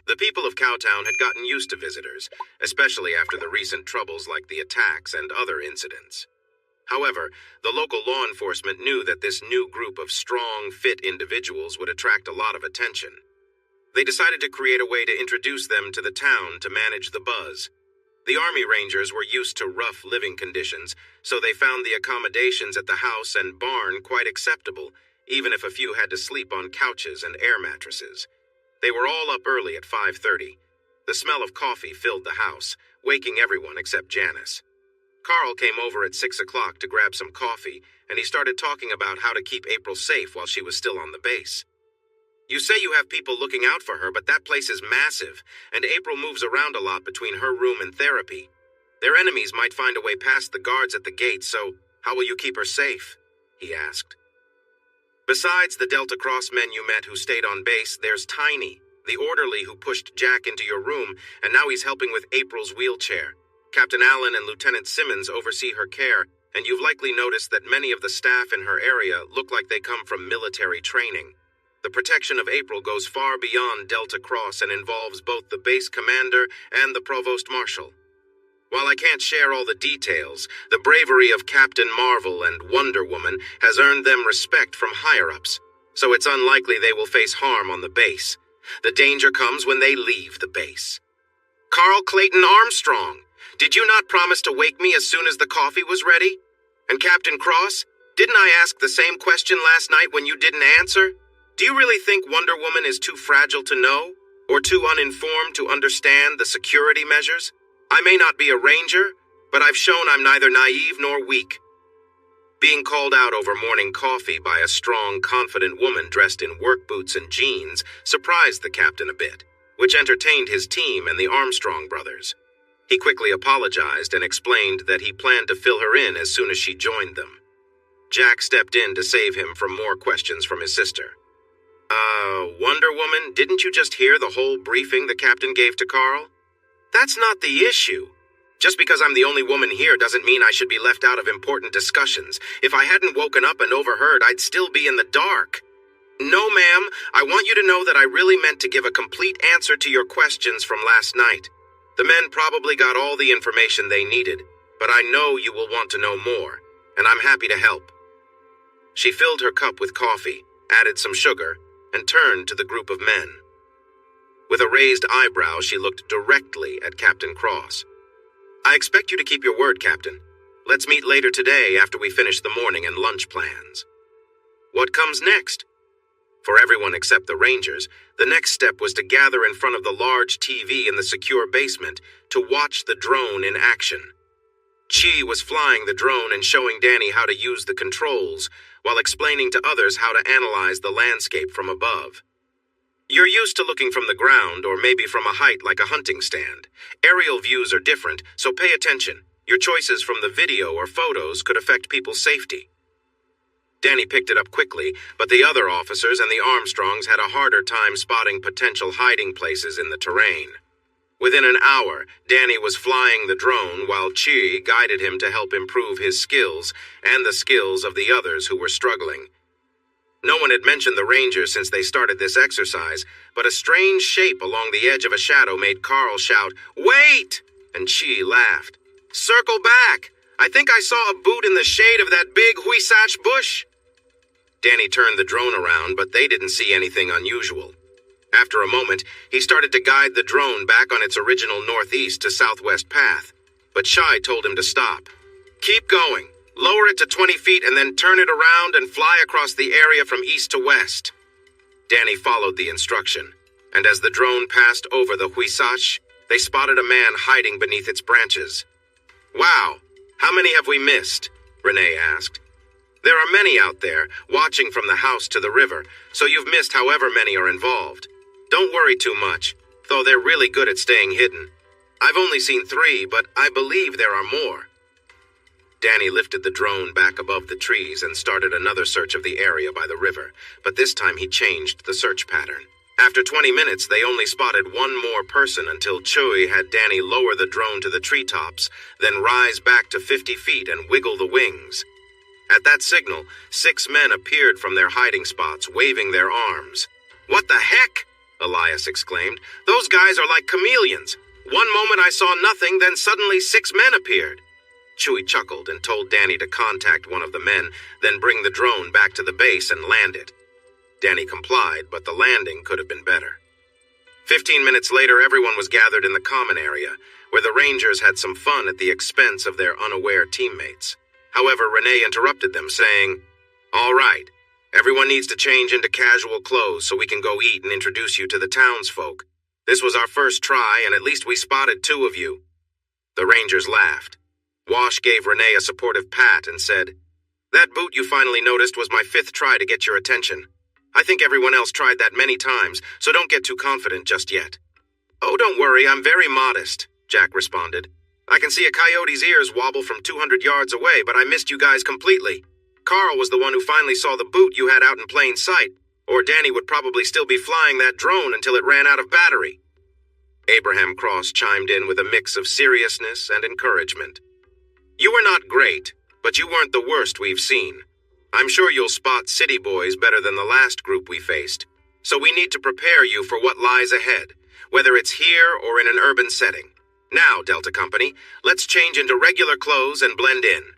The people of Cowtown had gotten used to visitors, especially after the recent troubles like the attacks and other incidents. However, the local law enforcement knew that this new group of strong, fit individuals would attract a lot of attention. They decided to create a way to introduce them to the town to manage the buzz. The Army Rangers were used to rough living conditions, so they found the accommodations at the house and barn quite acceptable, even if a few had to sleep on couches and air mattresses. They were all up early at 5:30. The smell of coffee filled the house, waking everyone except Janice. Carl came over at 6 o'clock to grab some coffee, and he started talking about how to keep April safe while she was still on the base. "You say you have people looking out for her, but that place is massive, and April moves around a lot between her room and therapy. Their enemies might find a way past the guards at the gate, so how will you keep her safe?" he asked. "Besides the Delta Cross men you met who stayed on base, there's Tiny, the orderly who pushed Jack into your room, and now he's helping with April's wheelchair. Captain Allen and Lieutenant Simmons oversee her care, and you've likely noticed that many of the staff in her area look like they come from military training. The protection of April goes far beyond Delta Cross and involves both the base commander and the provost marshal. While I can't share all the details, the bravery of Captain Marvel and Wonder Woman has earned them respect from higher-ups, so it's unlikely they will face harm on the base. The danger comes when they leave the base." "Carl Clayton Armstrong, did you not promise to wake me as soon as the coffee was ready? And Captain Cross, didn't I ask the same question last night when you didn't answer? Do you really think Wonder Woman is too fragile to know, or too uninformed to understand the security measures? I may not be a ranger, but I've shown I'm neither naive nor weak." Being called out over morning coffee by a strong, confident woman dressed in work boots and jeans surprised the captain a bit, which entertained his team and the Armstrong brothers. He quickly apologized and explained that he planned to fill her in as soon as she joined them. Jack stepped in to save him from more questions from his sister. Wonder Woman, didn't you just hear the whole briefing the captain gave to Carl? That's not the issue. Just because I'm the only woman here doesn't mean I should be left out of important discussions. If I hadn't woken up and overheard, I'd still be in the dark. No, ma'am, I want you to know that I really meant to give a complete answer to your questions from last night. The men probably got all the information they needed, but I know you will want to know more, and I'm happy to help." She filled her cup with coffee, added some sugar, and turned to the group of men. With a raised eyebrow, she looked directly at Captain Cross. "I expect you to keep your word, Captain. Let's meet later today after we finish the morning and lunch plans." What comes next? For everyone except the Rangers, the next step was to gather in front of the large TV in the secure basement to watch the drone in action. Chi was flying the drone and showing Danny how to use the controls, while explaining to others how to analyze the landscape from above. You're used to looking from the ground or maybe from a height like a hunting stand. Aerial views are different, so pay attention. Your choices from the video or photos could affect people's safety. Danny picked it up quickly, but the other officers and the Armstrongs had a harder time spotting potential hiding places in the terrain. Within an hour, Danny was flying the drone while Chi guided him to help improve his skills and the skills of the others who were struggling. No one had mentioned the Rangers since they started this exercise, but a strange shape along the edge of a shadow made Carl shout, "Wait!" and Chi laughed. "Circle back! I think I saw a boot in the shade of that big huisach bush." Danny turned the drone around, but they didn't see anything unusual. After a moment, he started to guide the drone back on its original northeast to southwest path, but Shai told him to stop. "Keep going. Lower it to 20 feet and then turn it around and fly across the area from east to west." Danny followed the instruction, and as the drone passed over the huisach, they spotted a man hiding beneath its branches. "Wow, how many have we missed?" Renee asked. "There are many out there, watching from the house to the river, so you've missed however many are involved. Don't worry too much, though they're really good at staying hidden. I've only seen 3, but I believe there are more." Danny lifted the drone back above the trees and started another search of the area by the river, but this time he changed the search pattern. After 20 minutes, they only spotted one more person until Chui had Danny lower the drone to the treetops, then rise back to 50 feet and wiggle the wings. At that signal, 6 men appeared from their hiding spots, waving their arms. "What the heck?" Elias exclaimed. "Those guys are like chameleons. One moment I saw nothing, then suddenly 6 men appeared." Chewie chuckled and told Danny to contact one of the men, then bring the drone back to the base and land it. Danny complied, but the landing could have been better. 15 minutes later, everyone was gathered in the common area, where the Rangers had some fun at the expense of their unaware teammates. However, Renee interrupted them, saying, "All right, everyone needs to change into casual clothes so we can go eat and introduce you to the townsfolk. This was our first try, and at least we spotted 2 of you." The Rangers laughed. Wash gave Renee a supportive pat and said, "That boot you finally noticed was my 5th try to get your attention. I think everyone else tried that many times, so don't get too confident just yet." "Oh, don't worry, I'm very modest," Jack responded. "I can see a coyote's ears wobble from 200 yards away, but I missed you guys completely. Carl was the one who finally saw the boot you had out in plain sight, or Danny would probably still be flying that drone until it ran out of battery." Abraham Cross chimed in with a mix of seriousness and encouragement. "You were not great, but you weren't the worst we've seen. I'm sure you'll spot city boys better than the last group we faced, so we need to prepare you for what lies ahead, whether it's here or in an urban setting. Now, Delta Company, let's change into regular clothes and blend in."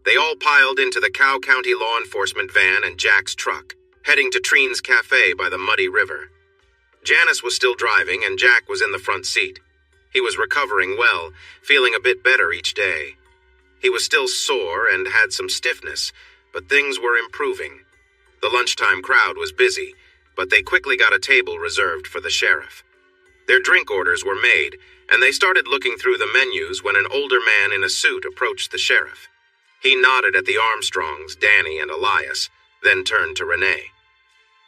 They all piled into the Cow County law enforcement van and Jack's truck, heading to Treen's Cafe by the muddy river. Janice was still driving and Jack was in the front seat. He was recovering well, feeling a bit better each day. He was still sore and had some stiffness, but things were improving. The lunchtime crowd was busy, but they quickly got a table reserved for the sheriff. Their drink orders were made, and they started looking through the menus when an older man in a suit approached the sheriff. He nodded at the Armstrongs, Danny, and Elias, then turned to Renee.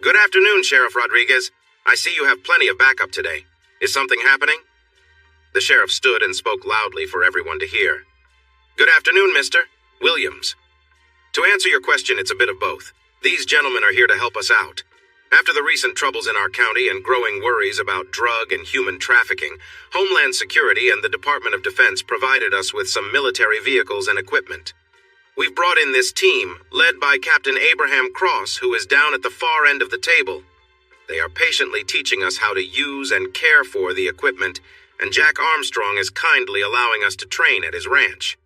"Good afternoon, Sheriff Rodriguez. I see you have plenty of backup today. Is something happening?" The sheriff stood and spoke loudly for everyone to hear. "Good afternoon, Mr. Williams. To answer your question, it's a bit of both. These gentlemen are here to help us out. After the recent troubles in our county and growing worries about drug and human trafficking, Homeland Security and the Department of Defense provided us with some military vehicles and equipment. We've brought in this team, led by Captain Abraham Cross, who is down at the far end of the table. They are patiently teaching us how to use and care for the equipment, and Jack Armstrong is kindly allowing us to train at his ranch.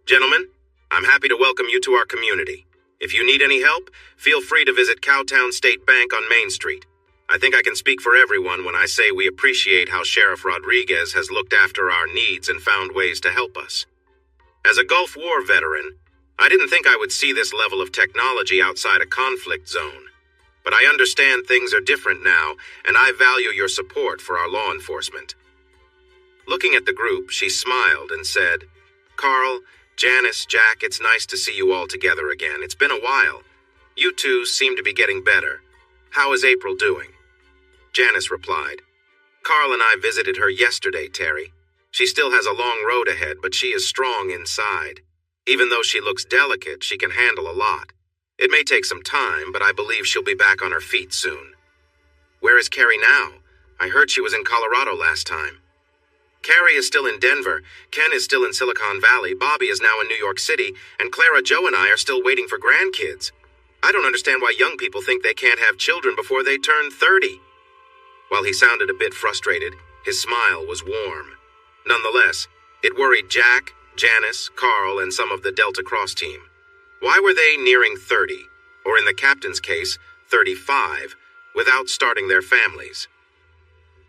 Gentlemen, I'm happy to welcome you to our community. If you need any help, feel free to visit Cowtown State Bank on Main Street. I think I can speak for everyone when I say we appreciate how Sheriff Rodriguez has looked after our needs and found ways to help us. As a Gulf War veteran, I didn't think I would see this level of technology outside a conflict zone. But I understand things are different now, and I value your support for our law enforcement." Looking at the group, she smiled and said, "Carl, Janice, Jack, it's nice to see you all together again. It's been a while. You two seem to be getting better. How is April doing?" Janice replied, "Carl and I visited her yesterday, Terry. She still has a long road ahead, but she is strong inside. Even though she looks delicate, she can handle a lot. It may take some time, but I believe she'll be back on her feet soon." "Where is Carrie now? I heard she was in Colorado last time." "Carrie is still in Denver, Ken is still in Silicon Valley, Bobby is now in New York City, and Clara, Joe, and I are still waiting for grandkids. I don't understand why young people think they can't have children before they turn 30. While he sounded a bit frustrated, his smile was warm. Nonetheless, it worried Jack, Janice, Carl, and some of the Delta Cross team. Why were they nearing 30, or in the captain's case, 35, without starting their families?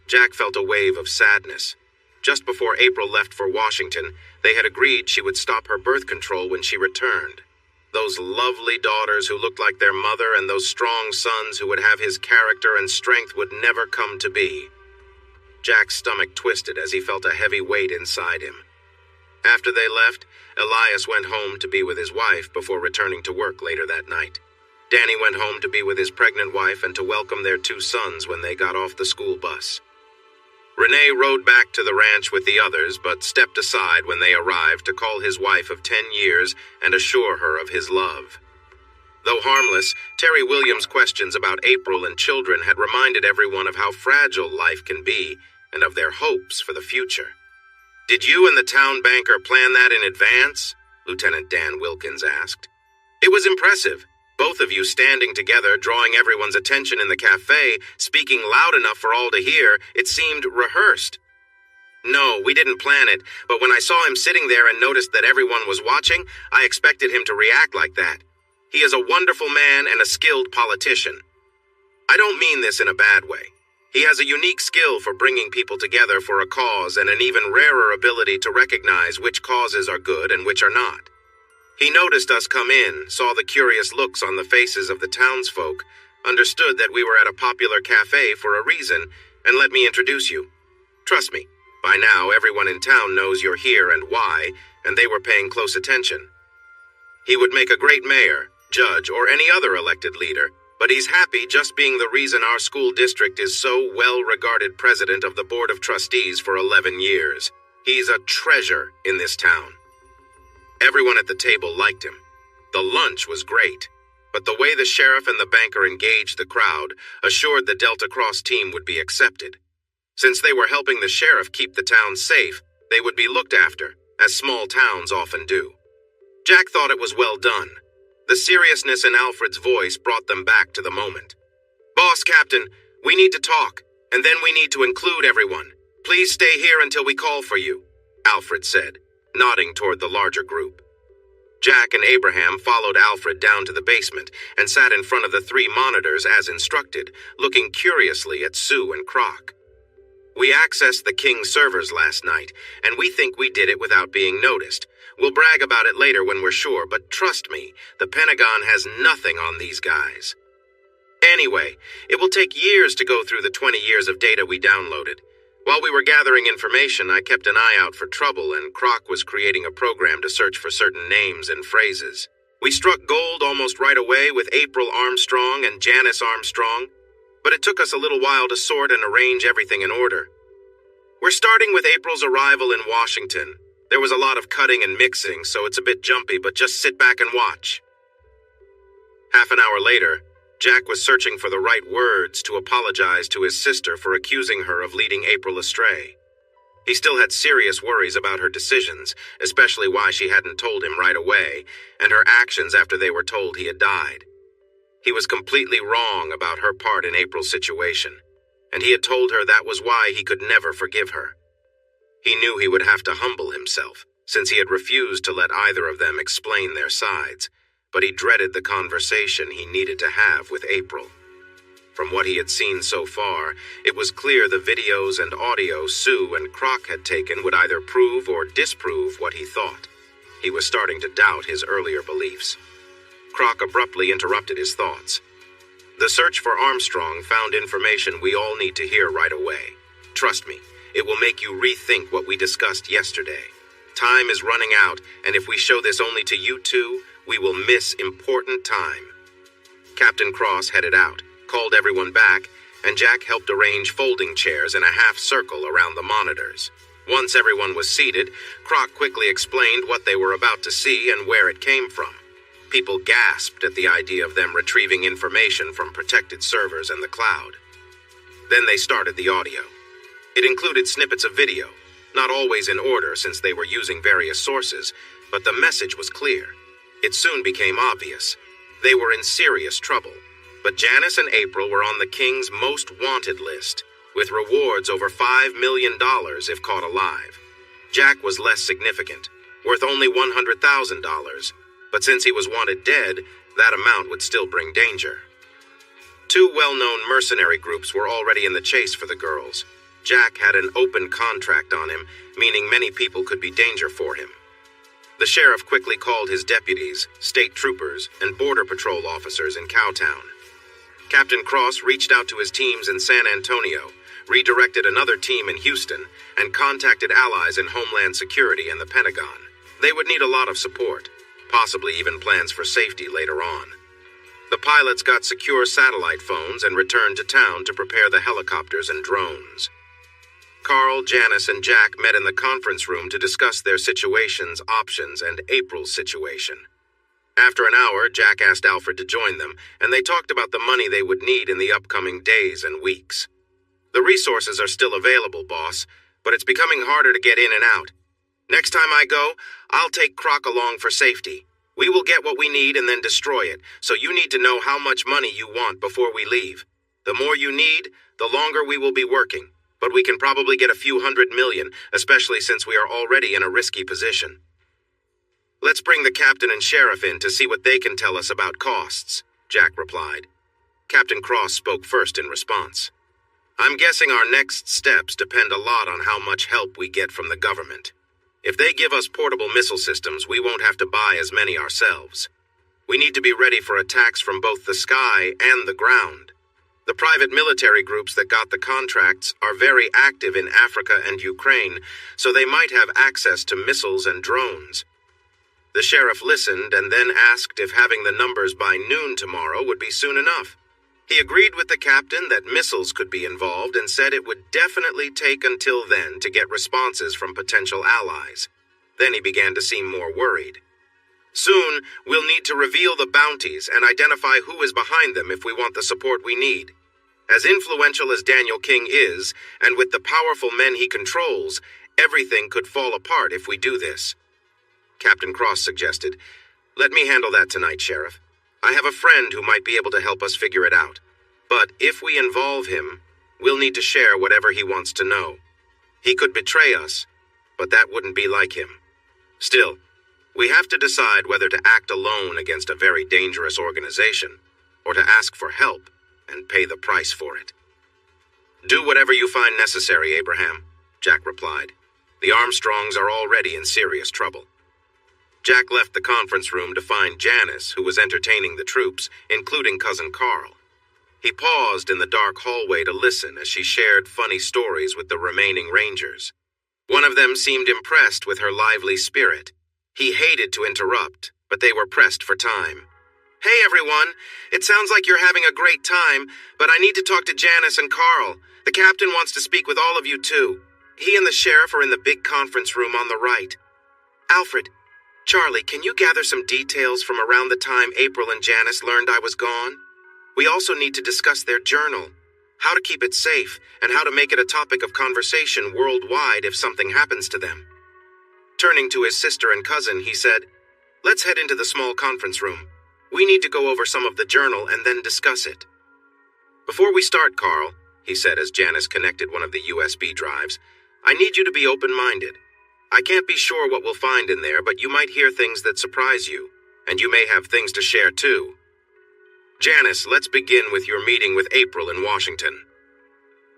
Jack felt a wave of sadness. Just before April left for Washington, they had agreed she would stop her birth control when she returned. Those lovely daughters who looked like their mother and those strong sons who would have his character and strength would never come to be. Jack's stomach twisted as he felt a heavy weight inside him. After they left, Elias went home to be with his wife before returning to work later that night. Danny went home to be with his pregnant wife and to welcome their 2 sons when they got off the school bus. Renee rode back to the ranch with the others, but stepped aside when they arrived to call his wife of 10 years and assure her of his love. Though harmless, Terry Williams' questions about April and children had reminded everyone of how fragile life can be and of their hopes for the future. "Did you and the town banker plan that in advance?" Lieutenant Dan Wilkins asked. "It was impressive, Both of you standing together, drawing everyone's attention in the cafe, speaking loud enough for all to hear, it seemed rehearsed. No, we didn't plan it, but when I saw him sitting there and noticed that everyone was watching, I expected him to react like that. He is a wonderful man and a skilled politician. I don't mean this in a bad way. He has a unique skill for bringing people together for a cause and an even rarer ability to recognize which causes are good and which are not. He noticed us come in, saw the curious looks on the faces of the townsfolk, understood that we were at a popular cafe for a reason, and let me introduce you. Trust me, by now everyone in town knows you're here and why, and they were paying close attention. He would make a great mayor, judge, or any other elected leader, but he's happy just being the reason our school district is so well-regarded president of the Board of Trustees for 11 years. He's a treasure in this town. Everyone at the table liked him. The lunch was great, but the way the sheriff and the banker engaged the crowd assured the Delta Cross team would be accepted. Since they were helping the sheriff keep the town safe, they would be looked after, as small towns often do. Jack thought it was well done. The seriousness in Alfred's voice brought them back to the moment. "Boss Captain, we need to talk, and then we need to include everyone. Please stay here until we call for you," Alfred said, nodding toward the larger group. Jack and Abraham followed Alfred down to the basement and sat in front of the 3 monitors as instructed, looking curiously at Sue and Croc. "We accessed the King servers last night, and we think we did it without being noticed. We'll brag about it later when we're sure, but trust me, the Pentagon has nothing on these guys. Anyway, it will take years to go through the 20 years of data we downloaded. While we were gathering information, I kept an eye out for trouble, and Croc was creating a program to search for certain names and phrases. We struck gold almost right away with April Armstrong and Janice Armstrong, but it took us a little while to sort and arrange everything in order. We're starting with April's arrival in Washington. There was a lot of cutting and mixing, so it's a bit jumpy, but just sit back and watch." Half an hour later, Jack was searching for the right words to apologize to his sister for accusing her of leading April astray. He still had serious worries about her decisions, especially why she hadn't told him right away, and her actions after they were told he had died. He was completely wrong about her part in April's situation, and he had told her that was why he could never forgive her. He knew he would have to humble himself, since he had refused to let either of them explain their sides, but he dreaded the conversation he needed to have with April. From what he had seen so far, it was clear the videos and audio Sue and Croc had taken would either prove or disprove what he thought. He was starting to doubt his earlier beliefs. Croc abruptly interrupted his thoughts. "The search for Armstrong found information we all need to hear right away. Trust me, it will make you rethink what we discussed yesterday. Time is running out, and if we show this only to you two, we will miss important time." Captain Cross headed out, called everyone back, and Jack helped arrange folding chairs in a half circle around the monitors. Once everyone was seated, Croc quickly explained what they were about to see and where it came from. People gasped at the idea of them retrieving information from protected servers in the cloud. Then they started the audio. It included snippets of video, not always in order since they were using various sources, but the message was clear. It soon became obvious. They were in serious trouble, but Janice and April were on the King's most wanted list, with rewards over $5 million if caught alive. Jack was less significant, worth only $100,000, but since he was wanted dead, that amount would still bring danger. 2 well-known mercenary groups were already in the chase for the girls. Jack had an open contract on him, meaning many people could be danger for him. The sheriff quickly called his deputies, state troopers, and border patrol officers in Cowtown. Captain Cross reached out to his teams in San Antonio, redirected another team in Houston, and contacted allies in Homeland Security and the Pentagon. They would need a lot of support, possibly even plans for safety later on. The pilots got secure satellite phones and returned to town to prepare the helicopters and drones. Carl, Janice, and Jack met in the conference room to discuss their situations, options, and April's situation. After an hour, Jack asked Alfred to join them, and they talked about the money they would need in the upcoming days and weeks. "The resources are still available, boss, but it's becoming harder to get in and out. Next time I go, I'll take Croc along for safety. We will get what we need and then destroy it, so you need to know how much money you want before we leave. The more you need, the longer we will be working, but we can probably get a few $100 million, especially since we are already in a risky position. Let's bring the captain and sheriff in to see what they can tell us about costs, Jack replied. Captain Cross spoke first in response. I'm guessing our next steps depend a lot on how much help we get from the government. If they give us portable missile systems, we won't have to buy as many ourselves. We need to be ready for attacks from both the sky and the ground. The private military groups that got the contracts are very active in Africa and Ukraine, so they might have access to missiles and drones. The sheriff listened and then asked if having the numbers by noon tomorrow would be soon enough. He agreed with the captain that missiles could be involved and said it would definitely take until then to get responses from potential allies. Then he began to seem more worried. Soon, we'll need to reveal the bounties and identify who is behind them if we want the support we need. As influential as Daniel King is, and with the powerful men he controls, everything could fall apart if we do this. Captain Cross suggested, "Let me handle that tonight, Sheriff. I have a friend who might be able to help us figure it out. But if we involve him, we'll need to share whatever he wants to know. He could betray us, but that wouldn't be like him. Still, we have to decide whether to act alone against a very dangerous organization, or to ask for help and pay the price for it." "Do whatever you find necessary, Abraham," Jack replied. "The Armstrongs are already in serious trouble." Jack left the conference room to find Janice, who was entertaining the troops, including Cousin Carl. He paused in the dark hallway to listen as she shared funny stories with the remaining Rangers. One of them seemed impressed with her lively spirit. He hated to interrupt, but they were pressed for time. "Hey everyone, it sounds like you're having a great time, but I need to talk to Janice and Carl. The captain wants to speak with all of you too. He and the sheriff are in the big conference room on the right. Alfred, Charlie, can you gather some details from around the time April and Janice learned I was gone? We also need to discuss their journal, how to keep it safe, and how to make it a topic of conversation worldwide if something happens to them." Turning to his sister and cousin, he said, "Let's head into the small conference room. We need to go over some of the journal and then discuss it." "Before we start, Carl," he said as Janice connected one of the USB drives, "I need you to be open-minded. I can't be sure what we'll find in there, but you might hear things that surprise you, and you may have things to share too. Janice, let's begin with your meeting with April in Washington."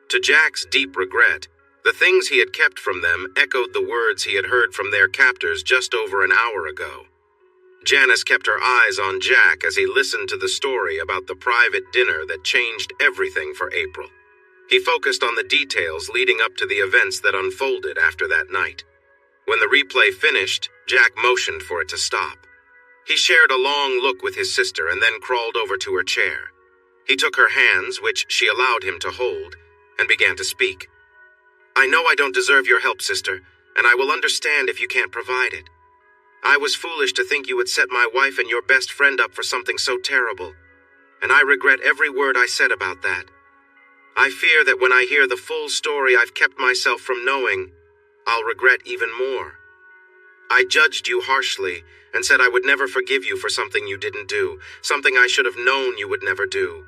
To Jack's deep regret, the things he had kept from them echoed the words he had heard from their captors just over an hour ago. Janice kept her eyes on Jack as he listened to the story about the private dinner that changed everything for April. He focused on the details leading up to the events that unfolded after that night. When the replay finished, Jack motioned for it to stop. He shared a long look with his sister and then crawled over to her chair. He took her hands, which she allowed him to hold, and began to speak. "I know I don't deserve your help, sister, and I will understand if you can't provide it. I was foolish to think you would set my wife and your best friend up for something so terrible, and I regret every word I said about that. I fear that when I hear the full story I've kept myself from knowing, I'll regret even more. I judged you harshly and said I would never forgive you for something you didn't do, something I should have known you would never do.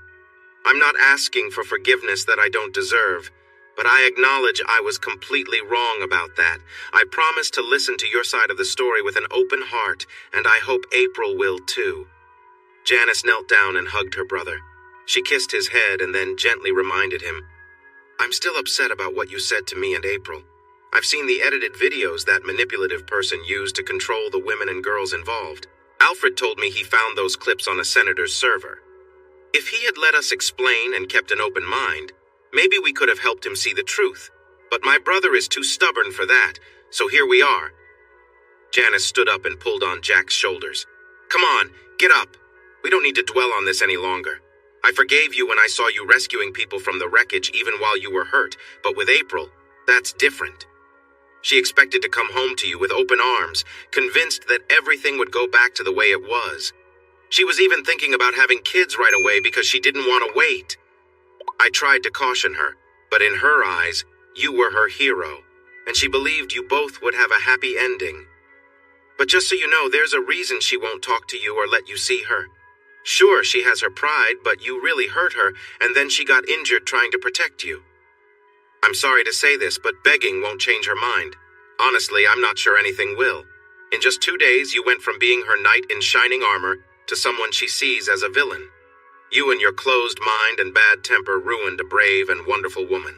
I'm not asking for forgiveness that I don't deserve, but I acknowledge I was completely wrong about that. I promise to listen to your side of the story with an open heart, and I hope April will too." Janice knelt down and hugged her brother. She kissed his head and then gently reminded him, "I'm still upset about what you said to me and April. I've seen the edited videos that manipulative person used to control the women and girls involved. Alfred told me he found those clips on a senator's server. If he had let us explain and kept an open mind, maybe we could have helped him see the truth. But my brother is too stubborn for that, so here we are." Janice stood up and pulled on Jack's shoulders. "Come on, get up. We don't need to dwell on this any longer. I forgave you when I saw you rescuing people from the wreckage even while you were hurt, but with April, that's different. She expected to come home to you with open arms, convinced that everything would go back to the way it was. She was even thinking about having kids right away because she didn't want to wait. I tried to caution her, but in her eyes, you were her hero, and she believed you both would have a happy ending. But just so you know, there's a reason she won't talk to you or let you see her. Sure, she has her pride, but you really hurt her, and then she got injured trying to protect you. I'm sorry to say this, but begging won't change her mind. Honestly, I'm not sure anything will. In just 2 days, you went from being her knight in shining armor to someone she sees as a villain. You and your closed mind and bad temper ruined a brave and wonderful woman.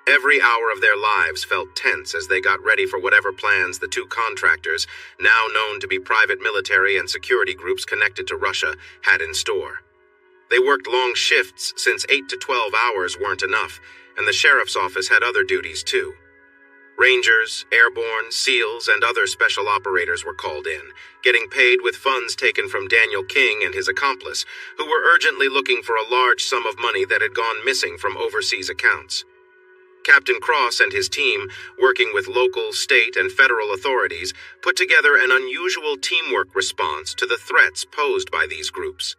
Every hour of their lives felt tense as they got ready for whatever plans the two contractors, now known to be private military and security groups connected to Russia, had in store. They worked long shifts since 8 to 12 hours weren't enough, and the sheriff's office had other duties too. Rangers, airborne, SEALs, and other special operators were called in, getting paid with funds taken from Daniel King and his accomplice, who were urgently looking for a large sum of money that had gone missing from overseas accounts. Captain Cross and his team, working with local, state, and federal authorities, put together an unusual teamwork response to the threats posed by these groups.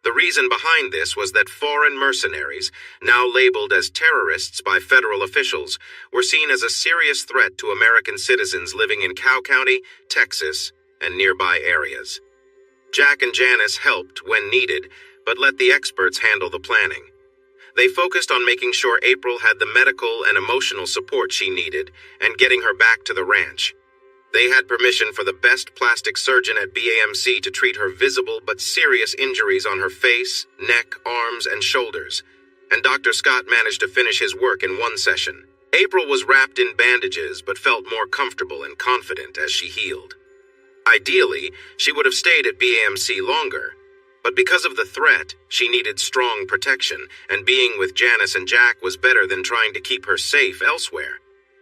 The reason behind this was that foreign mercenaries, now labeled as terrorists by federal officials, were seen as a serious threat to American citizens living in Cow County, Texas, and nearby areas. Jack and Janice helped when needed, but let the experts handle the planning. They focused on making sure April had the medical and emotional support she needed and getting her back to the ranch. They had permission for the best plastic surgeon at BAMC to treat her visible but serious injuries on her face, neck, arms, and shoulders, and Dr. Scott managed to finish his work in one session. April was wrapped in bandages but felt more comfortable and confident as she healed. Ideally, she would have stayed at BAMC longer, but because of the threat, she needed strong protection, and being with Janice and Jack was better than trying to keep her safe elsewhere.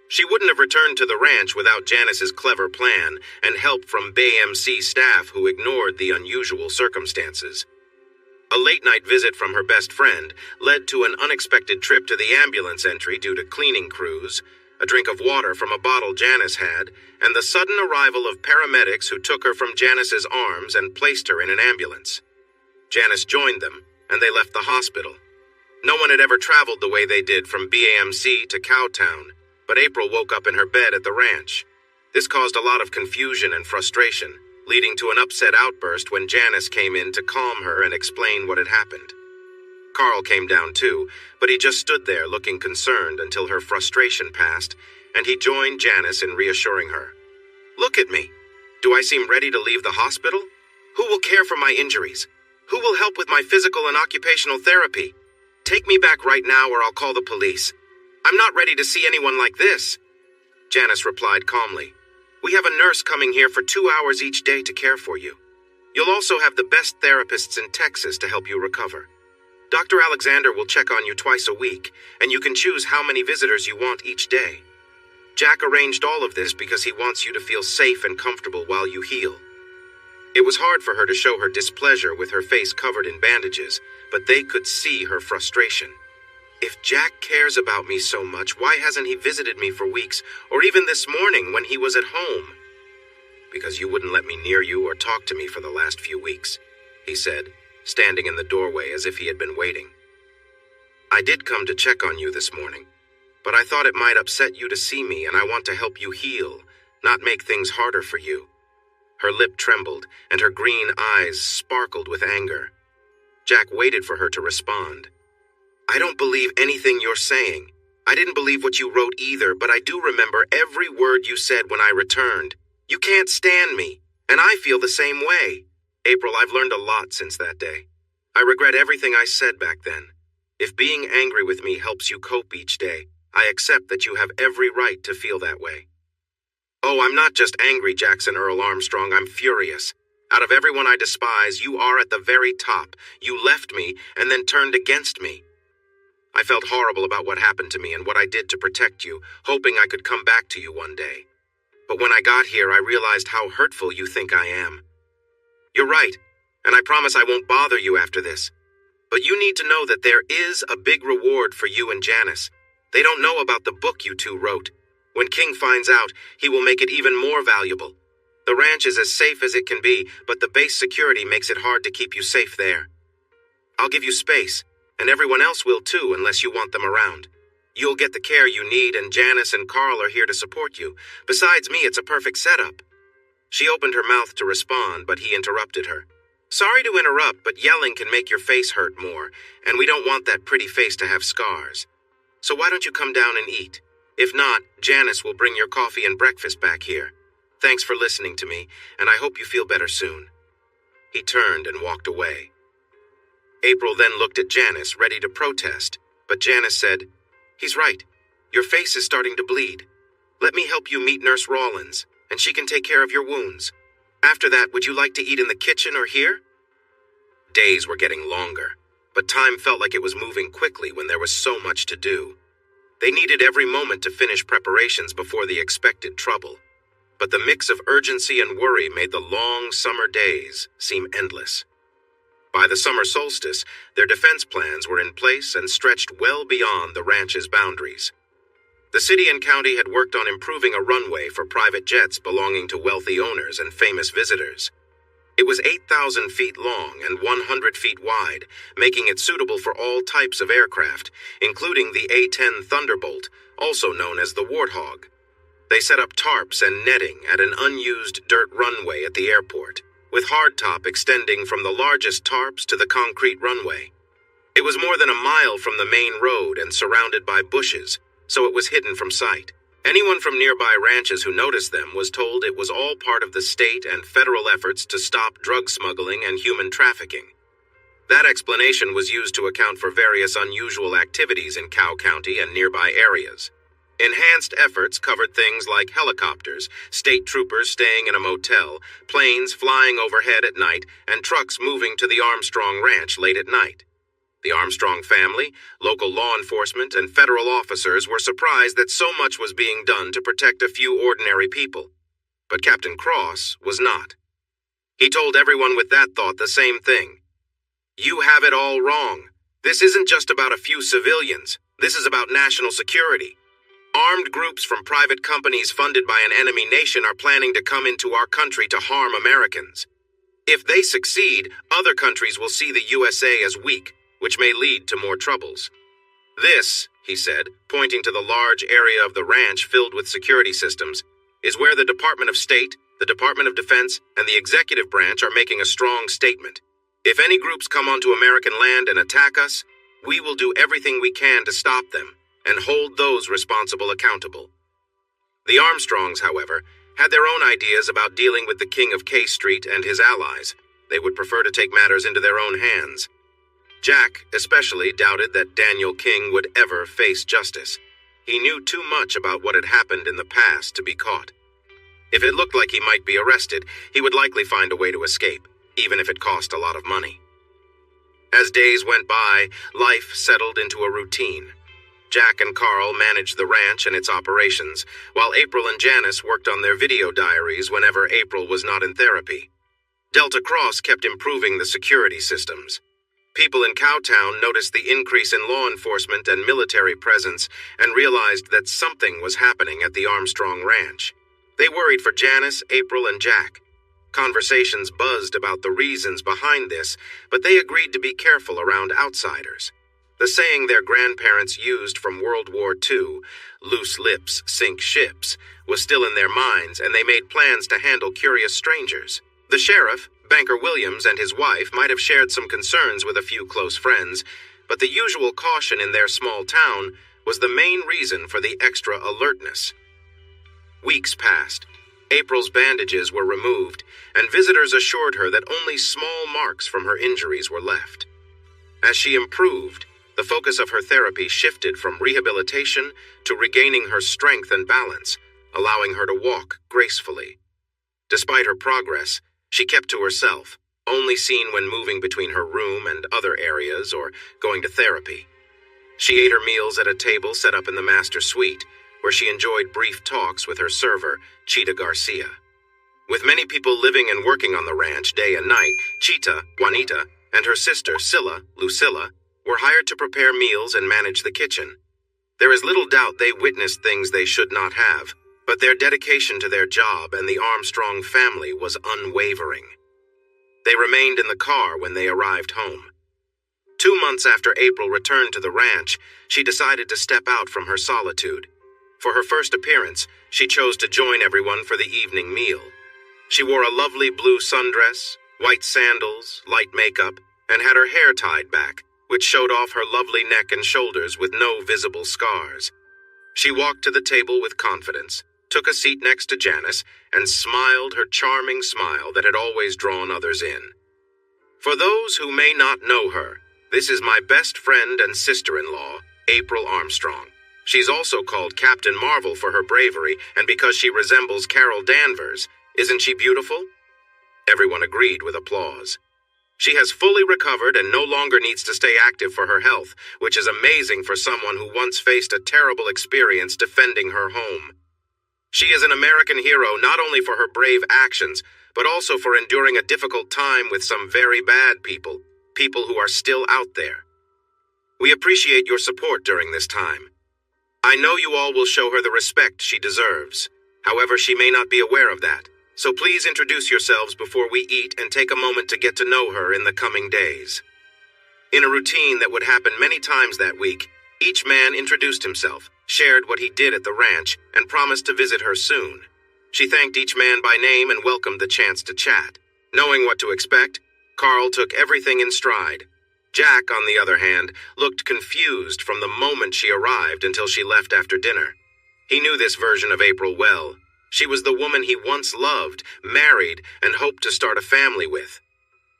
She wouldn't have returned to the ranch without Janice's clever plan and help from BAMC staff who ignored the unusual circumstances. A late-night visit from her best friend led to an unexpected trip to the ambulance entry due to cleaning crews, a drink of water from a bottle Janice had, and the sudden arrival of paramedics who took her from Janice's arms and placed her in an ambulance. Janice joined them, and they left the hospital. No one had ever traveled the way they did from BAMC to Cowtown, but April woke up in her bed at the ranch. This caused a lot of confusion and frustration, leading to an upset outburst when Janice came in to calm her and explain what had happened. Carl came down too, but he just stood there looking concerned until her frustration passed, and he joined Janice in reassuring her. "Look at me. Do I seem ready to leave the hospital? Who will care for my injuries? Who will help with my physical and occupational therapy? Take me back right now or I'll call the police. I'm not ready to see anyone like this." Janice replied calmly. "We have a nurse coming here for 2 hours each day to care for you. You'll also have the best therapists in Texas to help you recover. Dr. Alexander will check on you twice a week, and you can choose how many visitors you want each day. Jack arranged all of this because he wants you to feel safe and comfortable while you heal." It was hard for her to show her displeasure with her face covered in bandages, but they could see her frustration. If Jack cares about me so much, why hasn't he visited me for weeks, or even this morning when he was at home? "Because you wouldn't let me near you or talk to me for the last few weeks," he said, standing in the doorway as if he had been waiting. "I did come to check on you this morning, but I thought it might upset you to see me, and I want to help you heal, not make things harder for you." Her lip trembled, and her green eyes sparkled with anger. Jack waited for her to respond. "I don't believe anything you're saying. I didn't believe what you wrote either, but I do remember every word you said when I returned. You can't stand me, and I feel the same way. April, I've learned a lot since that day. I regret everything I said back then. If being angry with me helps you cope each day, I accept that you have every right to feel that way." "Oh, I'm not just angry, Jackson Earl Armstrong, I'm furious. Out of everyone I despise, you are at the very top. You left me and then turned against me. I felt horrible about what happened to me and what I did to protect you, hoping I could come back to you one day. But when I got here, I realized how hurtful you think I am. You're right, and I promise I won't bother you after this. But you need to know that there is a big reward for you and Janice. They don't know about the book you two wrote. When King finds out, he will make it even more valuable. The ranch is as safe as it can be, but the base security makes it hard to keep you safe there. I'll give you space, and everyone else will too unless you want them around. You'll get the care you need, and Janice and Carl are here to support you. Besides me, it's a perfect setup." She opened her mouth to respond, but he interrupted her. Sorry to interrupt, but yelling can make your face hurt more, and we don't want that pretty face to have scars. So why don't you come down and eat? If not, Janice will bring your coffee and breakfast back here. Thanks for listening to me, and I hope you feel better soon. He turned and walked away. April then looked at Janice, ready to protest, but Janice said, He's right. Your face is starting to bleed. Let me help you meet Nurse Rawlins, and she can take care of your wounds. After that, would you like to eat in the kitchen or here? Days were getting longer, but time felt like it was moving quickly when there was so much to do. They needed every moment to finish preparations before the expected trouble, but the mix of urgency and worry made the long summer days seem endless. By the summer solstice, their defense plans were in place and stretched well beyond the ranch's boundaries. The city and county had worked on improving a runway for private jets belonging to wealthy owners and famous visitors. It was 8,000 feet long and 100 feet wide, making it suitable for all types of aircraft, including the A-10 Thunderbolt, also known as the Warthog. They set up tarps and netting at an unused dirt runway at the airport, with hardtop extending from the largest tarps to the concrete runway. It was more than a mile from the main road and surrounded by bushes, so it was hidden from sight. Anyone from nearby ranches who noticed them was told it was all part of the state and federal efforts to stop drug smuggling and human trafficking. That explanation was used to account for various unusual activities in Cow County and nearby areas. Enhanced efforts covered things like helicopters, state troopers staying in a motel, planes flying overhead at night, and trucks moving to the Armstrong Ranch late at night. The Armstrong family, local law enforcement, and federal officers were surprised that so much was being done to protect a few ordinary people. But Captain Cross was not. He told everyone with that thought the same thing. You have it all wrong. This isn't just about a few civilians. This is about national security. Armed groups from private companies funded by an enemy nation are planning to come into our country to harm Americans. If they succeed, other countries will see the USA as weak, which may lead to more troubles. This, he said, pointing to the large area of the ranch filled with security systems, is where the Department of State, the Department of Defense, and the executive branch are making a strong statement. If any groups come onto American land and attack us, we will do everything we can to stop them and hold those responsible accountable. The Armstrongs, however, had their own ideas about dealing with the King of K Street and his allies. They would prefer to take matters into their own hands. Jack especially doubted that Daniel King would ever face justice. He knew too much about what had happened in the past to be caught. If it looked like he might be arrested, he would likely find a way to escape, even if it cost a lot of money. As days went by, life settled into a routine. Jack and Carl managed the ranch and its operations, while April and Janice worked on their video diaries whenever April was not in therapy. Delta Cross kept improving the security systems. People in Cowtown noticed the increase in law enforcement and military presence and realized that something was happening at the Armstrong Ranch. They worried for Janice, April, and Jack. Conversations buzzed about the reasons behind this, but they agreed to be careful around outsiders. The saying their grandparents used from World War II, "Loose lips sink ships," was still in their minds, and they made plans to handle curious strangers. The sheriff, Banker Williams, and his wife might have shared some concerns with a few close friends, but the usual caution in their small town was the main reason for the extra alertness. Weeks passed. April's bandages were removed, and visitors assured her that only small marks from her injuries were left. As she improved, the focus of her therapy shifted from rehabilitation to regaining her strength and balance, allowing her to walk gracefully. Despite her progress, she kept to herself, only seen when moving between her room and other areas or going to therapy. She ate her meals at a table set up in the master suite, where she enjoyed brief talks with her server, Chita Garcia. With many people living and working on the ranch day and night, Chita, Juanita, and her sister, Scylla, Lucilla, were hired to prepare meals and manage the kitchen. There is little doubt they witnessed things they should not have, but their dedication to their job and the Armstrong family was unwavering. They remained in the car when they arrived home. 2 months after April returned to the ranch, she decided to step out from her solitude. For her first appearance, she chose to join everyone for the evening meal. She wore a lovely blue sundress, white sandals, light makeup, and had her hair tied back, which showed off her lovely neck and shoulders with no visible scars. She walked to the table with confidence, took a seat next to Janice, and smiled her charming smile that had always drawn others in. For those who may not know her, this is my best friend and sister-in-law, April Armstrong. She's also called Captain Marvel for her bravery and because she resembles Carol Danvers. Isn't she beautiful? Everyone agreed with applause. She has fully recovered and no longer needs to stay active for her health, which is amazing for someone who once faced a terrible experience defending her home. She is an American hero not only for her brave actions, but also for enduring a difficult time with some very bad people who are still out there. We appreciate your support during this time. I know you all will show her the respect she deserves. However, she may not be aware of that. So please introduce yourselves before we eat and take a moment to get to know her in the coming days. In a routine that would happen many times that week, each man introduced himself, shared what he did at the ranch, and promised to visit her soon. She thanked each man by name and welcomed the chance to chat. Knowing what to expect, Carl took everything in stride. Jack, on the other hand, looked confused from the moment she arrived until she left after dinner. He knew this version of April well. She was the woman he once loved, married, and hoped to start a family with.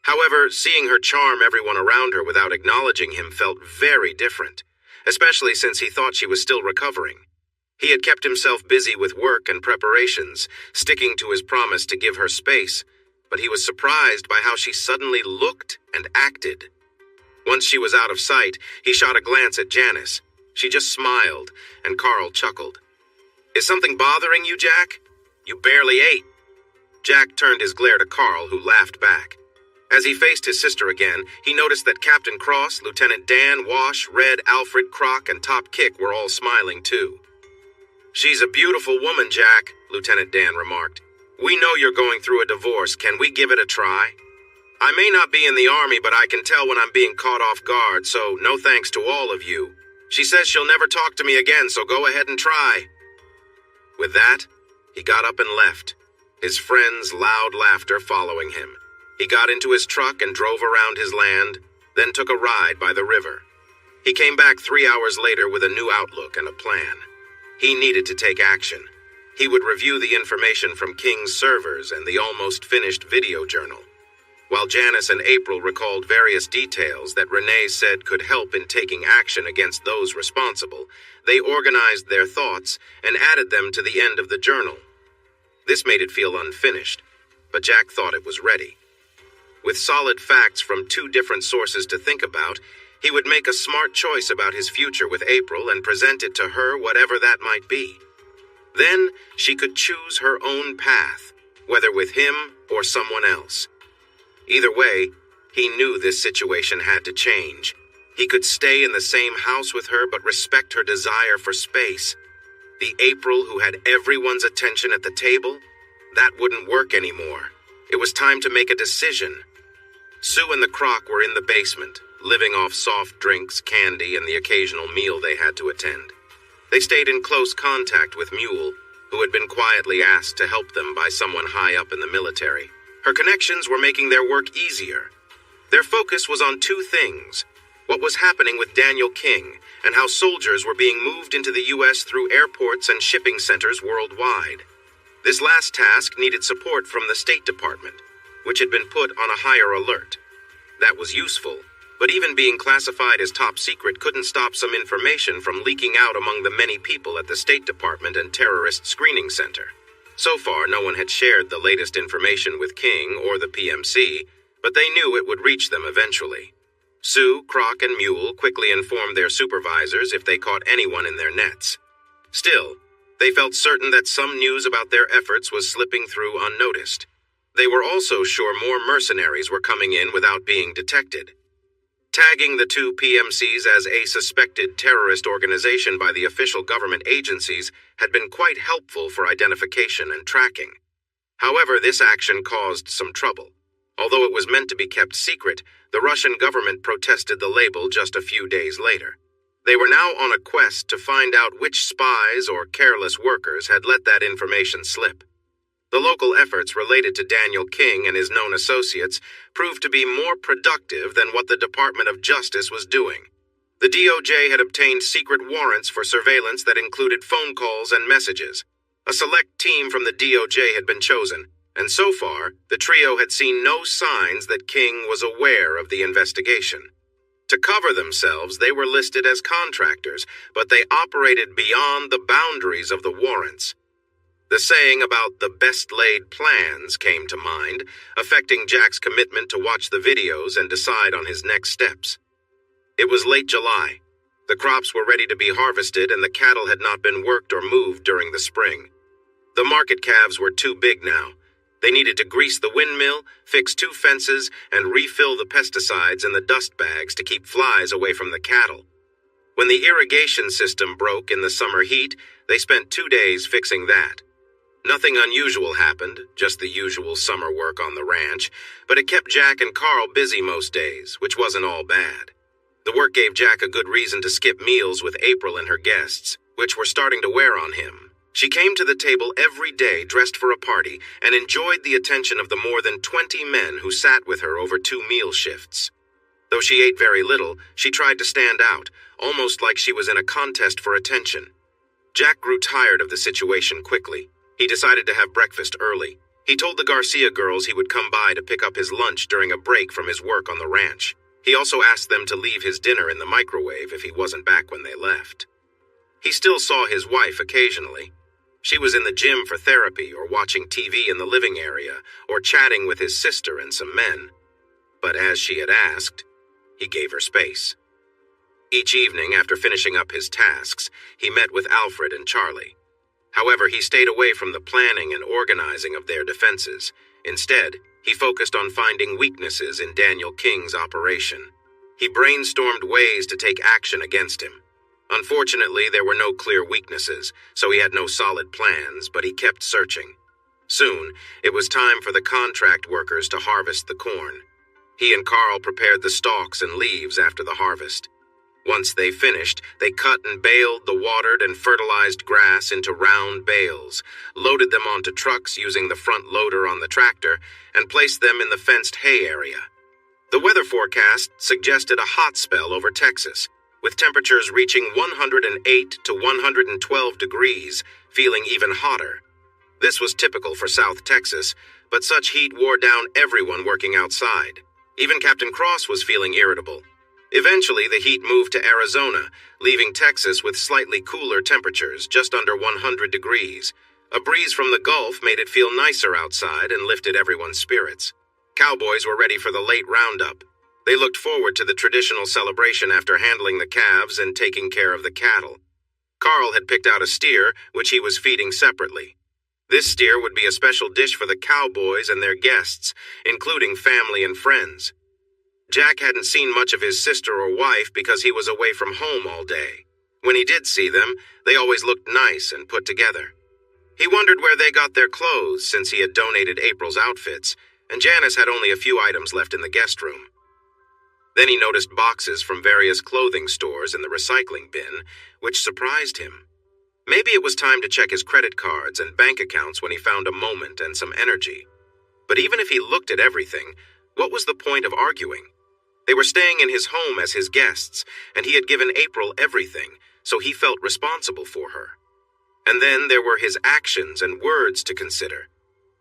However, seeing her charm everyone around her without acknowledging him felt very different, especially since he thought she was still recovering. He had kept himself busy with work and preparations, sticking to his promise to give her space, but he was surprised by how she suddenly looked and acted. Once she was out of sight, he shot a glance at Janice. She just smiled, and Carl chuckled. "Is something bothering you, Jack? You barely ate." Jack turned his glare to Carl, who laughed back. As he faced his sister again, he noticed that Captain Cross, Lieutenant Dan, Wash, Red, Alfred, Croc, and Top Kick were all smiling too. "She's a beautiful woman, Jack," Lieutenant Dan remarked. "We know you're going through a divorce. Can we give it a try? I may not be in the Army, but I can tell when I'm being caught off guard, so no thanks to all of you. She says she'll never talk to me again, so go ahead and try." With that, he got up and left, his friends' loud laughter following him. He got into his truck and drove around his land, then took a ride by the river. He came back 3 hours later with a new outlook and a plan. He needed to take action. He would review the information from King's servers and the almost finished video journal. While Janice and April recalled various details that Renee said could help in taking action against those responsible, they organized their thoughts and added them to the end of the journal. This made it feel unfinished, but Jack thought it was ready. With solid facts from 2 different sources to think about, he would make a smart choice about his future with April and present it to her, whatever that might be. Then she could choose her own path, whether with him or someone else. Either way, he knew this situation had to change. He could stay in the same house with her but respect her desire for space. The April who had everyone's attention at the table? That wouldn't work anymore. It was time to make a decision. Sue and the Croc were in the basement, living off soft drinks, candy, and the occasional meal they had to attend. They stayed in close contact with Mule, who had been quietly asked to help them by someone high up in the military. Her connections were making their work easier. Their focus was on 2 things: what was happening with Daniel King, and how soldiers were being moved into the U.S. through airports and shipping centers worldwide. This last task needed support from the State Department, which had been put on a higher alert. That was useful, but even being classified as top secret couldn't stop some information from leaking out among the many people at the State Department and Terrorist Screening Center. So far, no one had shared the latest information with King or the PMC, but they knew it would reach them eventually. Sue, Croc, and Mule quickly informed their supervisors if they caught anyone in their nets. Still, they felt certain that some news about their efforts was slipping through unnoticed. They were also sure more mercenaries were coming in without being detected. Tagging the 2 PMCs as a suspected terrorist organization by the official government agencies had been quite helpful for identification and tracking. However, this action caused some trouble. Although it was meant to be kept secret, the Russian government protested the label just a few days later. They were now on a quest to find out which spies or careless workers had let that information slip. The local efforts related to Daniel King and his known associates proved to be more productive than what the Department of Justice was doing. The DOJ had obtained secret warrants for surveillance that included phone calls and messages. A select team from the DOJ had been chosen, and so far, the trio had seen no signs that King was aware of the investigation. To cover themselves, they were listed as contractors, but they operated beyond the boundaries of the warrants. The saying about the best-laid plans came to mind, affecting Jack's commitment to watch the videos and decide on his next steps. It was late July. The crops were ready to be harvested and the cattle had not been worked or moved during the spring. The market calves were too big now. They needed to grease the windmill, fix 2 fences, and refill the pesticides in the dust bags to keep flies away from the cattle. When the irrigation system broke in the summer heat, they spent 2 days fixing that. Nothing unusual happened, just the usual summer work on the ranch, but it kept Jack and Carl busy most days, which wasn't all bad. The work gave Jack a good reason to skip meals with April and her guests, which were starting to wear on him. She came to the table every day dressed for a party and enjoyed the attention of the more than 20 men who sat with her over 2 meal shifts. Though she ate very little, she tried to stand out, almost like she was in a contest for attention. Jack grew tired of the situation quickly. He decided to have breakfast early. He told the Garcia girls he would come by to pick up his lunch during a break from his work on the ranch. He also asked them to leave his dinner in the microwave if he wasn't back when they left. He still saw his wife occasionally. She was in the gym for therapy or watching TV in the living area or chatting with his sister and some men. But as she had asked, he gave her space. Each evening, after finishing up his tasks, he met with Alfred and Charlie. However, he stayed away from the planning and organizing of their defenses. Instead, he focused on finding weaknesses in Daniel King's operation. He brainstormed ways to take action against him. Unfortunately, there were no clear weaknesses, so he had no solid plans, but he kept searching. Soon, it was time for the contract workers to harvest the corn. He and Carl prepared the stalks and leaves after the harvest. Once they finished, they cut and baled the watered and fertilized grass into round bales, loaded them onto trucks using the front loader on the tractor, and placed them in the fenced hay area. The weather forecast suggested a hot spell over Texas, with temperatures reaching 108 to 112 degrees, feeling even hotter. This was typical for South Texas, but such heat wore down everyone working outside. Even Captain Cross was feeling irritable. Eventually, the heat moved to Arizona, leaving Texas with slightly cooler temperatures, just under 100 degrees. A breeze from the Gulf made it feel nicer outside and lifted everyone's spirits. Cowboys were ready for the late roundup. They looked forward to the traditional celebration after handling the calves and taking care of the cattle. Carl had picked out a steer, which he was feeding separately. This steer would be a special dish for the cowboys and their guests, including family and friends. Jack hadn't seen much of his sister or wife because he was away from home all day. When he did see them, they always looked nice and put together. He wondered where they got their clothes since he had donated April's outfits, and Janice had only a few items left in the guest room. Then he noticed boxes from various clothing stores in the recycling bin, which surprised him. Maybe it was time to check his credit cards and bank accounts when he found a moment and some energy. But even if he looked at everything, what was the point of arguing? They were staying in his home as his guests, and he had given April everything, so he felt responsible for her. And then there were his actions and words to consider.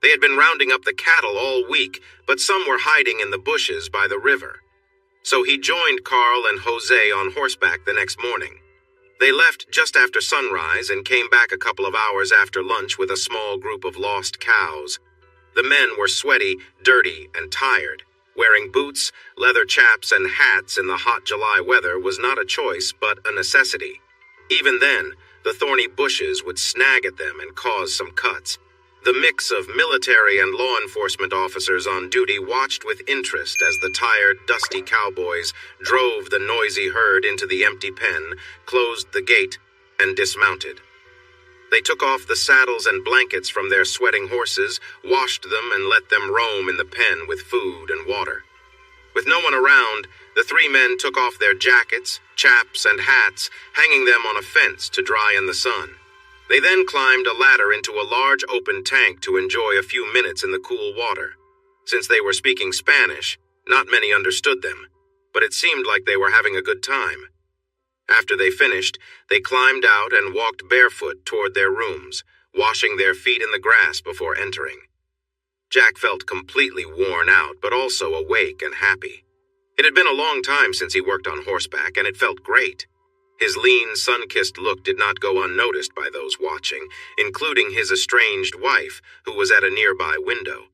They had been rounding up the cattle all week, but some were hiding in the bushes by the river. So he joined Carl and Jose on horseback the next morning. They left just after sunrise and came back a couple of hours after lunch with a small group of lost cows. The men were sweaty, dirty, and tired. Wearing boots, leather chaps, and hats in the hot July weather was not a choice, but a necessity. Even then, the thorny bushes would snag at them and cause some cuts. The mix of military and law enforcement officers on duty watched with interest as the tired, dusty cowboys drove the noisy herd into the empty pen, closed the gate, and dismounted. They took off the saddles and blankets from their sweating horses, washed them, and let them roam in the pen with food and water. With no one around, the 3 men took off their jackets, chaps, and hats, hanging them on a fence to dry in the sun. They then climbed a ladder into a large open tank to enjoy a few minutes in the cool water. Since they were speaking Spanish, not many understood them, but it seemed like they were having a good time. After they finished, they climbed out and walked barefoot toward their rooms, washing their feet in the grass before entering. Jack felt completely worn out, but also awake and happy. It had been a long time since he worked on horseback, and it felt great. His lean, sun-kissed look did not go unnoticed by those watching, including his estranged wife, who was at a nearby window.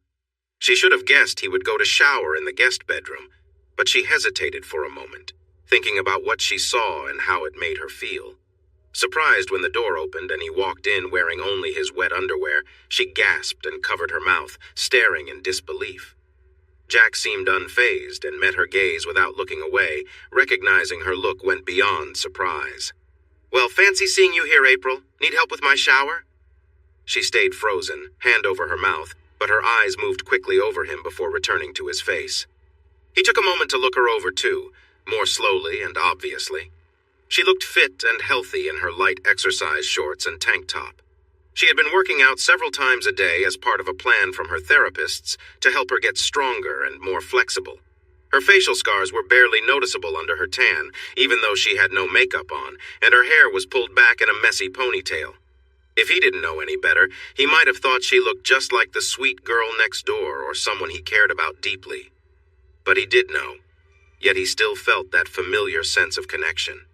She should have guessed he would go to shower in the guest bedroom, but she hesitated for a moment, thinking about what she saw and how it made her feel. Surprised when the door opened and he walked in wearing only his wet underwear, she gasped and covered her mouth, staring in disbelief. Jack seemed unfazed and met her gaze without looking away, recognizing her look went beyond surprise. "Well, fancy seeing you here, April. Need help with my shower?" She stayed frozen, hand over her mouth, but her eyes moved quickly over him before returning to his face. He took a moment to look her over too, more slowly and obviously. She looked fit and healthy in her light exercise shorts and tank top. She had been working out several times a day as part of a plan from her therapists to help her get stronger and more flexible. Her facial scars were barely noticeable under her tan, even though she had no makeup on, and her hair was pulled back in a messy ponytail. If he didn't know any better, he might have thought she looked just like the sweet girl next door or someone he cared about deeply. But he did know, yet he still felt that familiar sense of connection.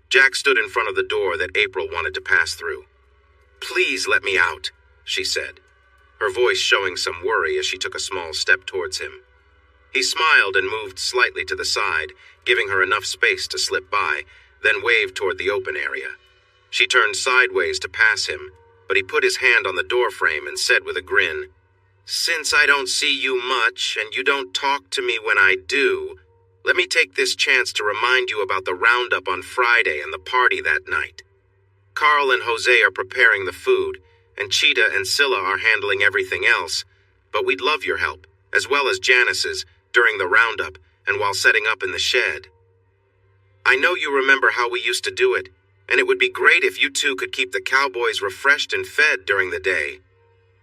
Jack stood in front of the door that April wanted to pass through. "Please let me out," she said, her voice showing some worry as she took a small step towards him. He smiled and moved slightly to the side, giving her enough space to slip by, then waved toward the open area. She turned sideways to pass him, but he put his hand on the doorframe and said with a grin, "Since I don't see you much and you don't talk to me when I do, let me take this chance to remind you about the roundup on Friday and the party that night. Carl and Jose are preparing the food, and Cheetah and Scylla are handling everything else, but we'd love your help, as well as Janice's, during the roundup and while setting up in the shed. I know you remember how we used to do it, and it would be great if you two could keep the cowboys refreshed and fed during the day.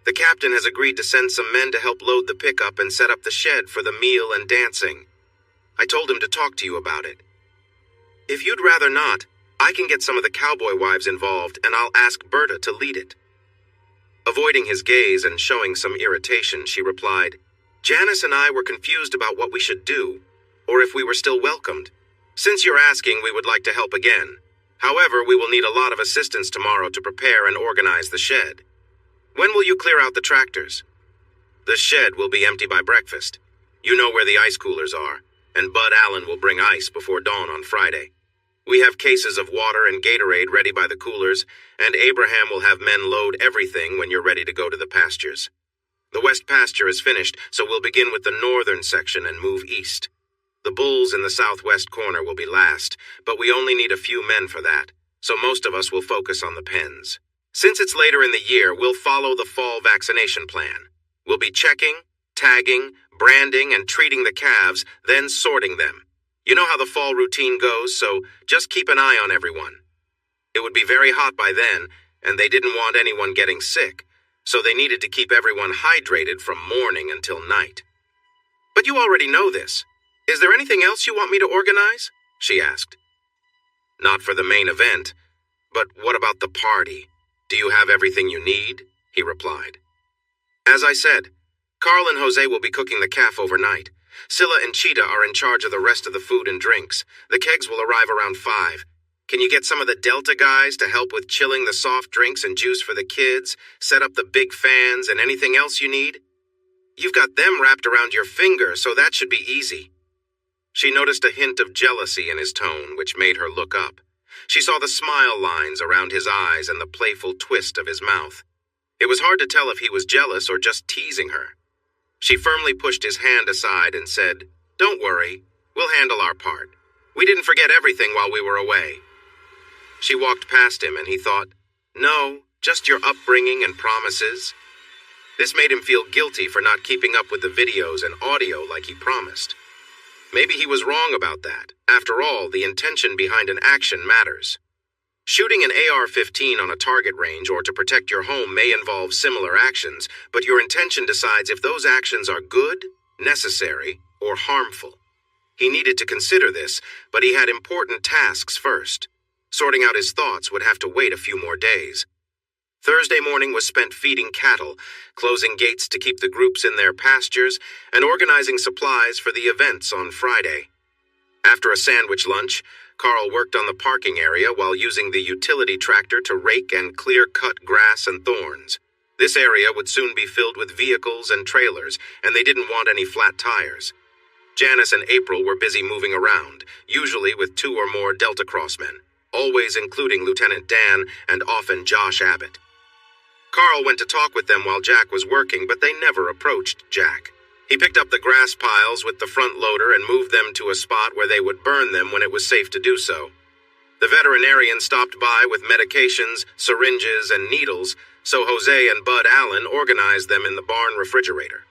The captain has agreed to send some men to help load the pickup and set up the shed for the meal and dancing. I told him to talk to you about it. If you'd rather not, I can get some of the cowboy wives involved, and I'll ask Berta to lead it." Avoiding his gaze and showing some irritation, she replied, "Janice and I were confused about what we should do, or if we were still welcomed. Since you're asking, we would like to help again. However, we will need a lot of assistance tomorrow to prepare and organize the shed. When will you clear out the tractors? The shed will be empty by breakfast. You know where the ice coolers are, and Bud Allen will bring ice before dawn on Friday. We have cases of water and Gatorade ready by the coolers, and Abraham will have men load everything when you're ready to go to the pastures. The west pasture is finished, so we'll begin with the northern section and move east. The bulls in the southwest corner will be last, but we only need a few men for that, so most of us will focus on the pens. Since it's later in the year, we'll follow the fall vaccination plan. We'll be checking, tagging, branding, and treating the calves, then sorting them. You know how the fall routine goes, so just keep an eye on everyone. It would be very hot by then, and they didn't want anyone getting sick, so they needed to keep everyone hydrated from morning until night. But you already know this. Is there anything else you want me to organize? She asked. Not for the main event, but what about the party? Do you have everything you need? He replied. As I said, Carl and Jose will be cooking the calf overnight. Scylla and Cheetah are in charge of the rest of the food and drinks. The kegs will arrive around 5. Can you get some of the Delta guys to help with chilling the soft drinks and juice for the kids, set up the big fans, and anything else you need? You've got them wrapped around your finger, so that should be easy. She noticed a hint of jealousy in his tone, which made her look up. She saw the smile lines around his eyes and the playful twist of his mouth. It was hard to tell if he was jealous or just teasing her. She firmly pushed his hand aside and said, "Don't worry, we'll handle our part. We didn't forget everything while we were away." She walked past him and he thought, "No, just your upbringing and promises." This made him feel guilty for not keeping up with the videos and audio like he promised. Maybe he was wrong about that. After all, the intention behind an action matters. Shooting an AR-15 on a target range or to protect your home may involve similar actions, but your intention decides if those actions are good, necessary, or harmful. He needed to consider this, but he had important tasks first. Sorting out his thoughts would have to wait a few more days. Thursday morning was spent feeding cattle, closing gates to keep the groups in their pastures, and organizing supplies for the events on Friday. After a sandwich lunch, Carl worked on the parking area while using the utility tractor to rake and clear-cut grass and thorns. This area would soon be filled with vehicles and trailers, and they didn't want any flat tires. Janice and April were busy moving around, usually with 2 or more Delta Cross men, always including Lieutenant Dan and often Josh Abbott. Carl went to talk with them while Jack was working, but they never approached Jack. He picked up the grass piles with the front loader and moved them to a spot where they would burn them when it was safe to do so. The veterinarian stopped by with medications, syringes, and needles, so Jose and Bud Allen organized them in the barn refrigerator.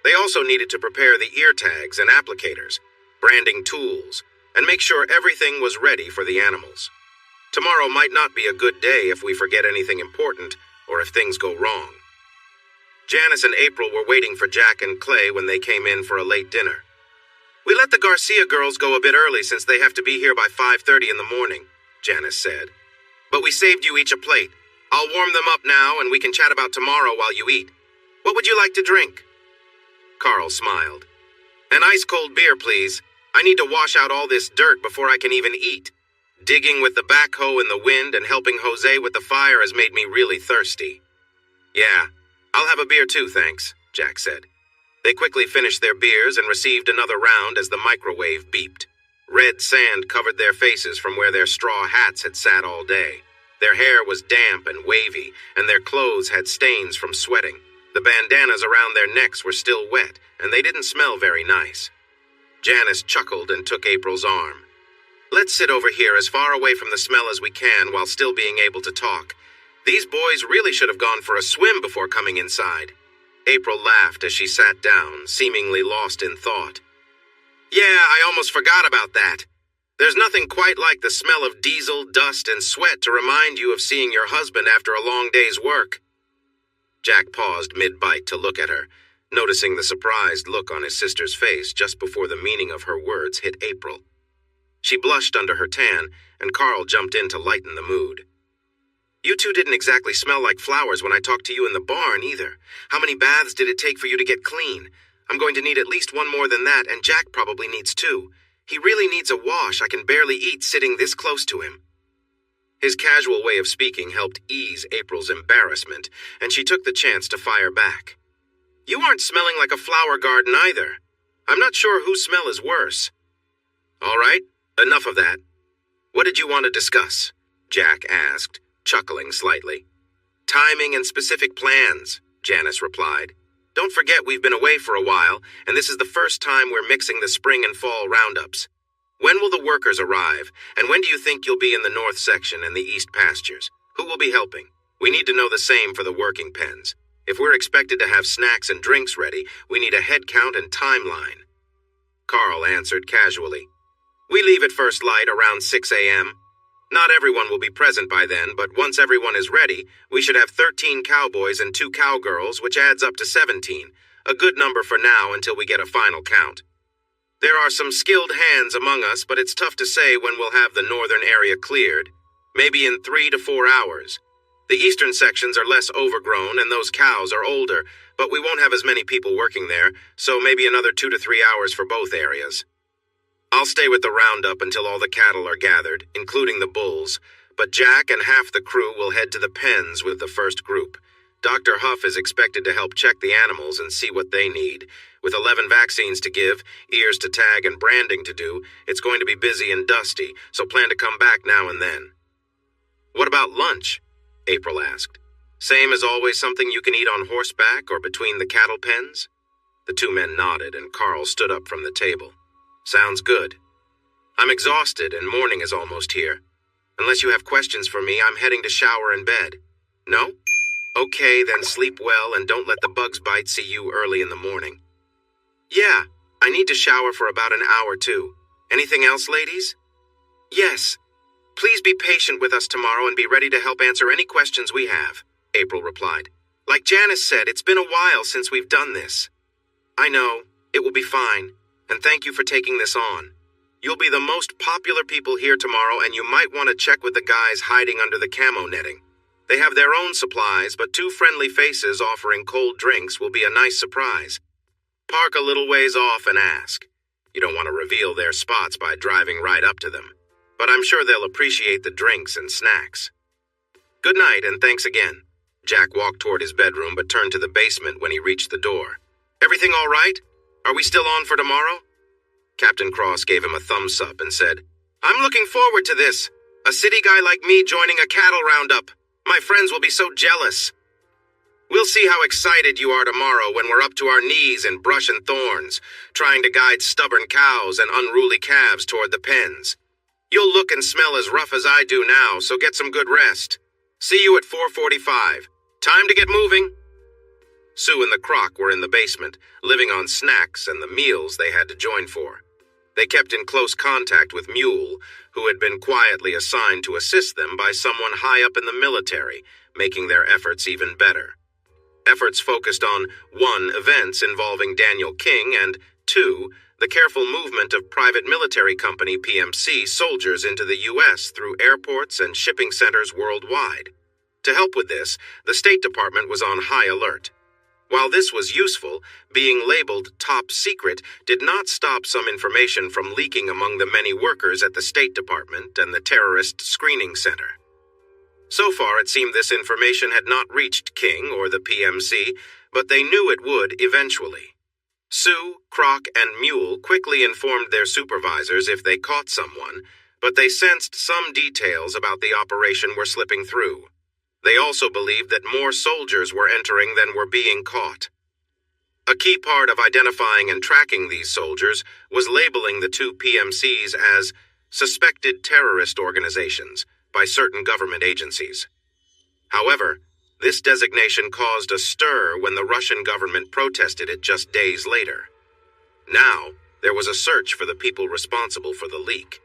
They also needed to prepare the ear tags and applicators, branding tools, and make sure everything was ready for the animals. Tomorrow might not be a good day if we forget anything important or if things go wrong. Janice and April were waiting for Jack and Clay when they came in for a late dinner. "We let the Garcia girls go a bit early since they have to be here by 5:30 in the morning," Janice said. "But we saved you each a plate. I'll warm them up now and we can chat about tomorrow while you eat. What would you like to drink?" Carl smiled. "An ice-cold beer, please. I need to wash out all this dirt before I can even eat. Digging with the backhoe in the wind and helping Jose with the fire has made me really thirsty." "Yeah, I'll have a beer too, thanks," Jack said. They quickly finished their beers and received another round as the microwave beeped. Red sand covered their faces from where their straw hats had sat all day. Their hair was damp and wavy, and their clothes had stains from sweating. The bandanas around their necks were still wet, and they didn't smell very nice. Janice chuckled and took April's arm. "Let's sit over here as far away from the smell as we can while still being able to talk. These boys really should have gone for a swim before coming inside." April laughed as she sat down, seemingly lost in thought. "Yeah, I almost forgot about that. There's nothing quite like the smell of diesel, dust, and sweat to remind you of seeing your husband after a long day's work." Jack paused mid-bite to look at her, noticing the surprised look on his sister's face just before the meaning of her words hit April. She blushed under her tan, and Carl jumped in to lighten the mood. "You two didn't exactly smell like flowers when I talked to you in the barn, either. How many baths did it take for you to get clean? I'm going to need at least one more than that, and Jack probably needs 2. He really needs a wash. I can barely eat sitting this close to him." His casual way of speaking helped ease April's embarrassment, and she took the chance to fire back. "You aren't smelling like a flower garden either. I'm not sure whose smell is worse." "All right, enough of that. What did you want to discuss?" Jack asked, chuckling slightly. "Timing and specific plans," Janice replied. "Don't forget we've been away for a while, and this is the first time we're mixing the spring and fall roundups. When will the workers arrive, and when do you think you'll be in the north section and the east pastures? Who will be helping? We need to know the same for the working pens. If we're expected to have snacks and drinks ready, we need a head count and timeline." Carl answered casually. "We leave at first light around 6 a.m. Not everyone will be present by then, but once everyone is ready, we should have 13 cowboys and 2 cowgirls, which adds up to 17, a good number for now until we get a final count. There are some skilled hands among us, but it's tough to say when we'll have the northern area cleared. Maybe in 3 to 4 hours. The eastern sections are less overgrown and those cows are older, but we won't have as many people working there, so maybe another 2 to 3 hours for both areas. I'll stay with the roundup until all the cattle are gathered, including the bulls, but Jack and half the crew will head to the pens with the first group. Dr. Huff is expected to help check the animals and see what they need. With 11 vaccines to give, ears to tag, and branding to do, it's going to be busy and dusty, so plan to come back now and then." "What about lunch?" April asked. "Same as always, something you can eat on horseback or between the cattle pens?" The 2 men nodded, and Carl stood up from the table. "Sounds good. I'm exhausted, and morning is almost here. Unless you have questions for me, I'm heading to shower and bed. No? Okay, then sleep well and don't let the bugs bite see you early in the morning." "Yeah, I need to shower for about an hour too. Anything else, ladies?" "Yes. Please be patient with us tomorrow and be ready to help answer any questions we have, April replied. Like Janice said, it's been a while since we've done this. I know. It will be fine. And thank you for taking this on. You'll be the most popular people here tomorrow, and you might want to check with the guys hiding under the camo netting. They have their own supplies, but two friendly faces offering cold drinks will be a nice surprise. Park a little ways off and ask. You don't want to reveal their spots by driving right up to them, but I'm sure they'll appreciate the drinks and snacks. Good night, and thanks again. Jack walked toward his bedroom but turned to the basement when he reached the door. Everything all right? Are we still on for tomorrow? Captain Cross gave him a thumbs up and said, I'm looking forward to this. A city guy like me joining a cattle roundup. My friends will be so jealous. We'll see how excited you are tomorrow when we're up to our knees in brush and thorns, trying to guide stubborn cows and unruly calves toward the pens. You'll look and smell as rough as I do now, so get some good rest. See you at 4:45. Time to get moving. Sue and the Croc were in the basement, living on snacks and the meals they had to join for. They kept in close contact with Mule, who had been quietly assigned to assist them by someone high up in the military, making their efforts even better. Efforts focused on 1. Events involving Daniel King, and 2. The careful movement of private military company PMC soldiers into the U.S. through airports and shipping centers worldwide. To help with this, the State Department was on high alert. While this was useful, being labeled top secret did not stop some information from leaking among the many workers at the State Department and the Terrorist Screening Center. So far, it seemed this information had not reached King or the PMC, but they knew it would eventually. Sue, Croc, and Mule quickly informed their supervisors if they caught someone, but they sensed some details about the operation were slipping through. They also believed that more soldiers were entering than were being caught. A key part of identifying and tracking these soldiers was labeling the two PMCs as suspected terrorist organizations by certain government agencies. However, this designation caused a stir when the Russian government protested it just days later. Now, there was a search for the people responsible for the leak.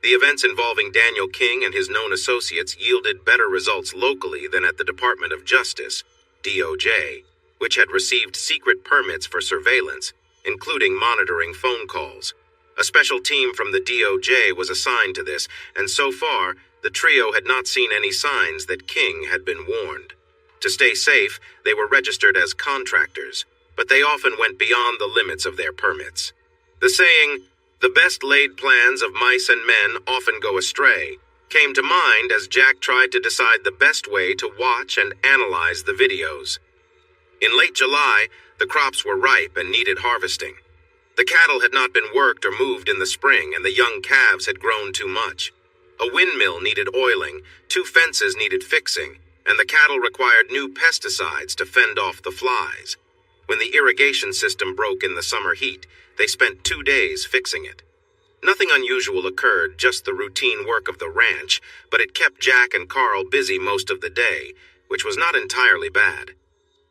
The events involving Daniel King and his known associates yielded better results locally than at the Department of Justice, DOJ, which had received secret permits for surveillance, including monitoring phone calls. A special team from the DOJ was assigned to this, and so far, the trio had not seen any signs that King had been warned. To stay safe, they were registered as contractors, but they often went beyond the limits of their permits. The saying, "The best laid plans of mice and men often go astray," came to mind as Jack tried to decide the best way to watch and analyze the videos. In late July, the crops were ripe and needed harvesting. The cattle had not been worked or moved in the spring, and the young calves had grown too much. A windmill needed oiling, 2 fences needed fixing, and the cattle required new pesticides to fend off the flies. When the irrigation system broke in the summer heat, they spent 2 days fixing it. Nothing unusual occurred, just the routine work of the ranch, but it kept Jack and Carl busy most of the day, which was not entirely bad.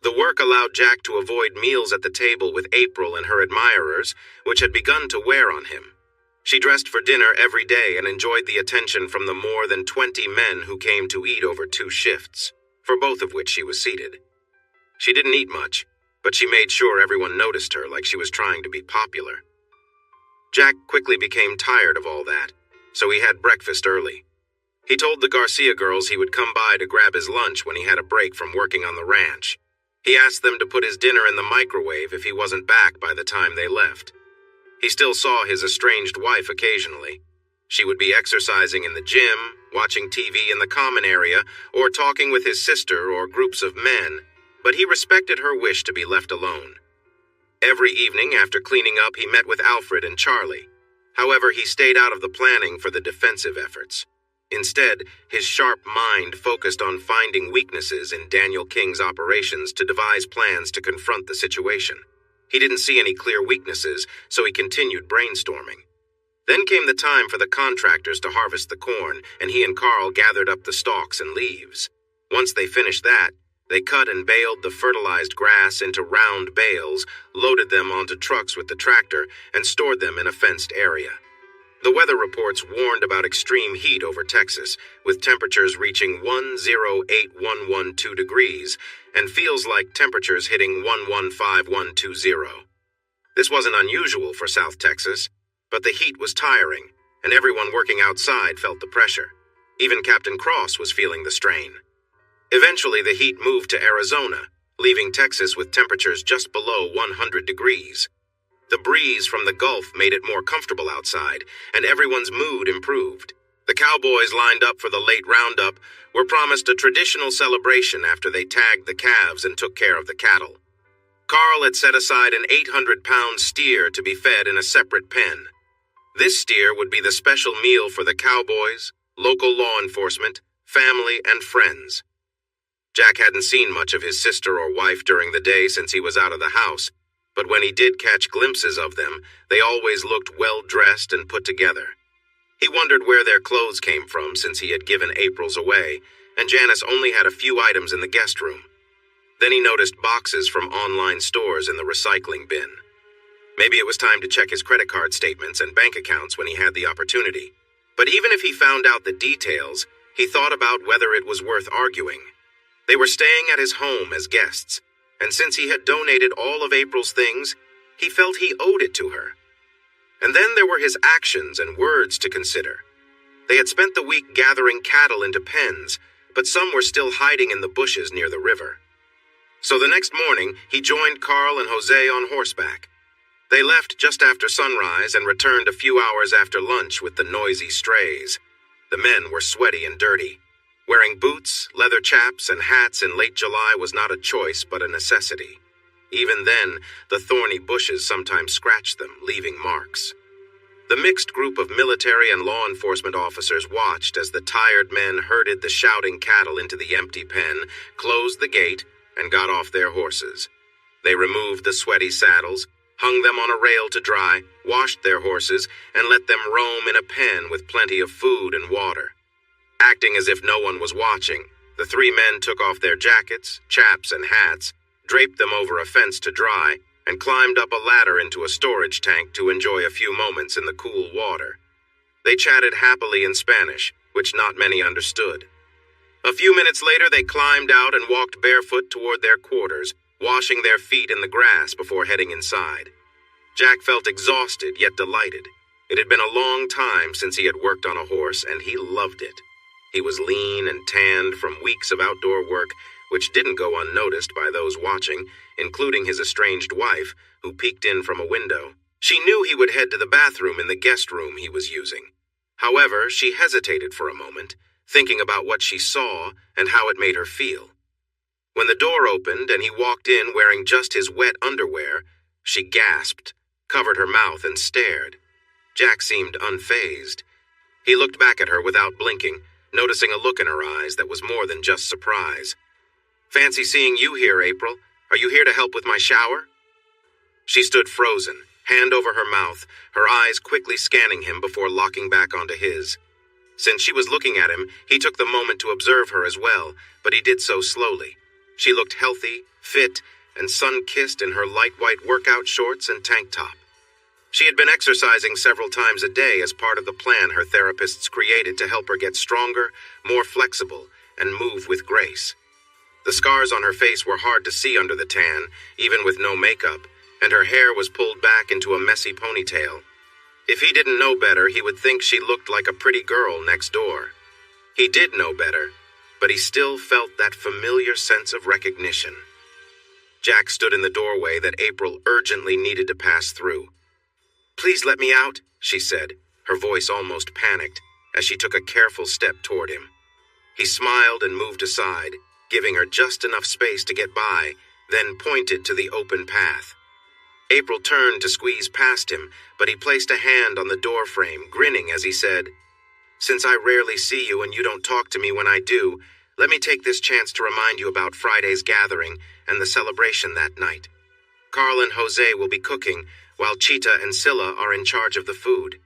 The work allowed Jack to avoid meals at the table with April and her admirers, which had begun to wear on him. She dressed for dinner every day and enjoyed the attention from the more than 20 men who came to eat over 2 shifts, for both of which she was seated. She didn't eat much, but she made sure everyone noticed her like she was trying to be popular. Jack quickly became tired of all that, so he had breakfast early. He told the Garcia girls he would come by to grab his lunch when he had a break from working on the ranch. He asked them to put his dinner in the microwave if he wasn't back by the time they left. He still saw his estranged wife occasionally. She would be exercising in the gym, watching TV in the common area, or talking with his sister or groups of men, but he respected her wish to be left alone. Every evening after cleaning up, he met with Alfred and Charlie. However, he stayed out of the planning for the defensive efforts. Instead, his sharp mind focused on finding weaknesses in Daniel King's operations to devise plans to confront the situation. He didn't see any clear weaknesses, so he continued brainstorming. Then came the time for the contractors to harvest the corn, and he and Carl gathered up the stalks and leaves. Once they finished that, they cut and baled the fertilized grass into round bales, loaded them onto trucks with the tractor, and stored them in a fenced area. The weather reports warned about extreme heat over Texas, with temperatures reaching 108,112 degrees, and feels like temperatures hitting 115,120. This wasn't unusual for South Texas, but the heat was tiring, and everyone working outside felt the pressure. Even Captain Cross was feeling the strain. Eventually, the heat moved to Arizona, leaving Texas with temperatures just below 100 degrees. The breeze from the Gulf made it more comfortable outside, and everyone's mood improved. The cowboys lined up for the late roundup were promised a traditional celebration after they tagged the calves and took care of the cattle. Carl had set aside an 800-pound steer to be fed in a separate pen. This steer would be the special meal for the cowboys, local law enforcement, family, and friends. Jack hadn't seen much of his sister or wife during the day since he was out of the house, but when he did catch glimpses of them, they always looked well-dressed and put together. He wondered where their clothes came from since he had given April's away, and Janice only had a few items in the guest room. Then he noticed boxes from online stores in the recycling bin. Maybe it was time to check his credit card statements and bank accounts when he had the opportunity. But even if he found out the details, he thought about whether it was worth arguing. They were staying at his home as guests, and since he had donated all of April's things, he felt he owed it to her. And then there were his actions and words to consider. They had spent the week gathering cattle into pens, but some were still hiding in the bushes near the river. So the next morning, he joined Carl and Jose on horseback. They left just after sunrise and returned a few hours after lunch with the noisy strays. The men were sweaty and dirty. Wearing boots, leather chaps, and hats in late July was not a choice but a necessity. Even then, the thorny bushes sometimes scratched them, leaving marks. The mixed group of military and law enforcement officers watched as the tired men herded the shouting cattle into the empty pen, closed the gate, and got off their horses. They removed the sweaty saddles, hung them on a rail to dry, washed their horses, and let them roam in a pen with plenty of food and water. Acting as if no one was watching, the three men took off their jackets, chaps, and hats, draped them over a fence to dry, and climbed up a ladder into a storage tank to enjoy a few moments in the cool water. They chatted happily in Spanish, which not many understood. A few minutes later, they climbed out and walked barefoot toward their quarters, washing their feet in the grass before heading inside. Jack felt exhausted yet delighted. It had been a long time since he had worked on a horse, and he loved it. He was lean and tanned from weeks of outdoor work, which didn't go unnoticed by those watching, including his estranged wife, who peeked in from a window. She knew he would head to the bathroom in the guest room he was using. However, she hesitated for a moment, thinking about what she saw and how it made her feel. When the door opened and he walked in wearing just his wet underwear, she gasped, covered her mouth, and stared. Jack seemed unfazed. He looked back at her without blinking, noticing a look in her eyes that was more than just surprise. "Fancy seeing you here, April. Are you here to help with my shower?" She stood frozen, hand over her mouth, her eyes quickly scanning him before locking back onto his. Since she was looking at him, he took the moment to observe her as well, but he did so slowly. She looked healthy, fit, and sun-kissed in her light white workout shorts and tank top. She had been exercising several times a day as part of the plan her therapists created to help her get stronger, more flexible, and move with grace. The scars on her face were hard to see under the tan, even with no makeup, and her hair was pulled back into a messy ponytail. If he didn't know better, he would think she looked like a pretty girl next door. He did know better, but he still felt that familiar sense of recognition. Jack stood in the doorway that April urgently needed to pass through. "Please let me out," she said, her voice almost panicked, as she took a careful step toward him. He smiled and moved aside, giving her just enough space to get by, then pointed to the open path. April turned to squeeze past him, but he placed a hand on the door frame, grinning as he said, "Since I rarely see you and you don't talk to me when I do, let me take this chance to remind you about Friday's gathering and the celebration that night. Carl and Jose will be cooking, while Cheetah and Scylla are in charge of the food.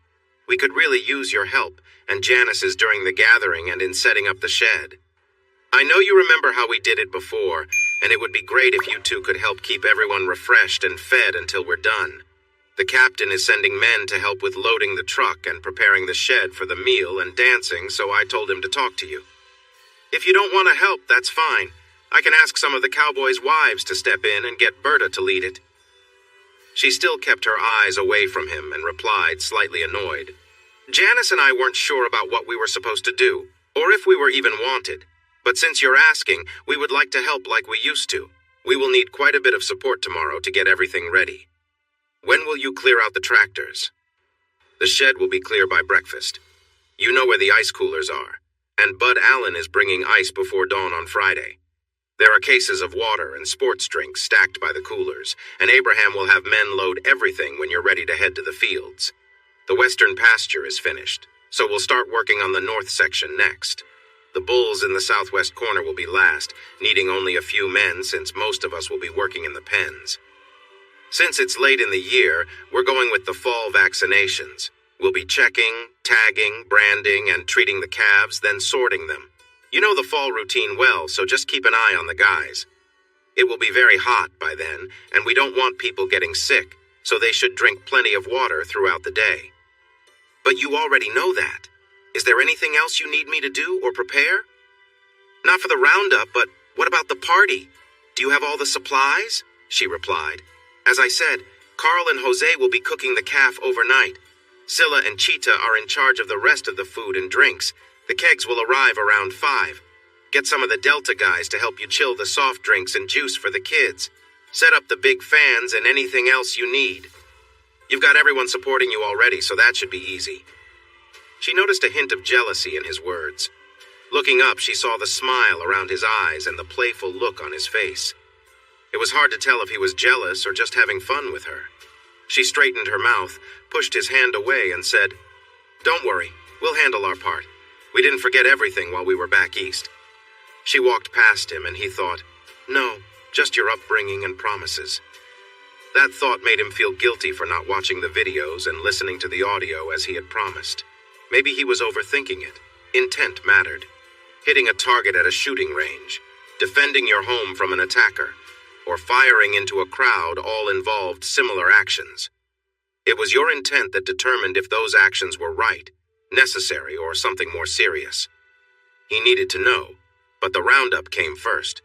We could really use your help, and Janice's during the gathering and in setting up the shed. I know you remember how we did it before, and it would be great if you two could help keep everyone refreshed and fed until we're done. The captain is sending men to help with loading the truck and preparing the shed for the meal and dancing, so I told him to talk to you. If you don't want to help, that's fine. I can ask some of the cowboys' wives to step in and get Berta to lead it." She still kept her eyes away from him and replied, slightly annoyed. "Janice and I weren't sure about what we were supposed to do, or if we were even wanted. But since you're asking, we would like to help like we used to. We will need quite a bit of support tomorrow to get everything ready. When will you clear out the tractors?" "The shed will be clear by breakfast. You know where the ice coolers are, and Bud Allen is bringing ice before dawn on Friday. There are cases of water and sports drinks stacked by the coolers, and Abraham will have men load everything when you're ready to head to the fields. The western pasture is finished, so we'll start working on the north section next. The bulls in the southwest corner will be last, needing only a few men since most of us will be working in the pens. Since it's late in the year, we're going with the fall vaccinations. We'll be checking, tagging, branding, and treating the calves, then sorting them. You know the fall routine well, so just keep an eye on the guys. It will be very hot by then, and we don't want people getting sick, so they should drink plenty of water throughout the day." "But you already know that. Is there anything else you need me to do or prepare?" "Not for the roundup, but what about the party? Do you have all the supplies?" she replied. "As I said, Carl and Jose will be cooking the calf overnight. Scylla and Cheetah are in charge of the rest of the food and drinks. The kegs will arrive around 5. Get some of the Delta guys to help you chill the soft drinks and juice for the kids. Set up the big fans and anything else you need. You've got everyone supporting you already, so that should be easy." She noticed a hint of jealousy in his words. Looking up, she saw the smile around his eyes and the playful look on his face. It was hard to tell if he was jealous or just having fun with her. She straightened her mouth, pushed his hand away, and said, "Don't worry, we'll handle our part. We didn't forget everything while we were back east." She walked past him, and he thought, "No, just your upbringing and promises." That thought made him feel guilty for not watching the videos and listening to the audio as he had promised. Maybe he was overthinking it. Intent mattered. Hitting a target at a shooting range, defending your home from an attacker, or firing into a crowd all involved similar actions. It was your intent that determined if those actions were right, necessary, or something more serious. He needed to know, but the roundup came first.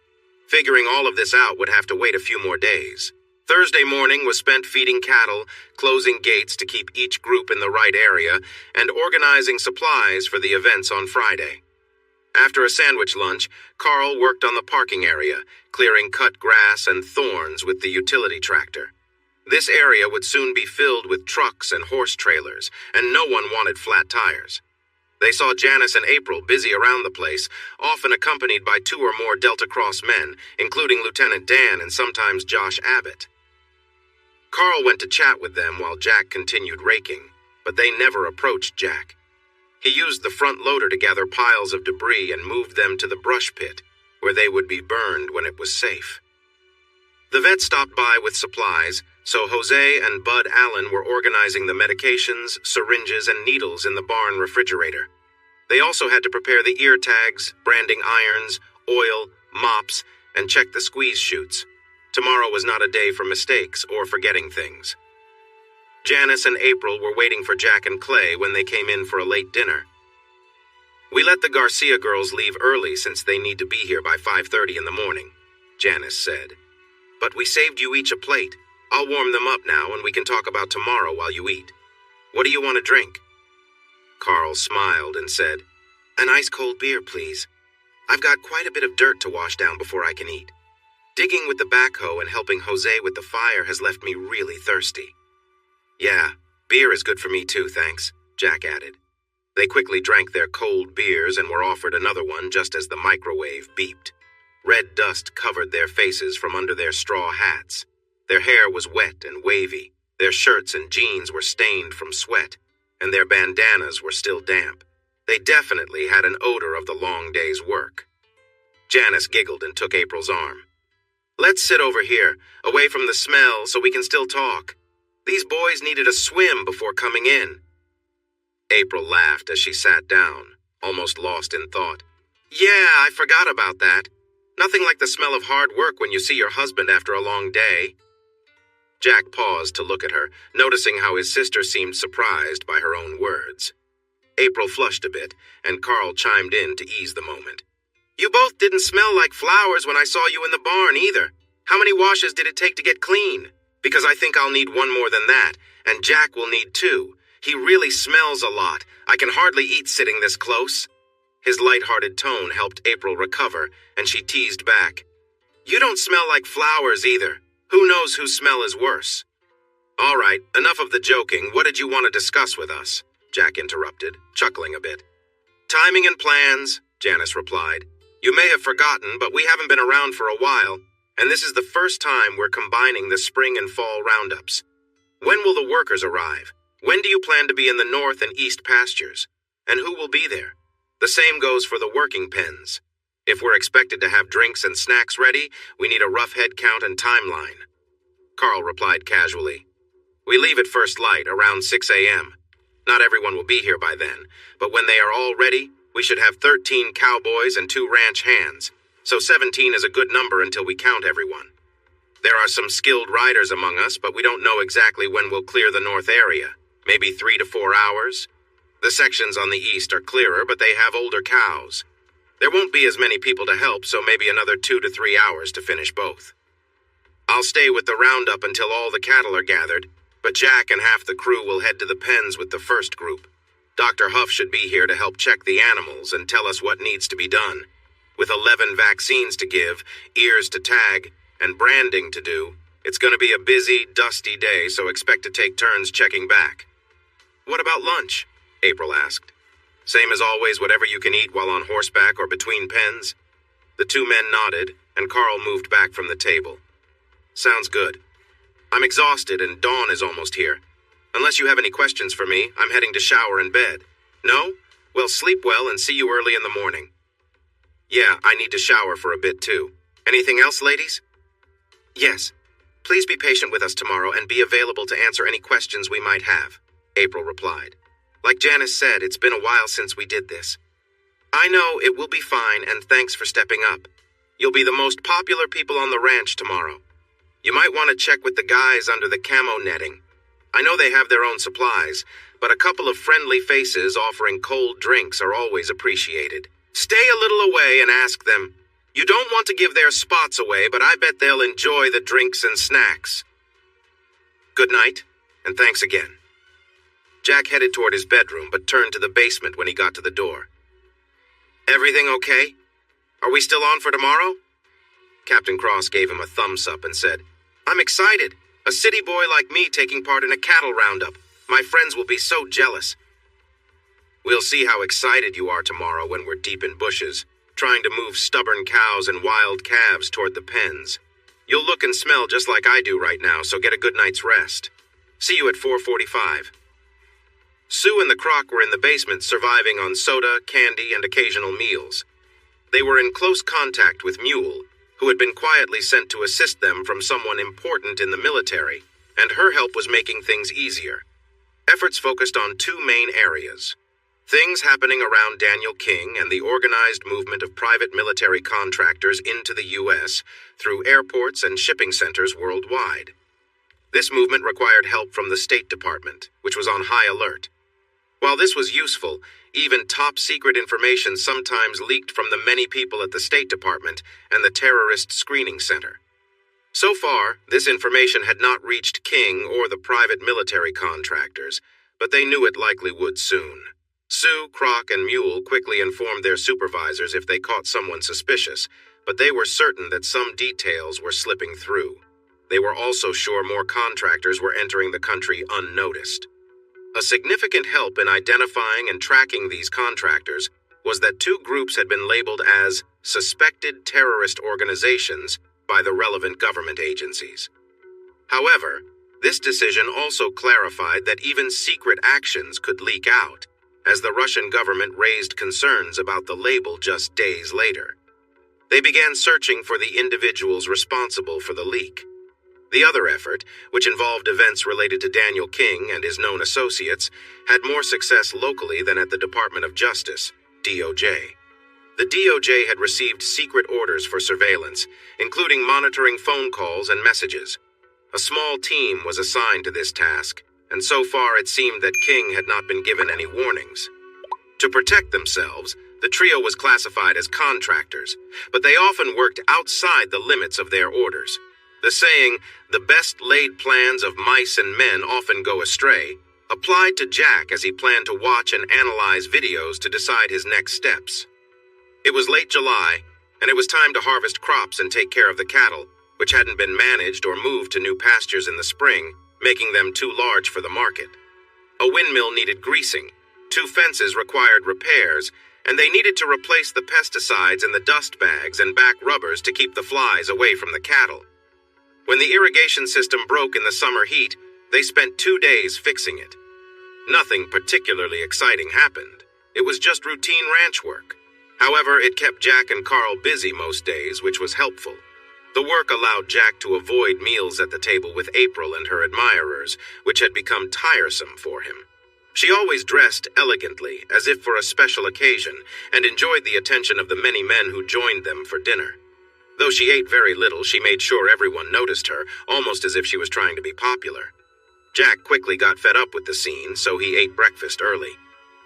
Figuring all of this out would have to wait a few more days. Thursday morning was spent feeding cattle, closing gates to keep each group in the right area, and organizing supplies for the events on Friday. After a sandwich lunch, Carl worked on the parking area, clearing cut grass and thorns with the utility tractor. This area would soon be filled with trucks and horse trailers, and no one wanted flat tires. They saw Janice and April busy around the place, often accompanied by 2 or more Delta Cross men, including Lieutenant Dan and sometimes Josh Abbott. Carl went to chat with them while Jack continued raking, but they never approached Jack. He used the front loader to gather piles of debris and moved them to the brush pit, where they would be burned when it was safe. The vet stopped by with supplies, so Jose and Bud Allen were organizing the medications, syringes, and needles in the barn refrigerator. They also had to prepare the ear tags, branding irons, oil, mops, and check the squeeze chutes. Tomorrow was not a day for mistakes or forgetting things. Janice and April were waiting for Jack and Clay when they came in for a late dinner. "We let the Garcia girls leave early since they need to be here by 5:30 in the morning," Janice said. "But we saved you each a plate. I'll warm them up now and we can talk about tomorrow while you eat. What do you want to drink?" Carl smiled and said, "An ice-cold beer, please. I've got quite a bit of dirt to wash down before I can eat. Digging with the backhoe and helping Jose with the fire has left me really thirsty." "Yeah, beer is good for me too, thanks," Jack added. They quickly drank their cold beers and were offered another one just as the microwave beeped. Red dust covered their faces from under their straw hats. Their hair was wet and wavy, their shirts and jeans were stained from sweat, and their bandanas were still damp. They definitely had an odor of the long day's work. Janice giggled and took April's arm. "Let's sit over here, away from the smell, so we can still talk. These boys needed a swim before coming in." April laughed as she sat down, almost lost in thought. "Yeah, I forgot about that. Nothing like the smell of hard work when you see your husband after a long day." Jack paused to look at her, noticing how his sister seemed surprised by her own words. April flushed a bit, and Carl chimed in to ease the moment. You both didn't smell like flowers when I saw you in the barn either. How many washes did it take to get clean? Because I think I'll need one more than that, and Jack will need two. He really smells a lot. I can hardly eat sitting this close. His light-hearted tone helped April recover, and she teased back. You don't smell like flowers either. Who knows whose smell is worse? All right, enough of the joking. What did you want to discuss with us? Jack interrupted, chuckling a bit. Timing and plans, Janice replied. You may have forgotten, but we haven't been around for a while, and this is the first time we're combining the spring and fall roundups. When will the workers arrive? When do you plan to be in the north and east pastures? And who will be there? The same goes for the working pens. If we're expected to have drinks and snacks ready, we need a rough head count and timeline. Carl replied casually. We leave at first light, around 6 a.m. Not everyone will be here by then, but when they are all ready, we should have 13 cowboys and 2 ranch hands, so 17 is a good number until we count everyone. There are some skilled riders among us, but we don't know exactly when we'll clear the north area, maybe 3 to 4 hours. The sections on the east are clearer, but they have older cows. There won't be as many people to help, so maybe another 2 to 3 hours to finish both. I'll stay with the roundup until all the cattle are gathered, but Jack and half the crew will head to the pens with the first group. Dr. Huff should be here to help check the animals and tell us what needs to be done. With 11 vaccines to give, ears to tag, and branding to do, it's going to be a busy, dusty day, so expect to take turns checking back. What about lunch? April asked. Same as always, whatever you can eat while on horseback or between pens? The 2 men nodded, and Carl moved back from the table. Sounds good. I'm exhausted, and dawn is almost here. Unless you have any questions for me, I'm heading to shower and bed. No? Well, sleep well and see you early in the morning. Yeah, I need to shower for a bit too. Anything else, ladies? Yes. Please be patient with us tomorrow and be available to answer any questions we might have, April replied. Like Janice said, it's been a while since we did this. I know, it will be fine, and thanks for stepping up. You'll be the most popular people on the ranch tomorrow. You might want to check with the guys under the camo netting. I know they have their own supplies, but a couple of friendly faces offering cold drinks are always appreciated. Stay a little away and ask them. You don't want to give their spots away, but I bet they'll enjoy the drinks and snacks. Good night, and thanks again. Jack headed toward his bedroom, but turned to the basement when he got to the door. Everything okay? Are we still on for tomorrow? Captain Cross gave him a thumbs up and said, I'm excited. A city boy like me taking part in a cattle roundup. My friends will be so jealous. We'll see how excited you are tomorrow when we're deep in bushes, trying to move stubborn cows and wild calves toward the pens. You'll look and smell just like I do right now, so get a good night's rest. See you at 4:45. Sue and the Croc were in the basement surviving on soda, candy, and occasional meals. They were in close contact with Mule, who had been quietly sent to assist them from someone important in the military, and her help was making things easier. Efforts focused on 2 main areas. Things happening around Daniel King and the organized movement of private military contractors into the U.S. through airports and shipping centers worldwide. This movement required help from the State Department, which was on high alert. While this was useful, even top-secret information sometimes leaked from the many people at the State Department and the Terrorist Screening Center. So far, this information had not reached King or the private military contractors, but they knew it likely would soon. Sue, Croc, and Mule quickly informed their supervisors if they caught someone suspicious, but they were certain that some details were slipping through. They were also sure more contractors were entering the country unnoticed. A significant help in identifying and tracking these contractors was that 2 groups had been labeled as suspected terrorist organizations by the relevant government agencies. However, this decision also clarified that even secret actions could leak out, as the Russian government raised concerns about the label just days later. They began searching for the individuals responsible for the leak. The other effort, which involved events related to Daniel King and his known associates, had more success locally than at the Department of Justice, DOJ. The DOJ had received secret orders for surveillance, including monitoring phone calls and messages. A small team was assigned to this task, and so far it seemed that King had not been given any warnings. To protect themselves, the trio was classified as contractors, but they often worked outside the limits of their orders. The saying, "the best laid plans of mice and men often go astray," applied to Jack as he planned to watch and analyze videos to decide his next steps. It was late July, and it was time to harvest crops and take care of the cattle, which hadn't been managed or moved to new pastures in the spring, making them too large for the market. A windmill needed greasing, 2 fences required repairs, and they needed to replace the pesticides in the dust bags and back rubbers to keep the flies away from the cattle. When the irrigation system broke in the summer heat, they spent 2 days fixing it. Nothing particularly exciting happened. It was just routine ranch work. However, it kept Jack and Carl busy most days, which was helpful. The work allowed Jack to avoid meals at the table with April and her admirers, which had become tiresome for him. She always dressed elegantly, as if for a special occasion, and enjoyed the attention of the many men who joined them for dinner. Though she ate very little, she made sure everyone noticed her, almost as if she was trying to be popular. Jack quickly got fed up with the scene, so he ate breakfast early.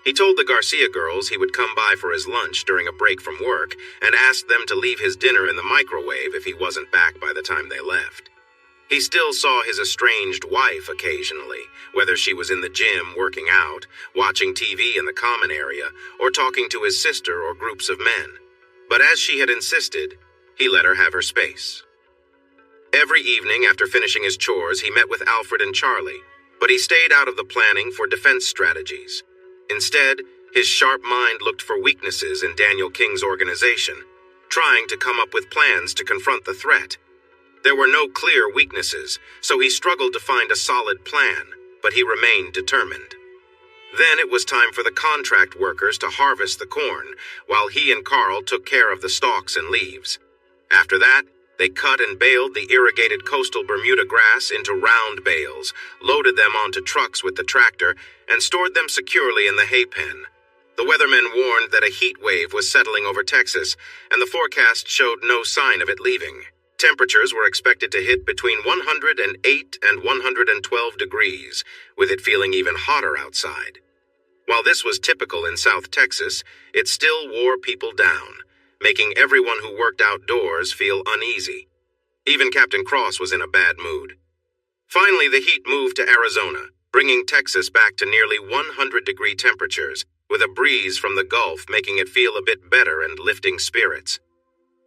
He told the Garcia girls he would come by for his lunch during a break from work and asked them to leave his dinner in the microwave if he wasn't back by the time they left. He still saw his estranged wife occasionally, whether she was in the gym working out, watching TV in the common area, or talking to his sister or groups of men. But as she had insisted, he let her have her space. Every evening after finishing his chores, he met with Alfred and Charlie, but he stayed out of the planning for defense strategies. Instead, his sharp mind looked for weaknesses in Daniel King's organization, trying to come up with plans to confront the threat. There were no clear weaknesses, so he struggled to find a solid plan, but he remained determined. Then it was time for the contract workers to harvest the corn, while he and Carl took care of the stalks and leaves. After that, they cut and baled the irrigated coastal Bermuda grass into round bales, loaded them onto trucks with the tractor, and stored them securely in the hay pen. The weathermen warned that a heat wave was settling over Texas, and the forecast showed no sign of it leaving. Temperatures were expected to hit between 108 and 112 degrees, with it feeling even hotter outside. While this was typical in South Texas, it still wore people down, making everyone who worked outdoors feel uneasy. Even Captain Cross was in a bad mood. Finally, the heat moved to Arizona, bringing Texas back to nearly 100-degree temperatures, with a breeze from the Gulf making it feel a bit better and lifting spirits.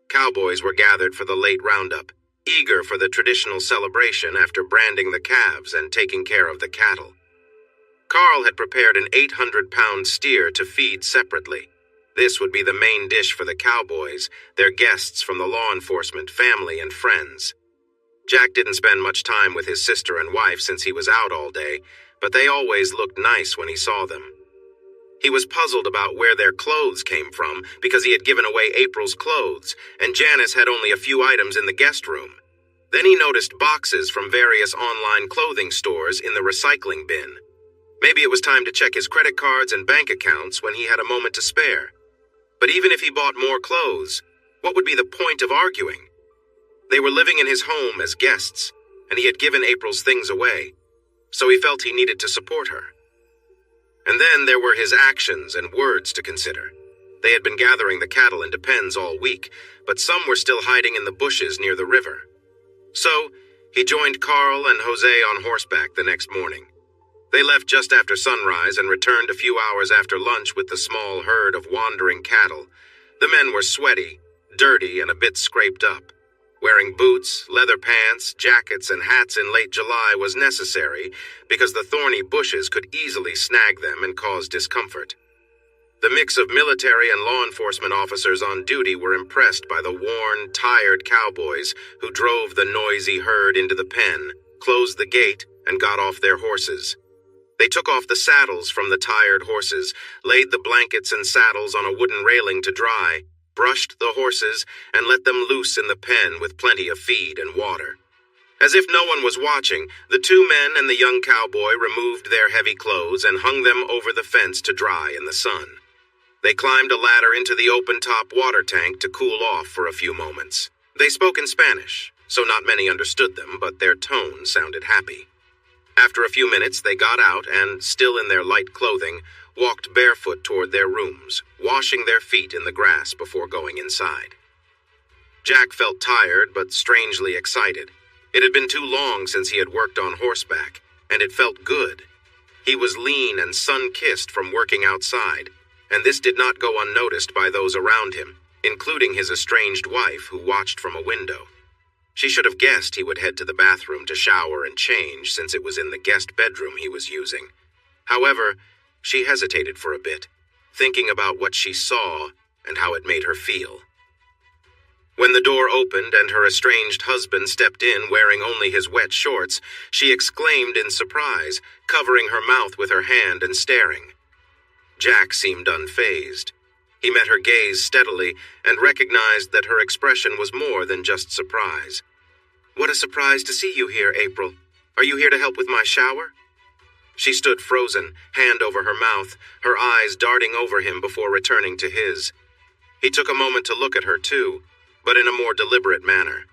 Cowboys were gathered for the late roundup, eager for the traditional celebration after branding the calves and taking care of the cattle. Carl had prepared an 800-pound steer to feed separately. This would be the main dish for the cowboys, their guests from the law enforcement, family, and friends. Jack didn't spend much time with his sister and wife since he was out all day, but they always looked nice when he saw them. He was puzzled about where their clothes came from because he had given away April's clothes, and Janice had only a few items in the guest room. Then he noticed boxes from various online clothing stores in the recycling bin. Maybe it was time to check his credit cards and bank accounts when he had a moment to spare. But even if he bought more clothes, what would be the point of arguing? They were living in his home as guests, and he had given April's things away, so he felt he needed to support her. And then there were his actions and words to consider. They had been gathering the cattle into pens all week, but some were still hiding in the bushes near the river. So, he joined Carl and Jose on horseback the next morning. They left just after sunrise and returned a few hours after lunch with the small herd of wandering cattle. The men were sweaty, dirty, and a bit scraped up. Wearing boots, leather pants, jackets, and hats in late July was necessary because the thorny bushes could easily snag them and cause discomfort. The mix of military and law enforcement officers on duty were impressed by the worn, tired cowboys who drove the noisy herd into the pen, closed the gate, and got off their horses. They took off the saddles from the tired horses, laid the blankets and saddles on a wooden railing to dry, brushed the horses, and let them loose in the pen with plenty of feed and water. As if no one was watching, the two men and the young cowboy removed their heavy clothes and hung them over the fence to dry in the sun. They climbed a ladder into the open-top water tank to cool off for a few moments. They spoke in Spanish, so not many understood them, but their tone sounded happy. After a few minutes, they got out and, still in their light clothing, walked barefoot toward their rooms, washing their feet in the grass before going inside. Jack felt tired but strangely excited. It had been too long since he had worked on horseback, and it felt good. He was lean and sun-kissed from working outside, and this did not go unnoticed by those around him, including his estranged wife, who watched from a window. She should have guessed he would head to the bathroom to shower and change, since it was in the guest bedroom he was using. However, she hesitated for a bit, thinking about what she saw and how it made her feel. When the door opened and her estranged husband stepped in wearing only his wet shorts, she exclaimed in surprise, covering her mouth with her hand and staring. Jack seemed unfazed. He met her gaze steadily and recognized that her expression was more than just surprise. "What a surprise to see you here, April. Are you here to help with my shower?" She stood frozen, hand over her mouth, her eyes darting over him before returning to his. He took a moment to look at her too, but in a more deliberate manner.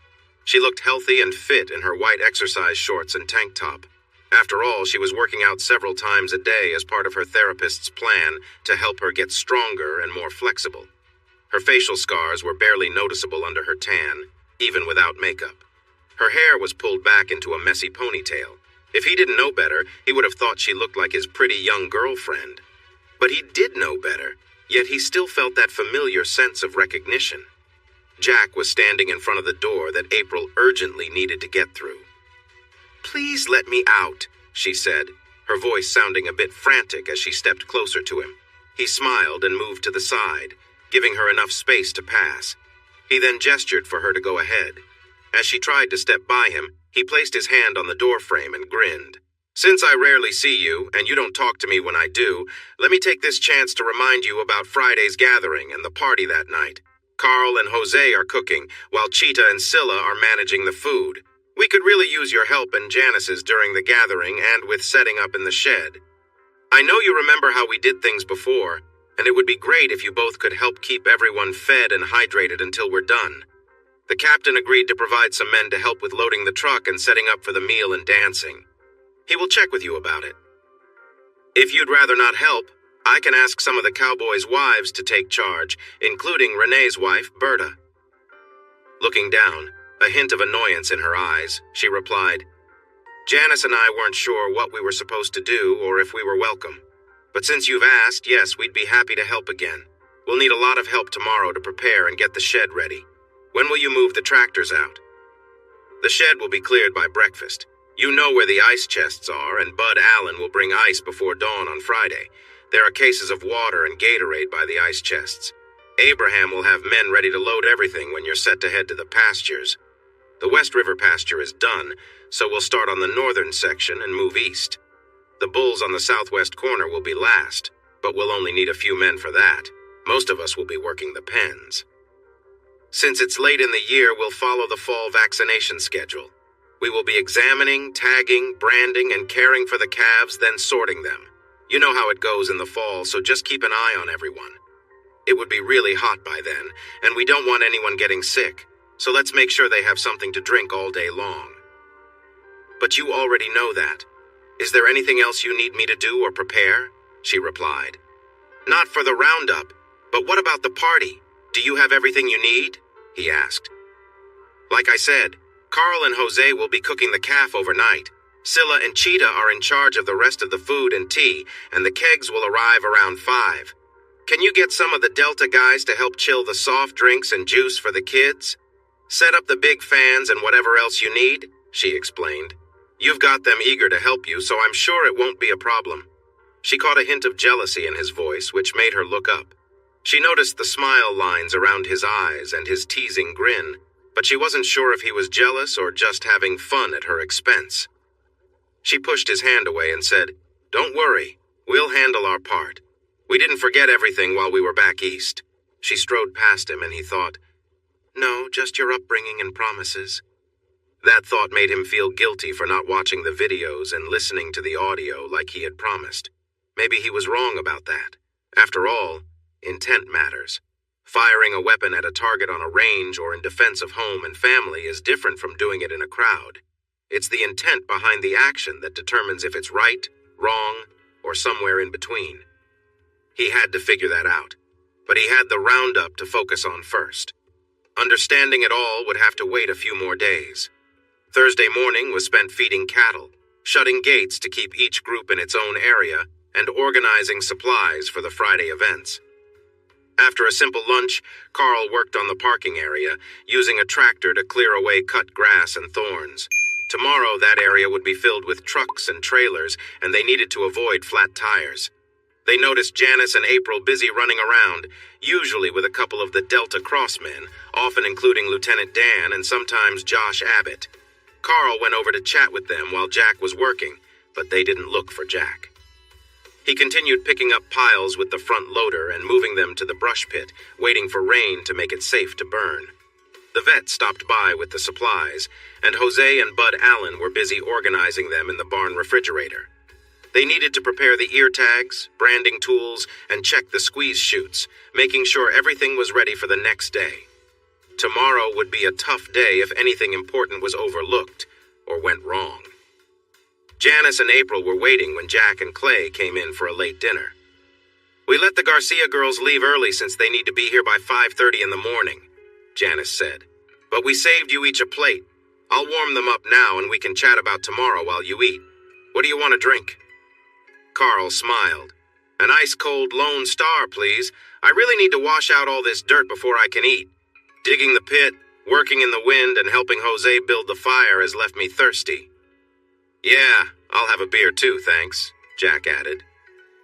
She looked healthy and fit in her white exercise shorts and tank top. After all, she was working out several times a day as part of her therapist's plan to help her get stronger and more flexible. Her facial scars were barely noticeable under her tan, even without makeup. Her hair was pulled back into a messy ponytail. If he didn't know better, he would have thought she looked like his pretty young girlfriend. But he did know better, yet he still felt that familiar sense of recognition. Jack was standing in front of the door that April urgently needed to get through. "Please let me out," she said, her voice sounding a bit frantic as she stepped closer to him. He smiled and moved to the side, giving her enough space to pass. He then gestured for her to go ahead. As she tried to step by him, he placed his hand on the doorframe and grinned. "Since I rarely see you, and you don't talk to me when I do, let me take this chance to remind you about Friday's gathering and the party that night. Carl and Jose are cooking, while Cheetah and Scylla are managing the food. We could really use your help and Janice's during the gathering and with setting up in the shed. I know you remember how we did things before, and it would be great if you both could help keep everyone fed and hydrated until we're done." The captain agreed to provide some men to help with loading the truck and setting up for the meal and dancing. He will check with you about it. If you'd rather not help, I can ask some of the cowboys' wives to take charge, including Renee's wife, Berta. Looking down, a hint of annoyance in her eyes, she replied, "Janice and I weren't sure what we were supposed to do or if we were welcome. But since you've asked, yes, we'd be happy to help again. We'll need a lot of help tomorrow to prepare and get the shed ready. When will you move the tractors out?" "The shed will be cleared by breakfast. You know where the ice chests are, and Bud Allen will bring ice before dawn on Friday. There are cases of water and Gatorade by the ice chests. Abraham will have men ready to load everything when you're set to head to the pastures. The West River pasture is done, so we'll start on the northern section and move east. The bulls on the southwest corner will be last, but we'll only need a few men for that. Most of us will be working the pens. Since it's late in the year, we'll follow the fall vaccination schedule. We will be examining, tagging, branding, and caring for the calves, then sorting them. You know how it goes in the fall, so just keep an eye on everyone. It would be really hot by then, and we don't want anyone getting sick, so let's make sure they have something to drink all day long." "But you already know that. Is there anything else you need me to do or prepare?" she replied. "Not for the roundup, but what about the party? Do you have everything you need?" he asked. "Like I said, Carl and Jose will be cooking the calf overnight. Scylla and Cheetah are in charge of the rest of the food and tea, and the kegs will arrive around 5. Can you get some of the Delta guys to help chill the soft drinks and juice for the kids? Set up the big fans and whatever else you need," she explained. "You've got them eager to help you, so I'm sure it won't be a problem." She caught a hint of jealousy in his voice, which made her look up. She noticed the smile lines around his eyes and his teasing grin, but she wasn't sure if he was jealous or just having fun at her expense. She pushed his hand away and said, "Don't worry, we'll handle our part. We didn't forget everything while we were back east." She strode past him and he thought, "No, just your upbringing and promises." That thought made him feel guilty for not watching the videos and listening to the audio like he had promised. Maybe he was wrong about that. After all, intent matters. Firing a weapon at a target on a range or in defense of home and family is different from doing it in a crowd. It's the intent behind the action that determines if it's right, wrong, or somewhere in between. He had to figure that out, but he had the roundup to focus on first. Understanding it all would have to wait a few more days. Thursday morning was spent feeding cattle, shutting gates to keep each group in its own area, and organizing supplies for the Friday events. After a simple lunch, Carl worked on the parking area, using a tractor to clear away cut grass and thorns. Tomorrow, that area would be filled with trucks and trailers, and they needed to avoid flat tires. They noticed Janice and April busy running around, usually with a couple of the Delta Cross men, often including Lieutenant Dan and sometimes Josh Abbott. Carl went over to chat with them while Jack was working, but they didn't look for Jack. He continued picking up piles with the front loader and moving them to the brush pit, waiting for rain to make it safe to burn. The vet stopped by with the supplies, and Jose and Bud Allen were busy organizing them in the barn refrigerator. They needed to prepare the ear tags, branding tools, and check the squeeze chutes, making sure everything was ready for the next day. Tomorrow would be a tough day if anything important was overlooked or went wrong. Janice and April were waiting when Jack and Clay came in for a late dinner. "We let the Garcia girls leave early since they need to be here by 5:30 in the morning," Janice said. "But we saved you each a plate. I'll warm them up now and we can chat about tomorrow while you eat. What do you want to drink?" Carl smiled. "An ice-cold Lone Star, please. I really need to wash out all this dirt before I can eat. Digging the pit, working in the wind, and helping Jose build the fire has left me thirsty." "Yeah, I'll have a beer too, thanks," Jack added.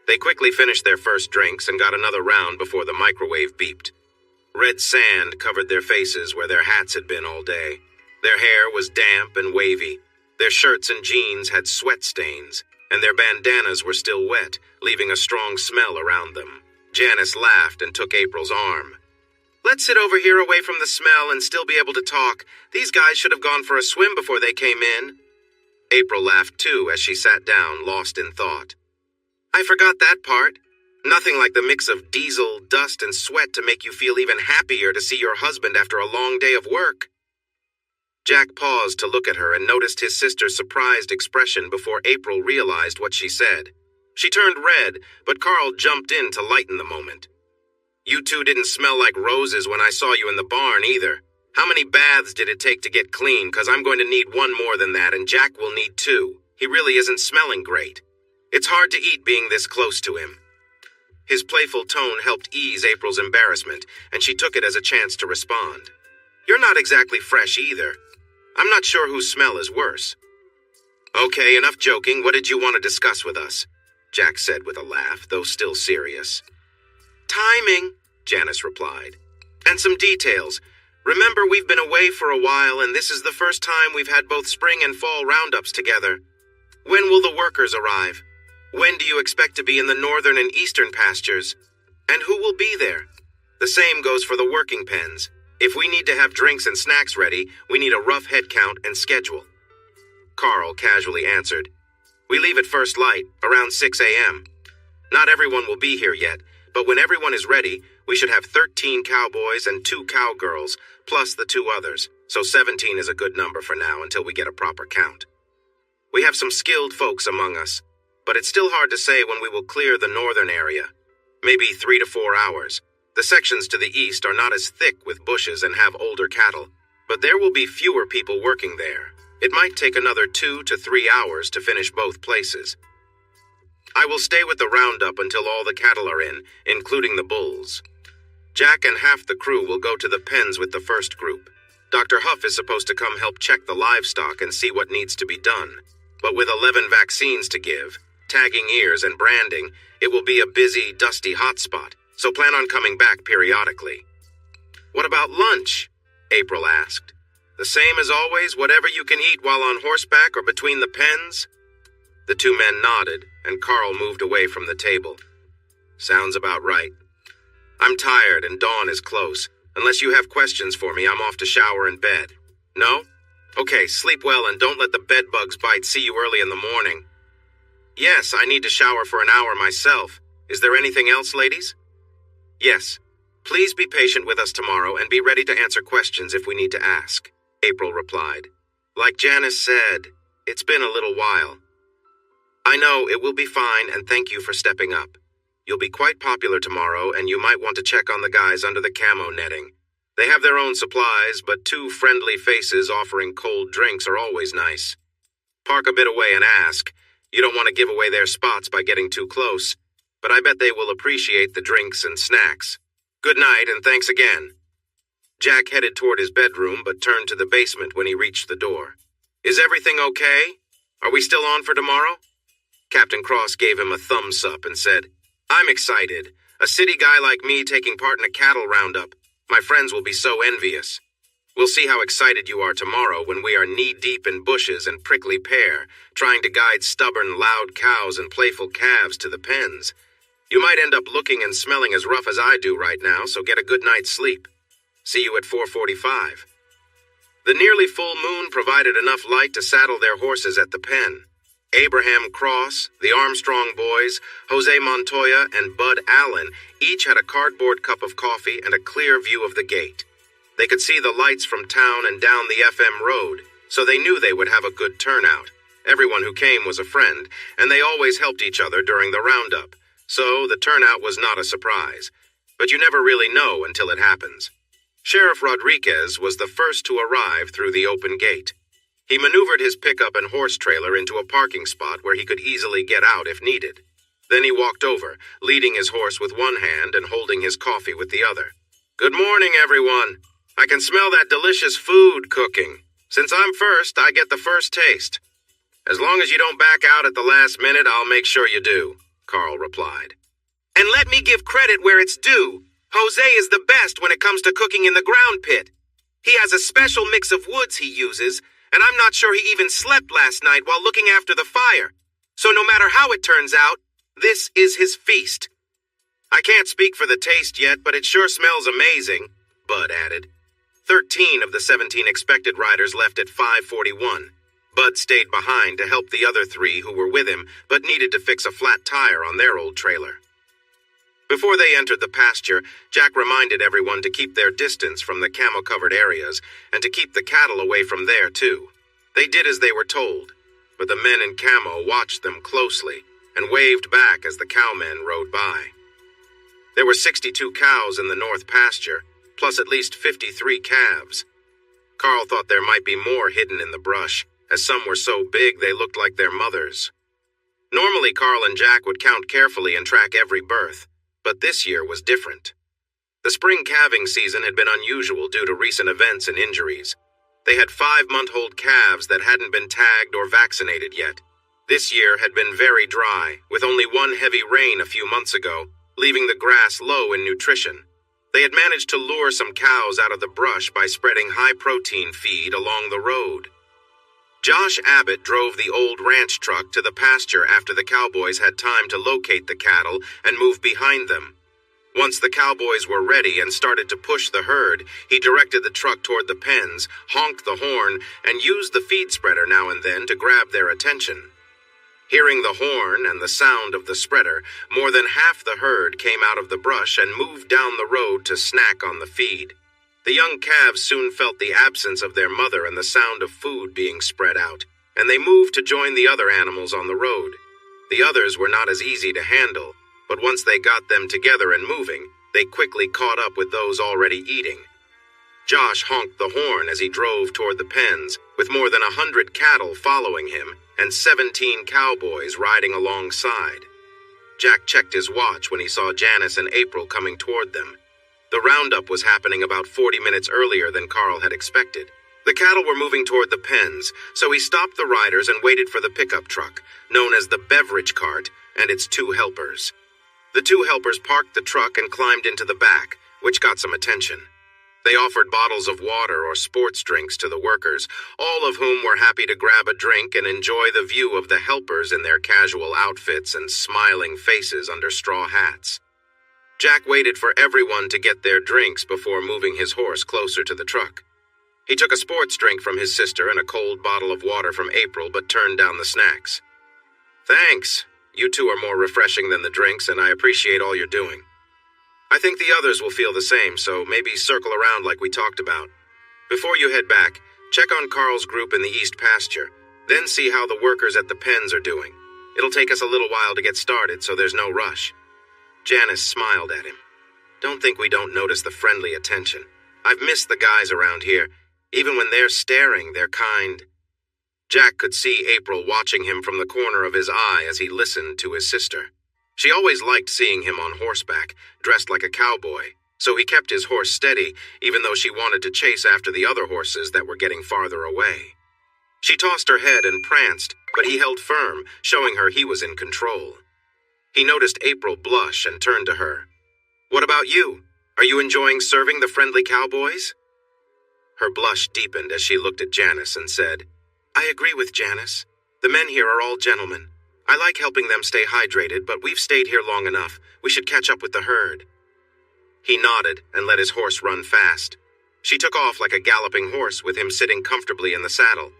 They quickly finished their first drinks and got another round before the microwave beeped. Red sand covered their faces where their hats had been all day. Their hair was damp and wavy. Their shirts and jeans had sweat stains, and their bandanas were still wet, leaving a strong smell around them. Janice laughed and took April's arm. "Let's sit over here away from the smell and still be able to talk. These guys should have gone for a swim before they came in." April laughed too as she sat down, lost in thought. "I forgot that part. Nothing like the mix of diesel, dust, and sweat to make you feel even happier to see your husband after a long day of work." Jack paused to look at her and noticed his sister's surprised expression before April realized what she said. She turned red, but Carl jumped in to lighten the moment. "You two didn't smell like roses when I saw you in the barn either. How many baths did it take to get clean? 'Cause I'm going to need one more than that, and Jack will need two. He really isn't smelling great. It's hard to eat being this close to him." His playful tone helped ease April's embarrassment, and she took it as a chance to respond. "You're not exactly fresh either. I'm not sure whose smell is worse." "Okay, enough joking. What did you want to discuss with us?" Jack said with a laugh, though still serious. "Timing," Janice replied. "And some details. Remember, we've been away for a while, and this is the first time we've had both spring and fall roundups together. When will the workers arrive? When do you expect to be in the northern and eastern pastures? And who will be there? The same goes for the working pens. If we need to have drinks and snacks ready, we need a rough head count and schedule." Carl casually answered, "We leave at first light, around 6 a.m. Not everyone will be here yet, but when everyone is ready, we should have 13 cowboys and 2 cowgirls, plus the 2 others, so 17 is a good number for now until we get a proper count. We have some skilled folks among us, but it's still hard to say when we will clear the northern area. Maybe 3 to 4 hours. The sections to the east are not as thick with bushes and have older cattle, but there will be fewer people working there. It might take another 2 to 3 hours to finish both places. I will stay with the roundup until all the cattle are in, including the bulls. Jack and half the crew will go to the pens with the first group. Dr. Huff is supposed to come help check the livestock and see what needs to be done. But with 11 vaccines to give, tagging ears and branding, it will be a busy, dusty hotspot, so plan on coming back periodically. "What about lunch?" April asked. "The same as always, whatever you can eat while on horseback or between the pens?" The 2 men nodded, and Carl moved away from the table. "Sounds about right. I'm tired and dawn is close. Unless you have questions for me, I'm off to shower and bed. No? Okay, sleep well and don't let the bed bugs bite. See you early in the morning." "Yes, I need to shower for an hour myself. Is there anything else, ladies?" "Yes. Please be patient with us tomorrow and be ready to answer questions if we need to ask, April replied. Like Janice said, it's been a little while. I know, it will be fine, and thank you for stepping up. You'll be quite popular tomorrow, and you might want to check on the guys under the camo netting. They have their own supplies, but two friendly faces offering cold drinks are always nice. Park a bit away and ask. You don't want to give away their spots by getting too close, but I bet they will appreciate the drinks and snacks. Good night, and thanks again. Jack headed toward his bedroom, but turned to the basement when he reached the door. Is everything okay? Are we still on for tomorrow? Captain Cross gave him a thumbs up and said, I'm excited. A city guy like me taking part in a cattle roundup. My friends will be so envious. We'll see how excited you are tomorrow when we are knee-deep in bushes and prickly pear, trying to guide stubborn, loud cows and playful calves to the pens. You might end up looking and smelling as rough as I do right now, so get a good night's sleep. See you at 4:45. The nearly full moon provided enough light to saddle their horses at the pen. Abraham Cross, the Armstrong boys, Jose Montoya, and Bud Allen each had a cardboard cup of coffee and a clear view of the gate. They could see the lights from town and down the FM road, so they knew they would have a good turnout. Everyone who came was a friend, and they always helped each other during the roundup, so the turnout was not a surprise. But you never really know until it happens. Sheriff Rodriguez was the first to arrive through the open gate. He maneuvered his pickup and horse trailer into a parking spot where he could easily get out if needed. Then he walked over, leading his horse with one hand and holding his coffee with the other. Good morning, everyone. I can smell that delicious food cooking. Since I'm first, I get the first taste. As long as you don't back out at the last minute, I'll make sure you do, Carl replied. And let me give credit where it's due. Jose is the best when it comes to cooking in the ground pit. He has a special mix of woods he uses, and I'm not sure he even slept last night while looking after the fire. So no matter how it turns out, this is his feast. I can't speak for the taste yet, but it sure smells amazing, Bud added. 13 of the 17 expected riders left at 5:41. Bud stayed behind to help the other 3 who were with him, but needed to fix a flat tire on their old trailer. Before they entered the pasture, Jack reminded everyone to keep their distance from the camo-covered areas and to keep the cattle away from there, too. They did as they were told, but the men in camo watched them closely and waved back as the cowmen rode by. There were 62 cows in the north pasture, plus at least 53 calves. Carl thought there might be more hidden in the brush, as some were so big they looked like their mothers. Normally, Carl and Jack would count carefully and track every birth, but this year was different. The spring calving season had been unusual due to recent events and injuries. They had 5-month-old calves that hadn't been tagged or vaccinated yet. This year had been very dry, with only one heavy rain a few months ago, leaving the grass low in nutrition. They had managed to lure some cows out of the brush by spreading high-protein feed along the road. Josh Abbott drove the old ranch truck to the pasture after the cowboys had time to locate the cattle and move behind them. Once the cowboys were ready and started to push the herd, he directed the truck toward the pens, honked the horn, and used the feed spreader now and then to grab their attention. Hearing the horn and the sound of the spreader, more than half the herd came out of the brush and moved down the road to snack on the feed. The young calves soon felt the absence of their mother and the sound of food being spread out, and they moved to join the other animals on the road. The others were not as easy to handle, but once they got them together and moving, they quickly caught up with those already eating. Josh honked the horn as he drove toward the pens, with more than 100 cattle following him and 17 cowboys riding alongside. Jack checked his watch when he saw Janice and April coming toward them. The roundup was happening about 40 minutes earlier than Carl had expected. The cattle were moving toward the pens, so he stopped the riders and waited for the pickup truck, known as the beverage cart, and its 2 helpers. The 2 helpers parked the truck and climbed into the back, which got some attention. They offered bottles of water or sports drinks to the workers, all of whom were happy to grab a drink and enjoy the view of the helpers in their casual outfits and smiling faces under straw hats. Jack waited for everyone to get their drinks before moving his horse closer to the truck. He took a sports drink from his sister and a cold bottle of water from April, but turned down the snacks. Thanks. You two are more refreshing than the drinks, and I appreciate all you're doing. I think the others will feel the same, so maybe circle around like we talked about. Before you head back, check on Carl's group in the East Pasture, then see how the workers at the pens are doing. It'll take us a little while to get started, so there's no rush. Janice smiled at him. Don't think we don't notice the friendly attention. I've missed the guys around here. Even when they're staring, they're kind. Jack could see April watching him from the corner of his eye as he listened to his sister. She always liked seeing him on horseback, dressed like a cowboy, so he kept his horse steady, even though she wanted to chase after the other horses that were getting farther away. She tossed her head and pranced, but he held firm, showing her he was in control. He noticed April blush and turned to her. What about you? Are you enjoying serving the friendly cowboys? Her blush deepened as she looked at Janice and said, I agree with Janice. The men here are all gentlemen. I like helping them stay hydrated, but we've stayed here long enough. We should catch up with the herd. He nodded and let his horse run fast. She took off like a galloping horse with him sitting comfortably in the saddle.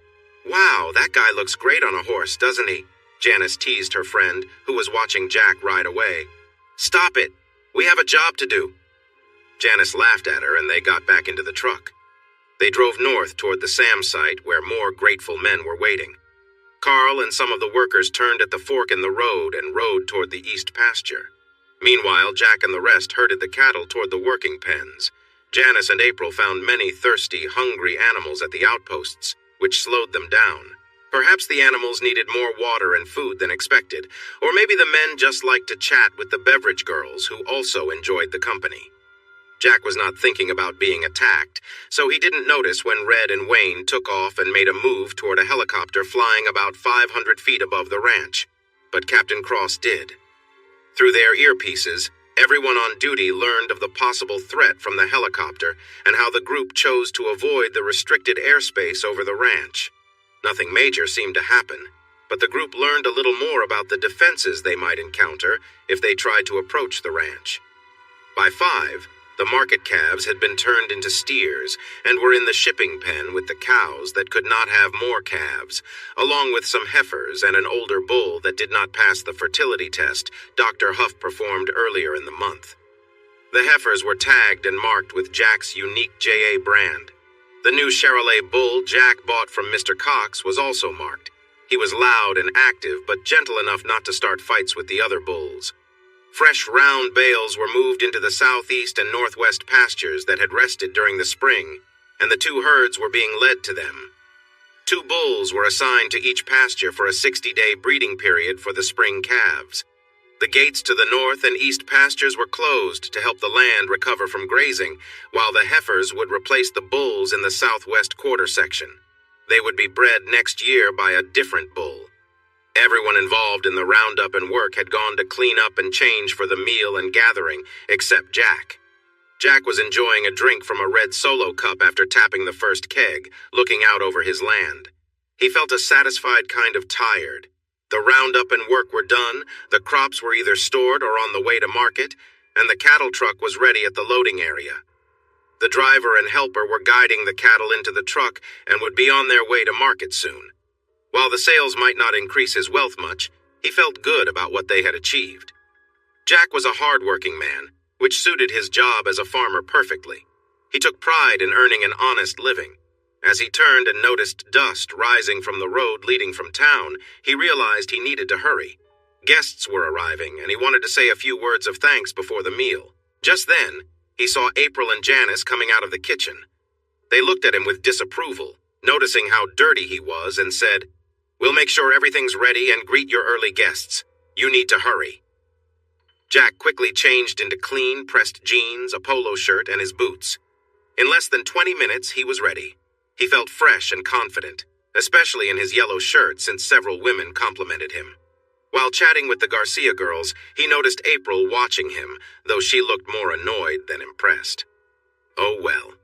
Wow, that guy looks great on a horse, doesn't he? Janice teased her friend, who was watching Jack ride away. Stop it! We have a job to do. Janice laughed at her and they got back into the truck. They drove north toward the SAM site where more grateful men were waiting. Carl and some of the workers turned at the fork in the road and rode toward the East Pasture. Meanwhile, Jack and the rest herded the cattle toward the working pens. Janice and April found many thirsty, hungry animals at the outposts, which slowed them down. Perhaps the animals needed more water and food than expected, or maybe the men just liked to chat with the beverage girls who also enjoyed the company. Jack was not thinking about being attacked, so he didn't notice when Red and Wayne took off and made a move toward a helicopter flying about 500 feet above the ranch. But Captain Cross did. Through their earpieces, everyone on duty learned of the possible threat from the helicopter and how the group chose to avoid the restricted airspace over the ranch. Nothing major seemed to happen, but the group learned a little more about the defenses they might encounter if they tried to approach the ranch. By 5, the market calves had been turned into steers and were in the shipping pen with the cows that could not have more calves, along with some heifers and an older bull that did not pass the fertility test Dr. Huff performed earlier in the month. The heifers were tagged and marked with Jack's unique JA brand. The new Charolais bull Jack bought from Mr. Cox was also marked. He was loud and active, but gentle enough not to start fights with the other bulls. Fresh round bales were moved into the southeast and northwest pastures that had rested during the spring, and the 2 herds were being led to them. 2 bulls were assigned to each pasture for a 60-day breeding period for the spring calves. The gates to the north and east pastures were closed to help the land recover from grazing, while the heifers would replace the bulls in the southwest quarter section. They would be bred next year by a different bull. Everyone involved in the roundup and work had gone to clean up and change for the meal and gathering, except Jack. Jack was enjoying a drink from a red Solo cup after tapping the first keg, looking out over his land. He felt a satisfied kind of tired. The roundup and work were done, the crops were either stored or on the way to market, and the cattle truck was ready at the loading area. The driver and helper were guiding the cattle into the truck and would be on their way to market soon. While the sales might not increase his wealth much, he felt good about what they had achieved. Jack was a hard-working man, which suited his job as a farmer perfectly. He took pride in earning an honest living. As he turned and noticed dust rising from the road leading from town, he realized he needed to hurry. Guests were arriving, and he wanted to say a few words of thanks before the meal. Just then, he saw April and Janice coming out of the kitchen. They looked at him with disapproval, noticing how dirty he was, and said, "We'll make sure everything's ready and greet your early guests. You need to hurry." Jack quickly changed into clean, pressed jeans, a polo shirt, and his boots. In less than 20 minutes, he was ready. He felt fresh and confident, especially in his yellow shirt since several women complimented him. While chatting with the Garcia girls, he noticed April watching him, though she looked more annoyed than impressed. Oh well.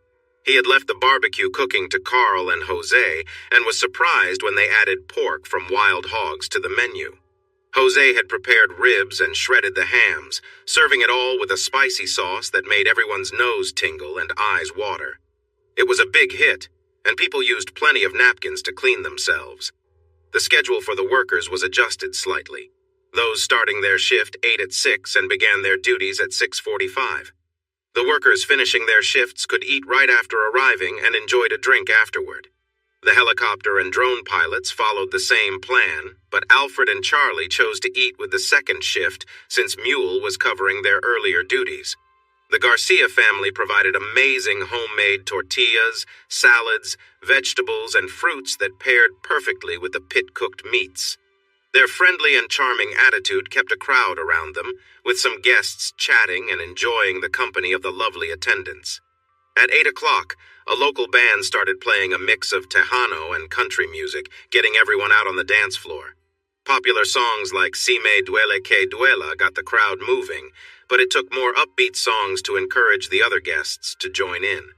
He had left the barbecue cooking to Carl and Jose and was surprised when they added pork from wild hogs to the menu. Jose had prepared ribs and shredded the hams, serving it all with a spicy sauce that made everyone's nose tingle and eyes water. It was a big hit, and people used plenty of napkins to clean themselves. The schedule for the workers was adjusted slightly. Those starting their shift ate at 6 and began their duties at 6:45. The workers finishing their shifts could eat right after arriving and enjoyed a drink afterward. The helicopter and drone pilots followed the same plan, but Alfred and Charlie chose to eat with the second shift since Mule was covering their earlier duties. The Garcia family provided amazing homemade tortillas, salads, vegetables, and fruits that paired perfectly with the pit-cooked meats. Their friendly and charming attitude kept a crowd around them, with some guests chatting and enjoying the company of the lovely attendants. At 8 o'clock, a local band started playing a mix of Tejano and country music, getting everyone out on the dance floor. Popular songs like Si Me Duele Que Duela got the crowd moving, but it took more upbeat songs to encourage the other guests to join in.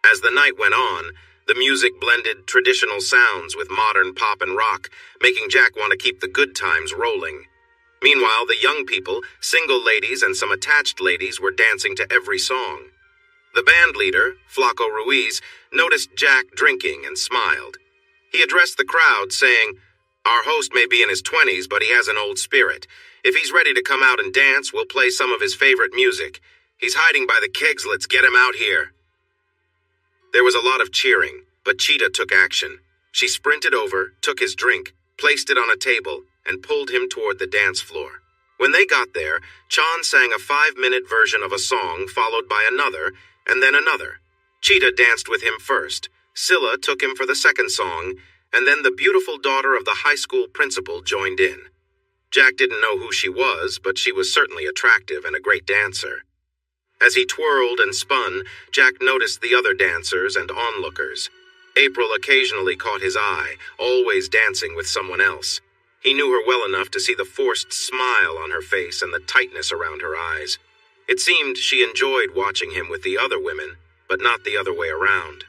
As the night went on, the music blended traditional sounds with modern pop and rock, making Jack want to keep the good times rolling. Meanwhile, the young people, single ladies and some attached ladies were dancing to every song. The band leader, Flaco Ruiz, noticed Jack drinking and smiled. He addressed the crowd, saying, "Our host may be in his 20s, but he has an old spirit. If he's ready to come out and dance, we'll play some of his favorite music. He's hiding by the kegs, let's get him out here." There was a lot of cheering, but Cheetah took action. She sprinted over, took his drink, placed it on a table, and pulled him toward the dance floor. When they got there, Chan sang a 5-minute version of a song, followed by another, and then another. Cheetah danced with him first, Scylla took him for the second song, and then the beautiful daughter of the high school principal joined in. Jack didn't know who she was, but she was certainly attractive and a great dancer. As he twirled and spun, Jack noticed the other dancers and onlookers. April occasionally caught his eye, always dancing with someone else. He knew her well enough to see the forced smile on her face and the tightness around her eyes. It seemed she enjoyed watching him with the other women, but not the other way around.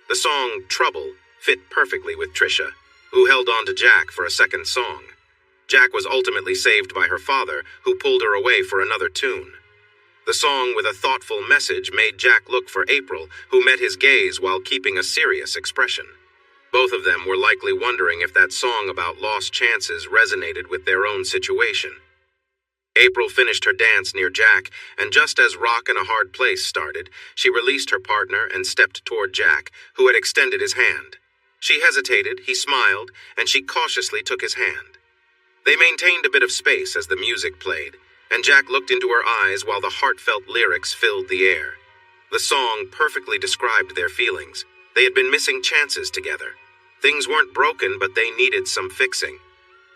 The song Trouble fit perfectly with Trisha, who held on to Jack for a second song. Jack was ultimately saved by her father, who pulled her away for another tune. The song with a thoughtful message made Jack look for April, who met his gaze while keeping a serious expression. Both of them were likely wondering if that song about lost chances resonated with their own situation. April finished her dance near Jack, and just as Rock in a Hard Place started, she released her partner and stepped toward Jack, who had extended his hand. She hesitated, he smiled, and she cautiously took his hand. They maintained a bit of space as the music played, and Jack looked into her eyes while the heartfelt lyrics filled the air. The song perfectly described their feelings. They had been missing chances together. Things weren't broken, but they needed some fixing.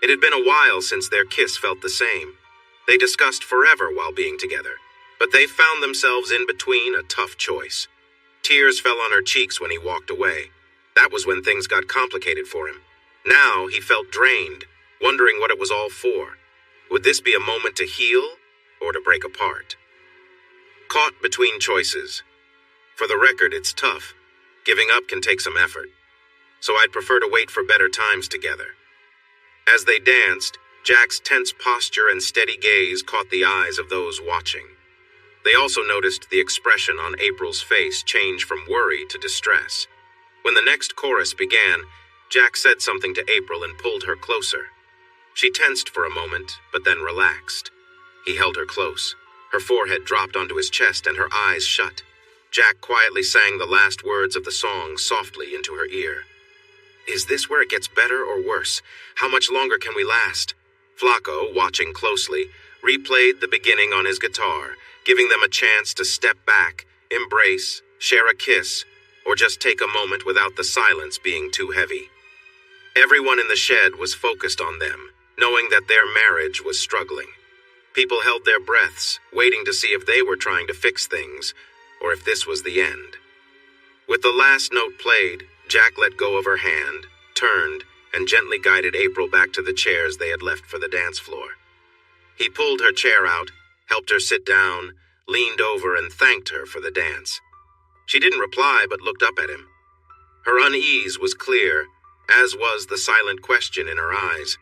It had been a while since their kiss felt the same. They discussed forever while being together, but they found themselves in between a tough choice. Tears fell on her cheeks when he walked away. That was when things got complicated for him. Now he felt drained, wondering what it was all for. Would this be a moment to heal or to break apart? Caught between choices. For the record, it's tough. Giving up can take some effort. So I'd prefer to wait for better times together. As they danced, Jack's tense posture and steady gaze caught the eyes of those watching. They also noticed the expression on April's face change from worry to distress. When the next chorus began, Jack said something to April and pulled her closer. She tensed for a moment, but then relaxed. He held her close. Her forehead dropped onto his chest and her eyes shut. Jack quietly sang the last words of the song softly into her ear. "Is this where it gets better or worse? How much longer can we last?" Flaco, watching closely, replayed the beginning on his guitar, giving them a chance to step back, embrace, share a kiss, or just take a moment without the silence being too heavy. Everyone in the shed was focused on them, knowing that their marriage was struggling. People held their breaths, waiting to see if they were trying to fix things, or if this was the end. With the last note played, Jack let go of her hand, turned, and gently guided April back to the chairs they had left for the dance floor. He pulled her chair out, helped her sit down, leaned over and thanked her for the dance. She didn't reply but looked up at him. Her unease was clear, as was the silent question in her eyes.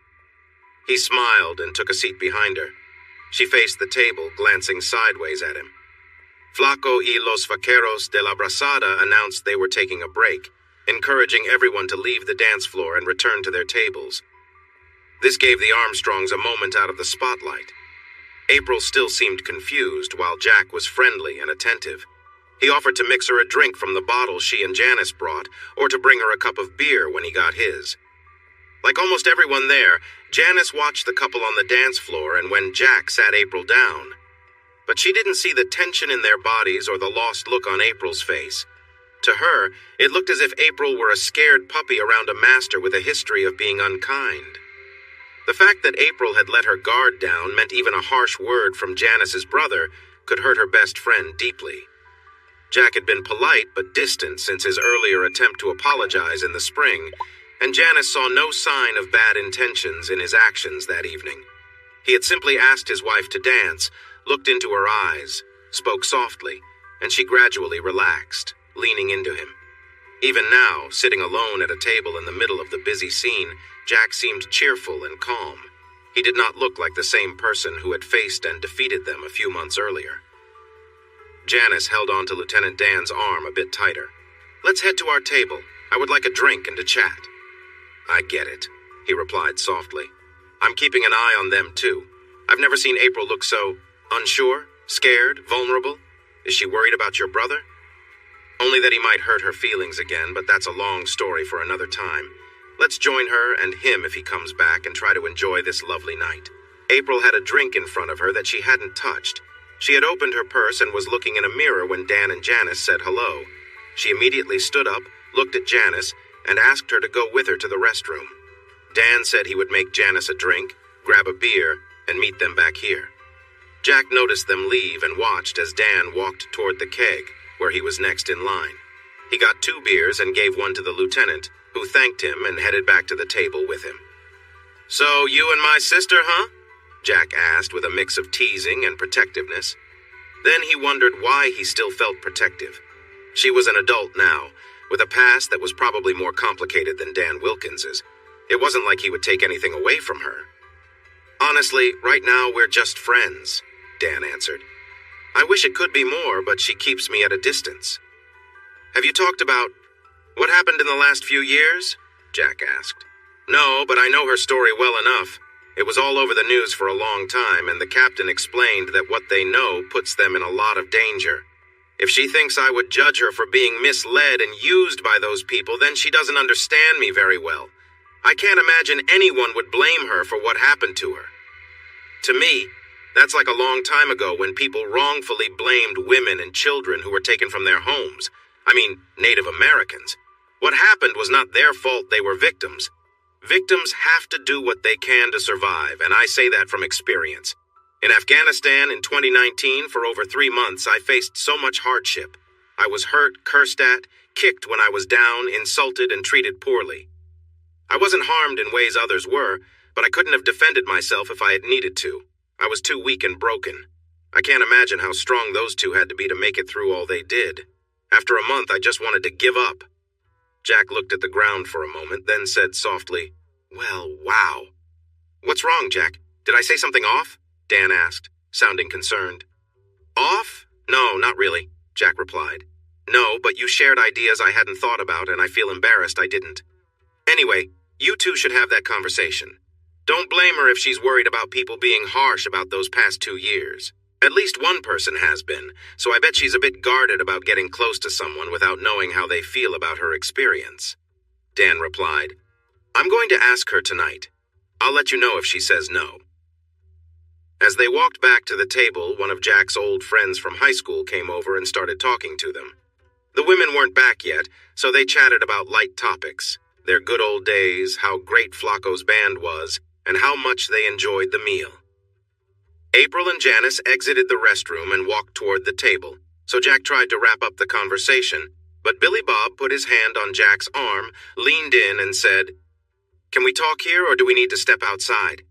He smiled and took a seat behind her. She faced the table, glancing sideways at him. Flaco y los Vaqueros de la Brazada announced they were taking a break, encouraging everyone to leave the dance floor and return to their tables. This gave the Armstrongs a moment out of the spotlight. April still seemed confused, while Jack was friendly and attentive. He offered to mix her a drink from the bottle she and Janice brought, or to bring her a cup of beer when he got his. Like almost everyone there, Janice watched the couple on the dance floor and when Jack sat April down. But she didn't see the tension in their bodies or the lost look on April's face. To her, it looked as if April were a scared puppy around a master with a history of being unkind. The fact that April had let her guard down meant even a harsh word from Janice's brother could hurt her best friend deeply. Jack had been polite but distant since his earlier attempt to apologize in the spring, and Janice saw no sign of bad intentions in his actions that evening. He had simply asked his wife to dance, looked into her eyes, spoke softly, and she gradually relaxed, leaning into him. Even now, sitting alone at a table in the middle of the busy scene, Jack seemed cheerful and calm. He did not look like the same person who had faced and defeated them a few months earlier. Janice held on to Lieutenant Dan's arm a bit tighter. "Let's head to our table. I would like a drink and to chat." "I get it," he replied softly. "I'm keeping an eye on them, too. I've never seen April look so unsure, scared, vulnerable. Is she worried about your brother?" "Only that he might hurt her feelings again, but that's a long story for another time. Let's join her and him if he comes back and try to enjoy this lovely night." April had a drink in front of her that she hadn't touched. She had opened her purse and was looking in a mirror when Dan and Janice said hello. She immediately stood up, looked at Janice, and asked her to go with her to the restroom. Dan said he would make Janice a drink, grab a beer, and meet them back here. Jack noticed them leave and watched as Dan walked toward the keg, where he was next in line. He got 2 beers and gave one to the lieutenant, who thanked him and headed back to the table with him. "So you and my sister, huh?" Jack asked with a mix of teasing and protectiveness. Then he wondered why he still felt protective. She was an adult now, with a past that was probably more complicated than Dan Wilkins's. It wasn't like he would take anything away from her. "Honestly, right now we're just friends," Dan answered. "I wish it could be more, but she keeps me at a distance." "Have you talked about what happened in the last few years?" Jack asked. "No, but I know her story well enough. It was all over the news for a long time, and the captain explained that what they know puts them in a lot of danger. If she thinks I would judge her for being misled and used by those people, then she doesn't understand me very well. I can't imagine anyone would blame her for what happened to her. To me, that's like a long time ago when people wrongfully blamed women and children who were taken from their homes. I mean, Native Americans. What happened was not their fault, they were victims. Victims have to do what they can to survive, and I say that from experience. In Afghanistan in 2019, for over 3 months, I faced so much hardship. I was hurt, cursed at, kicked when I was down, insulted, and treated poorly. I wasn't harmed in ways others were, but I couldn't have defended myself if I had needed to. I was too weak and broken. I can't imagine how strong those two had to be to make it through all they did. After a month, I just wanted to give up." Jack looked at the ground for a moment, then said softly, "Well, wow." "What's wrong, Jack? Did I say something off?" Dan asked, sounding concerned. "Off? No, not really," Jack replied. "No, but you shared ideas I hadn't thought about, and I feel embarrassed I didn't. Anyway, you two should have that conversation. Don't blame her if she's worried about people being harsh about those past 2 years. At least one person has been, so I bet she's a bit guarded about getting close to someone without knowing how they feel about her experience." Dan replied, "I'm going to ask her tonight. I'll let you know if she says no." As they walked back to the table, one of Jack's old friends from high school came over and started talking to them. The women weren't back yet, so they chatted about light topics, their good old days, how great Flacco's band was, and how much they enjoyed the meal. April and Janice exited the restroom and walked toward the table, so Jack tried to wrap up the conversation, but Billy Bob put his hand on Jack's arm, leaned in, and said, "Can we talk here, or do we need to step outside?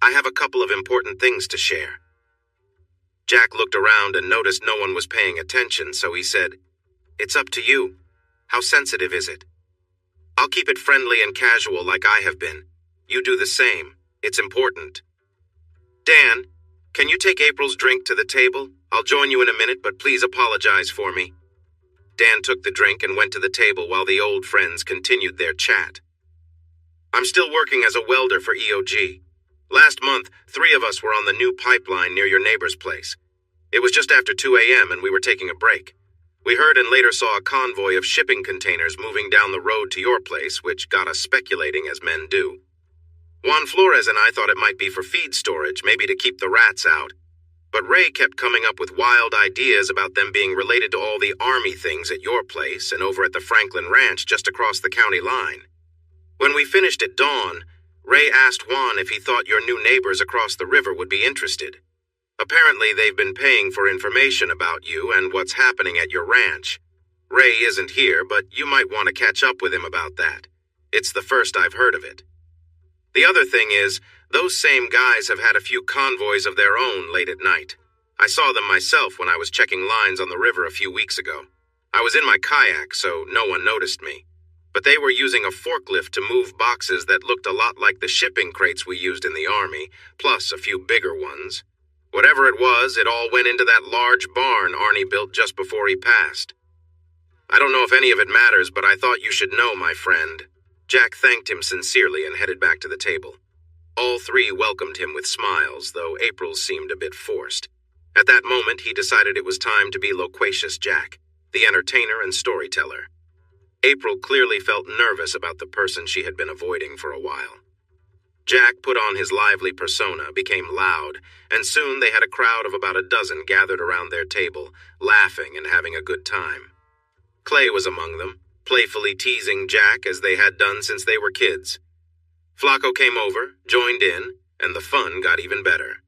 I have a couple of important things to share." Jack looked around and noticed no one was paying attention, so he said, "It's up to you. How sensitive is it?" "I'll keep it friendly and casual like I have been. You do the same. It's important. Dan, can you take April's drink to the table? I'll join you in a minute, but please apologize for me." Dan took the drink and went to the table while the old friends continued their chat. "I'm still working as a welder for EOG. Last month, 3 of us were on the new pipeline near your neighbor's place. It was just after 2 a.m. and we were taking a break. We heard and later saw a convoy of shipping containers moving down the road to your place, which got us speculating as men do. Juan Flores and I thought it might be for feed storage, maybe to keep the rats out. But Ray kept coming up with wild ideas about them being related to all the army things at your place and over at the Franklin Ranch just across the county line. When we finished at dawn, Ray asked Juan if he thought your new neighbors across the river would be interested. Apparently, they've been paying for information about you and what's happening at your ranch. Ray isn't here, but you might want to catch up with him about that. It's the first I've heard of it. The other thing is, those same guys have had a few convoys of their own late at night. I saw them myself when I was checking lines on the river a few weeks ago. I was in my kayak, so no one noticed me. But they were using a forklift to move boxes that looked a lot like the shipping crates we used in the Army, plus a few bigger ones. Whatever it was, it all went into that large barn Arnie built just before he passed. I don't know if any of it matters, but I thought you should know, my friend. Jack thanked him sincerely and headed back to the table. All 3 welcomed him with smiles, though April's seemed a bit forced. At that moment, he decided it was time to be loquacious Jack, the entertainer and storyteller. April clearly felt nervous about the person she had been avoiding for a while. Jack put on his lively persona, became loud, and soon they had a crowd of about a dozen gathered around their table, laughing and having a good time. Clay was among them, playfully teasing Jack as they had done since they were kids. Flacco came over, joined in, and the fun got even better.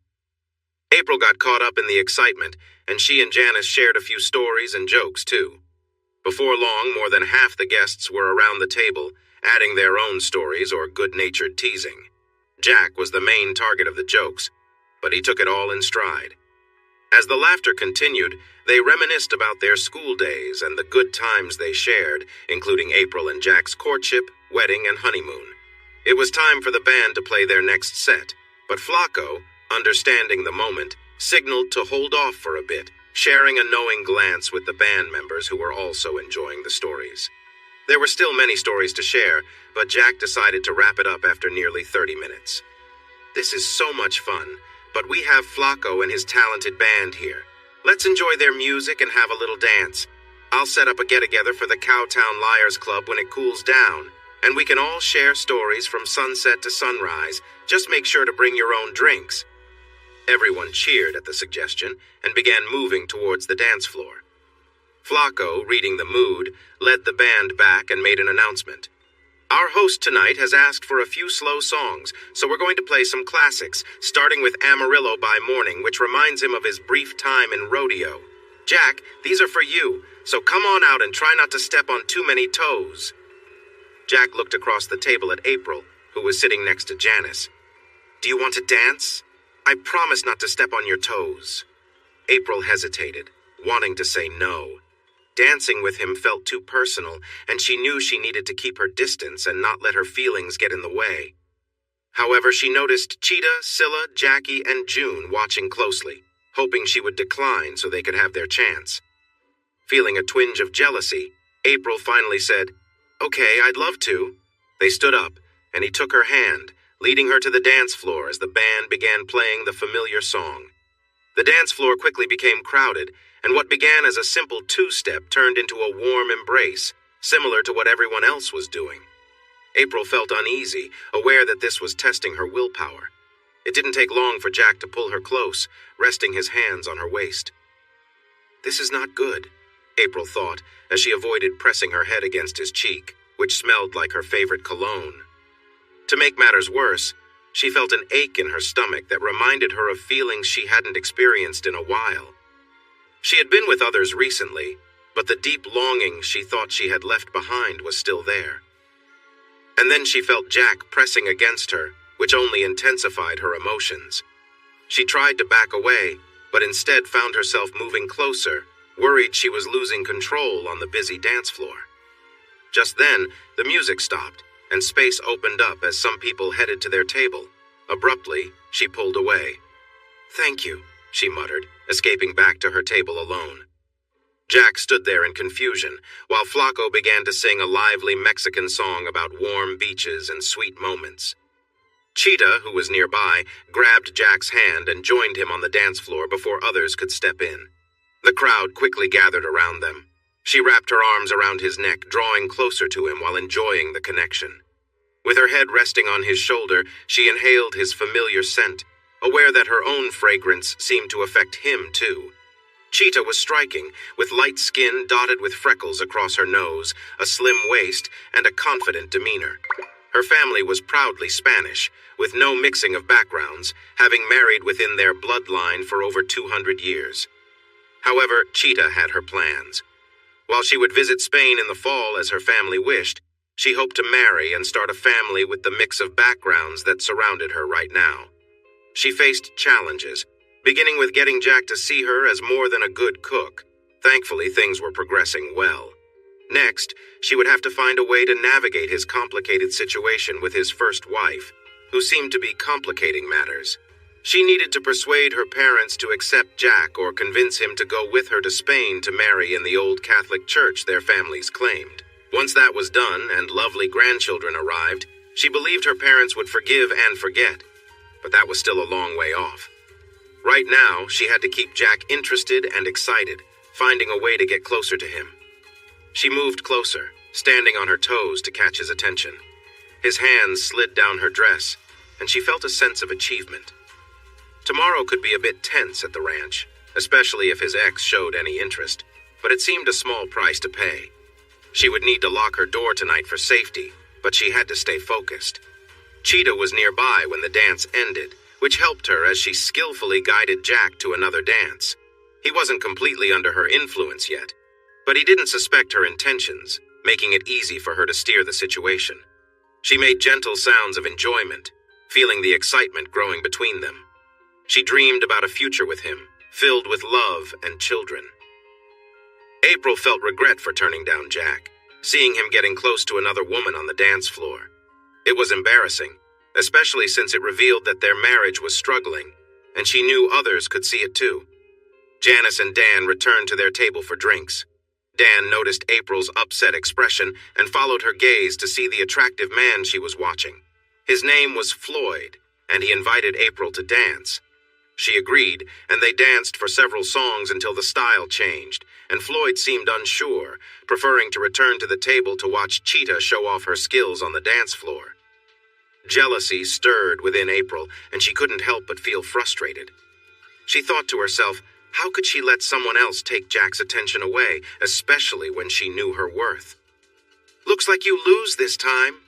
April got caught up in the excitement, and she and Janice shared a few stories and jokes, too. Before long, more than half the guests were around the table, adding their own stories or good-natured teasing. Jack was the main target of the jokes, but he took it all in stride. As the laughter continued, they reminisced about their school days and the good times they shared, including April and Jack's courtship, wedding, and honeymoon. It was time for the band to play their next set, but Flacco, understanding the moment, signaled to hold off for a bit, sharing a knowing glance with the band members who were also enjoying the stories. There were still many stories to share, but Jack decided to wrap it up after nearly 30 minutes. This is so much fun, but we have Flacco and his talented band here. Let's enjoy their music and have a little dance. I'll set up a get-together for the Cowtown Liars Club when it cools down, and we can all share stories from sunset to sunrise. Just make sure to bring your own drinks. Everyone cheered at the suggestion and began moving towards the dance floor. Flacco, reading the mood, led the band back and made an announcement. Our host tonight has asked for a few slow songs, so we're going to play some classics, starting with Amarillo by Morning, which reminds him of his brief time in rodeo. Jack, these are for you, so come on out and try not to step on too many toes. Jack looked across the table at April, who was sitting next to Janice. Do you want to dance? I promise not to step on your toes. April hesitated, wanting to say no. Dancing with him felt too personal, and she knew she needed to keep her distance and not let her feelings get in the way. However, she noticed Cheetah, Scylla, Jackie, and June watching closely, hoping she would decline so they could have their chance. Feeling a twinge of jealousy, April finally said, Okay, I'd love to. They stood up, and he took her hand, leading her to the dance floor as the band began playing the familiar song. The dance floor quickly became crowded, and what began as a simple two-step turned into a warm embrace, similar to what everyone else was doing. April felt uneasy, aware that this was testing her willpower. It didn't take long for Jack to pull her close, resting his hands on her waist. This is not good, April thought, as she avoided pressing her head against his cheek, which smelled like her favorite cologne. To make matters worse, she felt an ache in her stomach that reminded her of feelings she hadn't experienced in a while. She had been with others recently, but the deep longing she thought she had left behind was still there. And then she felt Jack pressing against her, which only intensified her emotions. She tried to back away, but instead found herself moving closer, worried she was losing control on the busy dance floor. Just then, the music stopped, and space opened up as some people headed to their table. Abruptly, she pulled away. Thank you, she muttered, escaping back to her table alone. Jack stood there in confusion, while Flacco began to sing a lively Mexican song about warm beaches and sweet moments. Cheetah, who was nearby, grabbed Jack's hand and joined him on the dance floor before others could step in. The crowd quickly gathered around them. She wrapped her arms around his neck, drawing closer to him while enjoying the connection. With her head resting on his shoulder, she inhaled his familiar scent, aware that her own fragrance seemed to affect him too. Cheetah was striking, with light skin dotted with freckles across her nose, a slim waist, and a confident demeanor. Her family was proudly Spanish, with no mixing of backgrounds, having married within their bloodline for over 200 years. However, Cheetah had her plans. While she would visit Spain in the fall as her family wished, she hoped to marry and start a family with the mix of backgrounds that surrounded her right now. She faced challenges, beginning with getting Jack to see her as more than a good cook. Thankfully, things were progressing well. Next, she would have to find a way to navigate his complicated situation with his first wife, who seemed to be complicating matters. She needed to persuade her parents to accept Jack or convince him to go with her to Spain to marry in the old Catholic church their families claimed. Once that was done and lovely grandchildren arrived, she believed her parents would forgive and forget, but that was still a long way off. Right now, she had to keep Jack interested and excited, finding a way to get closer to him. She moved closer, standing on her toes to catch his attention. His hands slid down her dress, and she felt a sense of achievement. Tomorrow could be a bit tense at the ranch, especially if his ex showed any interest, but it seemed a small price to pay. She would need to lock her door tonight for safety, but she had to stay focused. Cheetah was nearby when the dance ended, which helped her as she skillfully guided Jack to another dance. He wasn't completely under her influence yet, but he didn't suspect her intentions, making it easy for her to steer the situation. She made gentle sounds of enjoyment, feeling the excitement growing between them. She dreamed about a future with him, filled with love and children. April felt regret for turning down Jack, seeing him getting close to another woman on the dance floor. It was embarrassing, especially since it revealed that their marriage was struggling, and she knew others could see it too. Janice and Dan returned to their table for drinks. Dan noticed April's upset expression and followed her gaze to see the attractive man she was watching. His name was Floyd, and he invited April to dance. She agreed, and they danced for several songs until the style changed, and Floyd seemed unsure, preferring to return to the table to watch Cheetah show off her skills on the dance floor. Jealousy stirred within April, and she couldn't help but feel frustrated. She thought to herself, how could she let someone else take Jack's attention away, especially when she knew her worth? "Looks like you lose this time."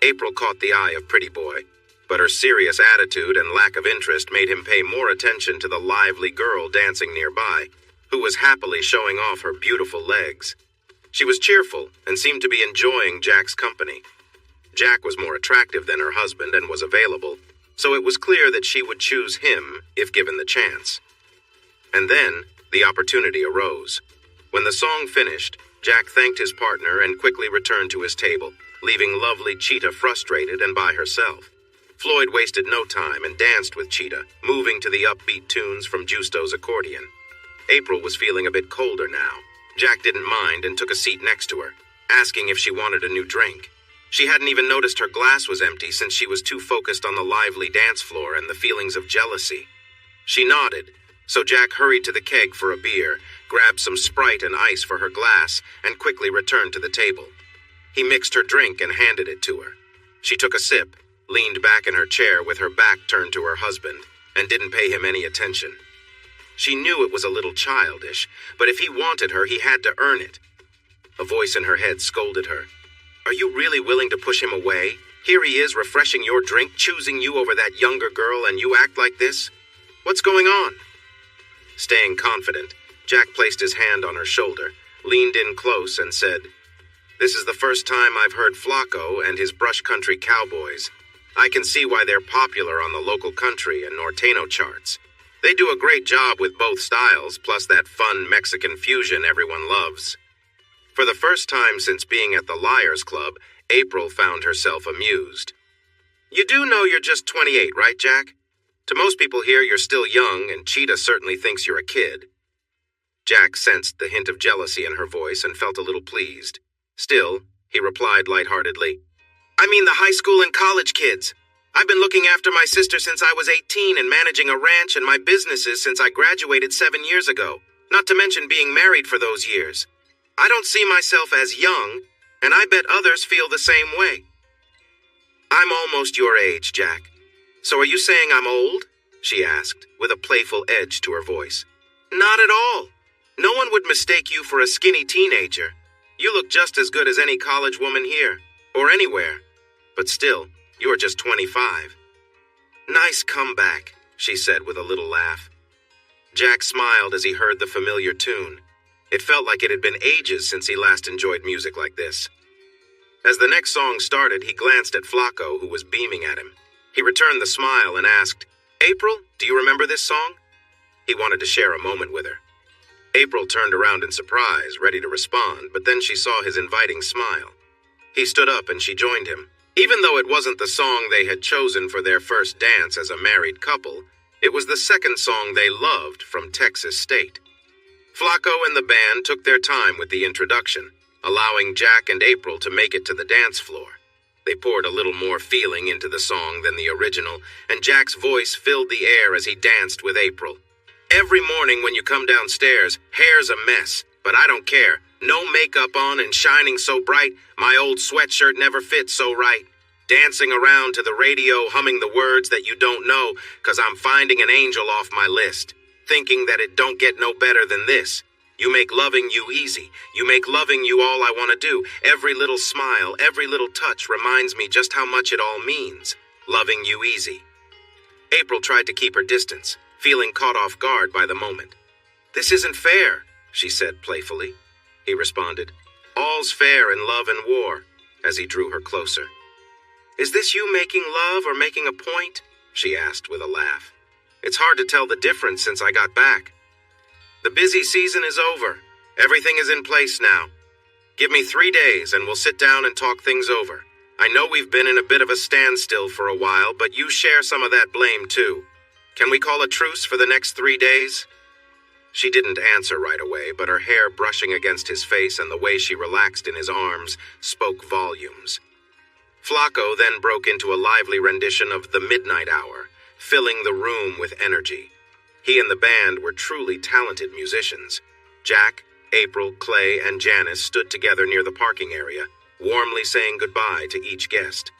April caught the eye of Pretty Boy, but her serious attitude and lack of interest made him pay more attention to the lively girl dancing nearby, who was happily showing off her beautiful legs. She was cheerful and seemed to be enjoying Jack's company. Jack was more attractive than her husband and was available, so it was clear that she would choose him if given the chance. And then, the opportunity arose. When the song finished, Jack thanked his partner and quickly returned to his table, leaving lovely Cheetah frustrated and by herself. Floyd wasted no time and danced with Cheetah, moving to the upbeat tunes from Justo's accordion. April was feeling a bit colder now. Jack didn't mind and took a seat next to her, asking if she wanted a new drink. She hadn't even noticed her glass was empty since she was too focused on the lively dance floor and the feelings of jealousy. She nodded, so Jack hurried to the keg for a beer, grabbed some Sprite and ice for her glass, and quickly returned to the table. He mixed her drink and handed it to her. She took a sip, leaned back in her chair with her back turned to her husband, and didn't pay him any attention. She knew it was a little childish, but if he wanted her, he had to earn it. A voice in her head scolded her. "Are you really willing to push him away? Here he is refreshing your drink, choosing you over that younger girl, and you act like this? What's going on?" Staying confident, Jack placed his hand on her shoulder, leaned in close, and said, "This is the first time I've heard Flacco and his brush country cowboys. I can see why they're popular on the local country and Norteño charts. They do a great job with both styles, plus that fun Mexican fusion everyone loves." For the first time since being at the Liars Club, April found herself amused. "You do know you're just 28, right, Jack? To most people here, you're still young, and Cheetah certainly thinks you're a kid." Jack sensed the hint of jealousy in her voice and felt a little pleased. Still, he replied lightheartedly, "I mean the high school and college kids. I've been looking after my sister since I was 18 and managing a ranch and my businesses since I graduated 7 years ago, not to mention being married for those years. I don't see myself as young, and I bet others feel the same way. I'm almost your age, Jack. So are you saying I'm old? She asked, with a playful edge to her voice. Not at all. No one would mistake you for a skinny teenager. You look just as good as any college woman here, or anywhere. But still, you are just 25. Nice comeback, she said with a little laugh. Jack smiled as he heard the familiar tune. It felt like it had been ages since he last enjoyed music like this. As the next song started, he glanced at Flacco, who was beaming at him. He returned the smile and asked, April, do you remember this song? He wanted to share a moment with her. April turned around in surprise, ready to respond, but then she saw his inviting smile. He stood up and she joined him. Even though it wasn't the song they had chosen for their first dance as a married couple, it was the second song they loved from Texas State. Flacco and the band took their time with the introduction, allowing Jack and April to make it to the dance floor. They poured a little more feeling into the song than the original, and Jack's voice filled the air as he danced with April. Every morning when you come downstairs, hair's a mess, but I don't care. No makeup on and shining so bright, my old sweatshirt never fits so right. Dancing around to the radio, humming the words that you don't know, 'cause I'm finding an angel off my list. Thinking that it don't get no better than this. You make loving you easy. You make loving you all I want to do. Every little smile, every little touch reminds me just how much it all means. Loving you easy. April tried to keep her distance, feeling caught off guard by the moment. This isn't fair, she said playfully. He responded, All's fair in love and war, as he drew her closer. Is this you making love or making a point? She asked with a laugh. It's hard to tell the difference since I got back. The busy season is over. Everything is in place now. Give me 3 days and we'll sit down and talk things over. I know we've been in a bit of a standstill for a while, but you share some of that blame too. Can we call a truce for the next 3 days? She didn't answer right away, but her hair brushing against his face and the way she relaxed in his arms spoke volumes. Flacco then broke into a lively rendition of The Midnight Hour, filling the room with energy. He and the band were truly talented musicians. Jack, April, Clay, and Janice stood together near the parking area, warmly saying goodbye to each guest.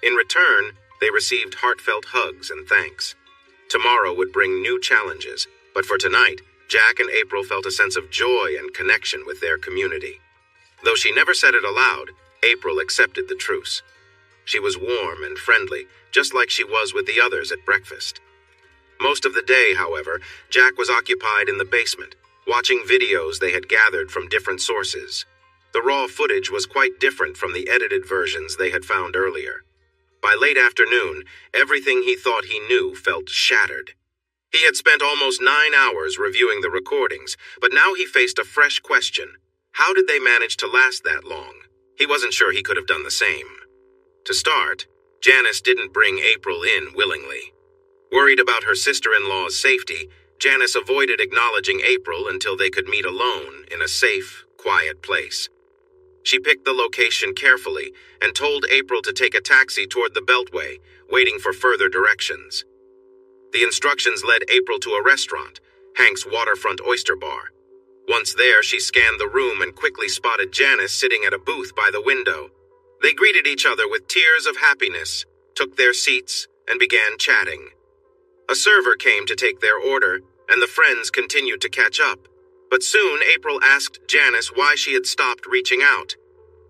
In return, they received heartfelt hugs and thanks. Tomorrow would bring new challenges, but for tonight, Jack and April felt a sense of joy and connection with their community. Though she never said it aloud, April accepted the truce. She was warm and friendly, just like she was with the others at breakfast. Most of the day, however, Jack was occupied in the basement, watching videos they had gathered from different sources. The raw footage was quite different from the edited versions they had found earlier. By late afternoon, everything he thought he knew felt shattered. He had spent almost 9 hours reviewing the recordings, but now he faced a fresh question. How did they manage to last that long? He wasn't sure he could have done the same. To start, Janice didn't bring April in willingly. Worried about her sister-in-law's safety, Janice avoided acknowledging April until they could meet alone in a safe, quiet place. She picked the location carefully and told April to take a taxi toward the Beltway, waiting for further directions. The instructions led April to a restaurant, Hank's Waterfront Oyster Bar. Once there, she scanned the room and quickly spotted Janice sitting at a booth by the window. They greeted each other with tears of happiness, took their seats, and began chatting. A server came to take their order, and the friends continued to catch up. But soon April asked Janice why she had stopped reaching out.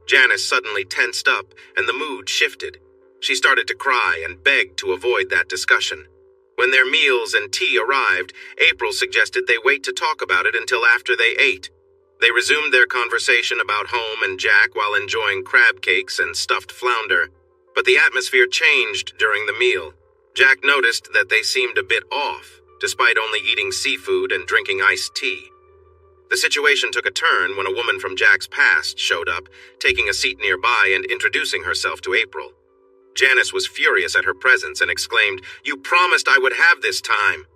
Janice suddenly tensed up, and the mood shifted. She started to cry and begged to avoid that discussion. When their meals and tea arrived, April suggested they wait to talk about it until after they ate. They resumed their conversation about home and Jack while enjoying crab cakes and stuffed flounder, but the atmosphere changed during the meal. Jack noticed that they seemed a bit off, despite only eating seafood and drinking iced tea. The situation took a turn when a woman from Jack's past showed up, taking a seat nearby and introducing herself to April. Janice was furious at her presence and exclaimed, "You promised I would have this time."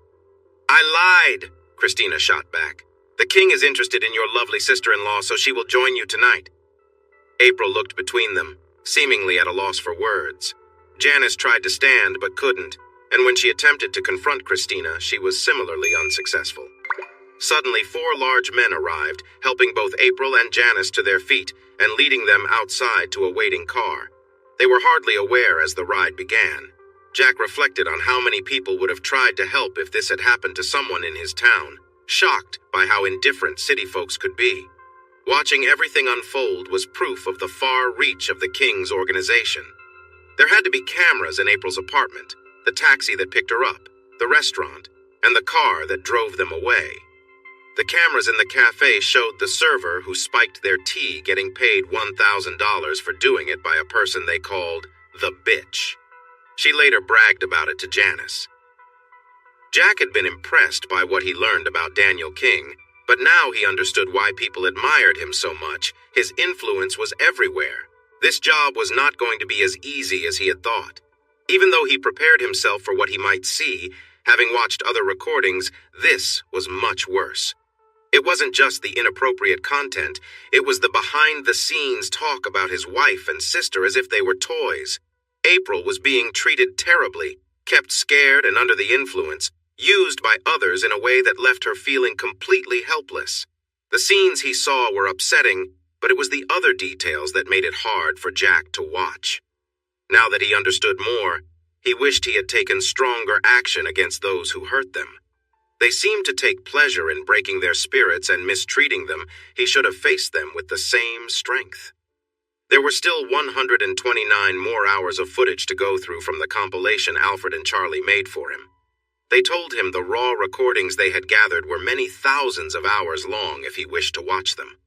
"I lied," Christina shot back. "The king is interested in your lovely sister-in-law, so she will join you tonight." April looked between them, seemingly at a loss for words. Janice tried to stand but couldn't, and when she attempted to confront Christina, she was similarly unsuccessful. Suddenly, 4 large men arrived, helping both April and Janice to their feet and leading them outside to a waiting car. They were hardly aware as the ride began. Jack reflected on how many people would have tried to help if this had happened to someone in his town, shocked by how indifferent city folks could be. Watching everything unfold was proof of the far reach of the King's organization. There had to be cameras in April's apartment, the taxi that picked her up, the restaurant, and the car that drove them away. The cameras in the cafe showed the server who spiked their tea getting paid $1,000 for doing it by a person they called the bitch. She later bragged about it to Janice. Jack had been impressed by what he learned about Daniel King, but now he understood why people admired him so much. His influence was everywhere. This job was not going to be as easy as he had thought. Even though he prepared himself for what he might see, having watched other recordings, this was much worse. It wasn't just the inappropriate content, it was the behind-the-scenes talk about his wife and sister as if they were toys. April was being treated terribly, kept scared and under the influence, used by others in a way that left her feeling completely helpless. The scenes he saw were upsetting, but it was the other details that made it hard for Jack to watch. Now that he understood more, he wished he had taken stronger action against those who hurt them. They seemed to take pleasure in breaking their spirits and mistreating them. He should have faced them with the same strength. There were still 129 more hours of footage to go through from the compilation Alfred and Charlie made for him. They told him the raw recordings they had gathered were many thousands of hours long if he wished to watch them.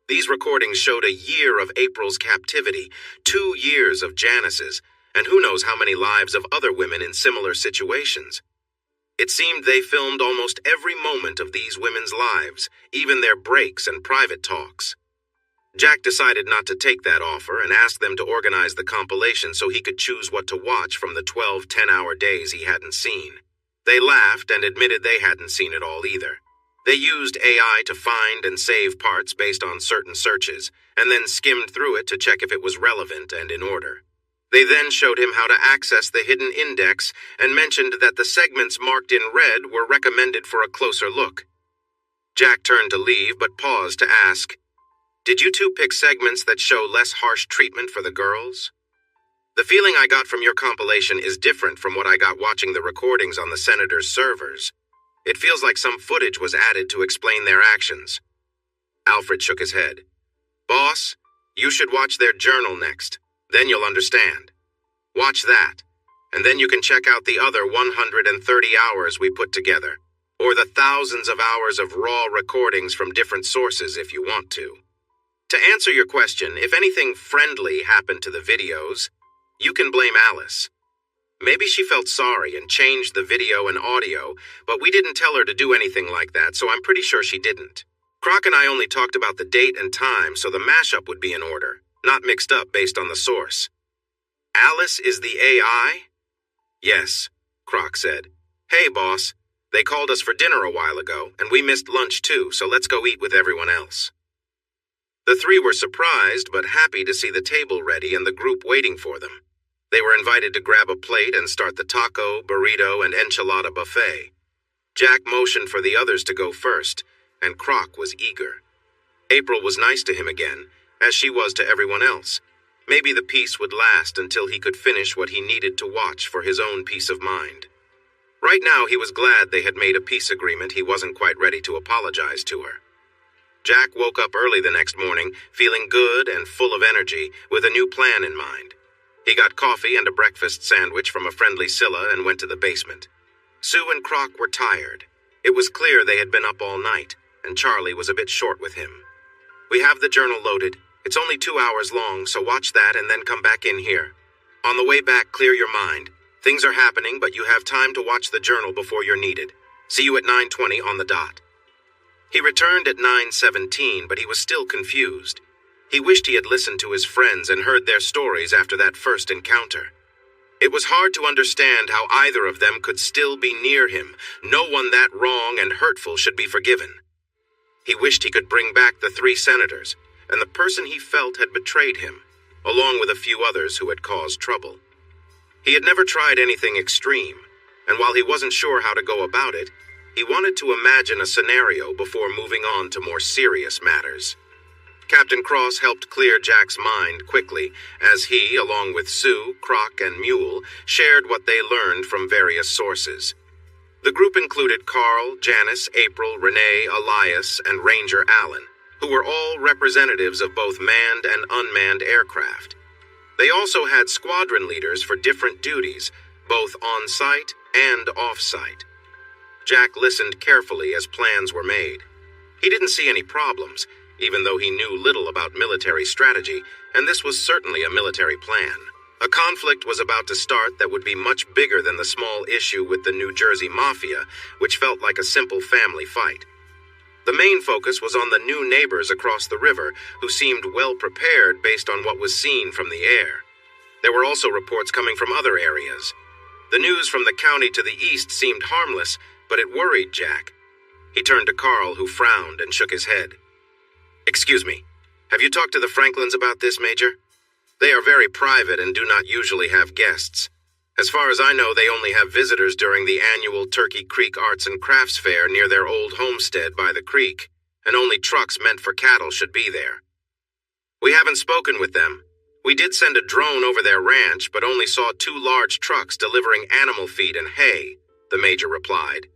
These recordings showed a year of April's captivity, 2 years of Janice's, and who knows how many lives of other women in similar situations. It seemed they filmed almost every moment of these women's lives, even their breaks and private talks. Jack decided not to take that offer and asked them to organize the compilation so he could choose what to watch from the 12 10-hour days he hadn't seen. They laughed and admitted they hadn't seen it all either. They used AI to find and save parts based on certain searches, and then skimmed through it to check if it was relevant and in order. They then showed him how to access the hidden index and mentioned that the segments marked in red were recommended for a closer look. Jack turned to leave but paused to ask, "Did you two pick segments that show less harsh treatment for the girls?" "The feeling I got from your compilation is different from what I got watching the recordings on the Senator's servers. It feels like some footage was added to explain their actions." Alfred shook his head. "Boss, you should watch their journal next. Then you'll understand. Watch that, and then you can check out the other 130 hours we put together, or the thousands of hours of raw recordings from different sources if you want to. To answer your question, if anything friendly happened to the videos, you can blame Alice. Maybe she felt sorry and changed the video and audio, but we didn't tell her to do anything like that, so I'm pretty sure she didn't. Croc and I only talked about the date and time so the mashup would be in order, not mixed up based on the source." "Alice is the AI?" "Yes," Croc said. "Hey, boss, they called us for dinner a while ago, and we missed lunch too, so let's go eat with everyone else." The three were surprised but happy to see the table ready and the group waiting for them. They were invited to grab a plate and start the taco, burrito, and enchilada buffet. Jack motioned for the others to go first, and Croc was eager. April was nice to him again, as she was to everyone else. Maybe the peace would last until he could finish what he needed to watch for his own peace of mind. Right now he was glad they had made a peace agreement. He wasn't quite ready to apologize to her. Jack woke up early the next morning, feeling good and full of energy, with a new plan in mind. He got coffee and a breakfast sandwich from a friendly Scylla and went to the basement. Sue and Croc were tired. It was clear they had been up all night, and Charlie was a bit short with him. "We have the journal loaded. It's only 2 hours long, so watch that and then come back in here. On the way back, clear your mind. Things are happening, but you have time to watch the journal before you're needed. See you at 9:20 on the dot." He returned at 9:17, but he was still confused. He wished he had listened to his friends and heard their stories after that first encounter. It was hard to understand how either of them could still be near him. No one that wrong and hurtful should be forgiven. He wished he could bring back the 3 senators, and the person he felt had betrayed him, along with a few others who had caused trouble. He had never tried anything extreme, and while he wasn't sure how to go about it, he wanted to imagine a scenario before moving on to more serious matters. Captain Cross helped clear Jack's mind quickly as he, along with Sue, Croc, and Mule, shared what they learned from various sources. The group included Carl, Janice, April, Renee, Elias, and Ranger Allen, who were all representatives of both manned and unmanned aircraft. They also had squadron leaders for different duties, both on-site and off-site. Jack listened carefully as plans were made. He didn't see any problems, even though he knew little about military strategy, and this was certainly a military plan. A conflict was about to start that would be much bigger than the small issue with the New Jersey Mafia, which felt like a simple family fight. The main focus was on the new neighbors across the river, who seemed well prepared based on what was seen from the air. There were also reports coming from other areas. The news from the county to the east seemed harmless, but it worried Jack. He turned to Carl, who frowned and shook his head. "Excuse me, have you talked to the Franklins about this, Major? They are very private and do not usually have guests. As far as I know, they only have visitors during the annual Turkey Creek Arts and Crafts Fair near their old homestead by the creek, and only trucks meant for cattle should be there. We haven't spoken with them. We did send a drone over their ranch, but only saw 2 large trucks delivering animal feed and hay," the Major replied.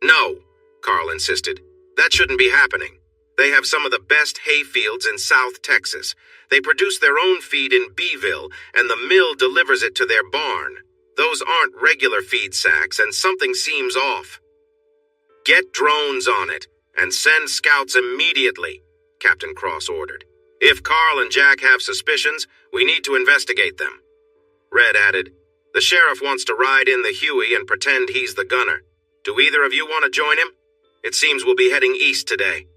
"No," Carl insisted. "That shouldn't be happening. They have some of the best hay fields in South Texas. They produce their own feed in Beeville, and the mill delivers it to their barn. Those aren't regular feed sacks, and something seems off." "Get drones on it, and send scouts immediately," Captain Cross ordered. "If Carl and Jack have suspicions, we need to investigate them." Red added, "The sheriff wants to ride in the Huey and pretend he's the gunner. Do either of you want to join him? It seems we'll be heading east today."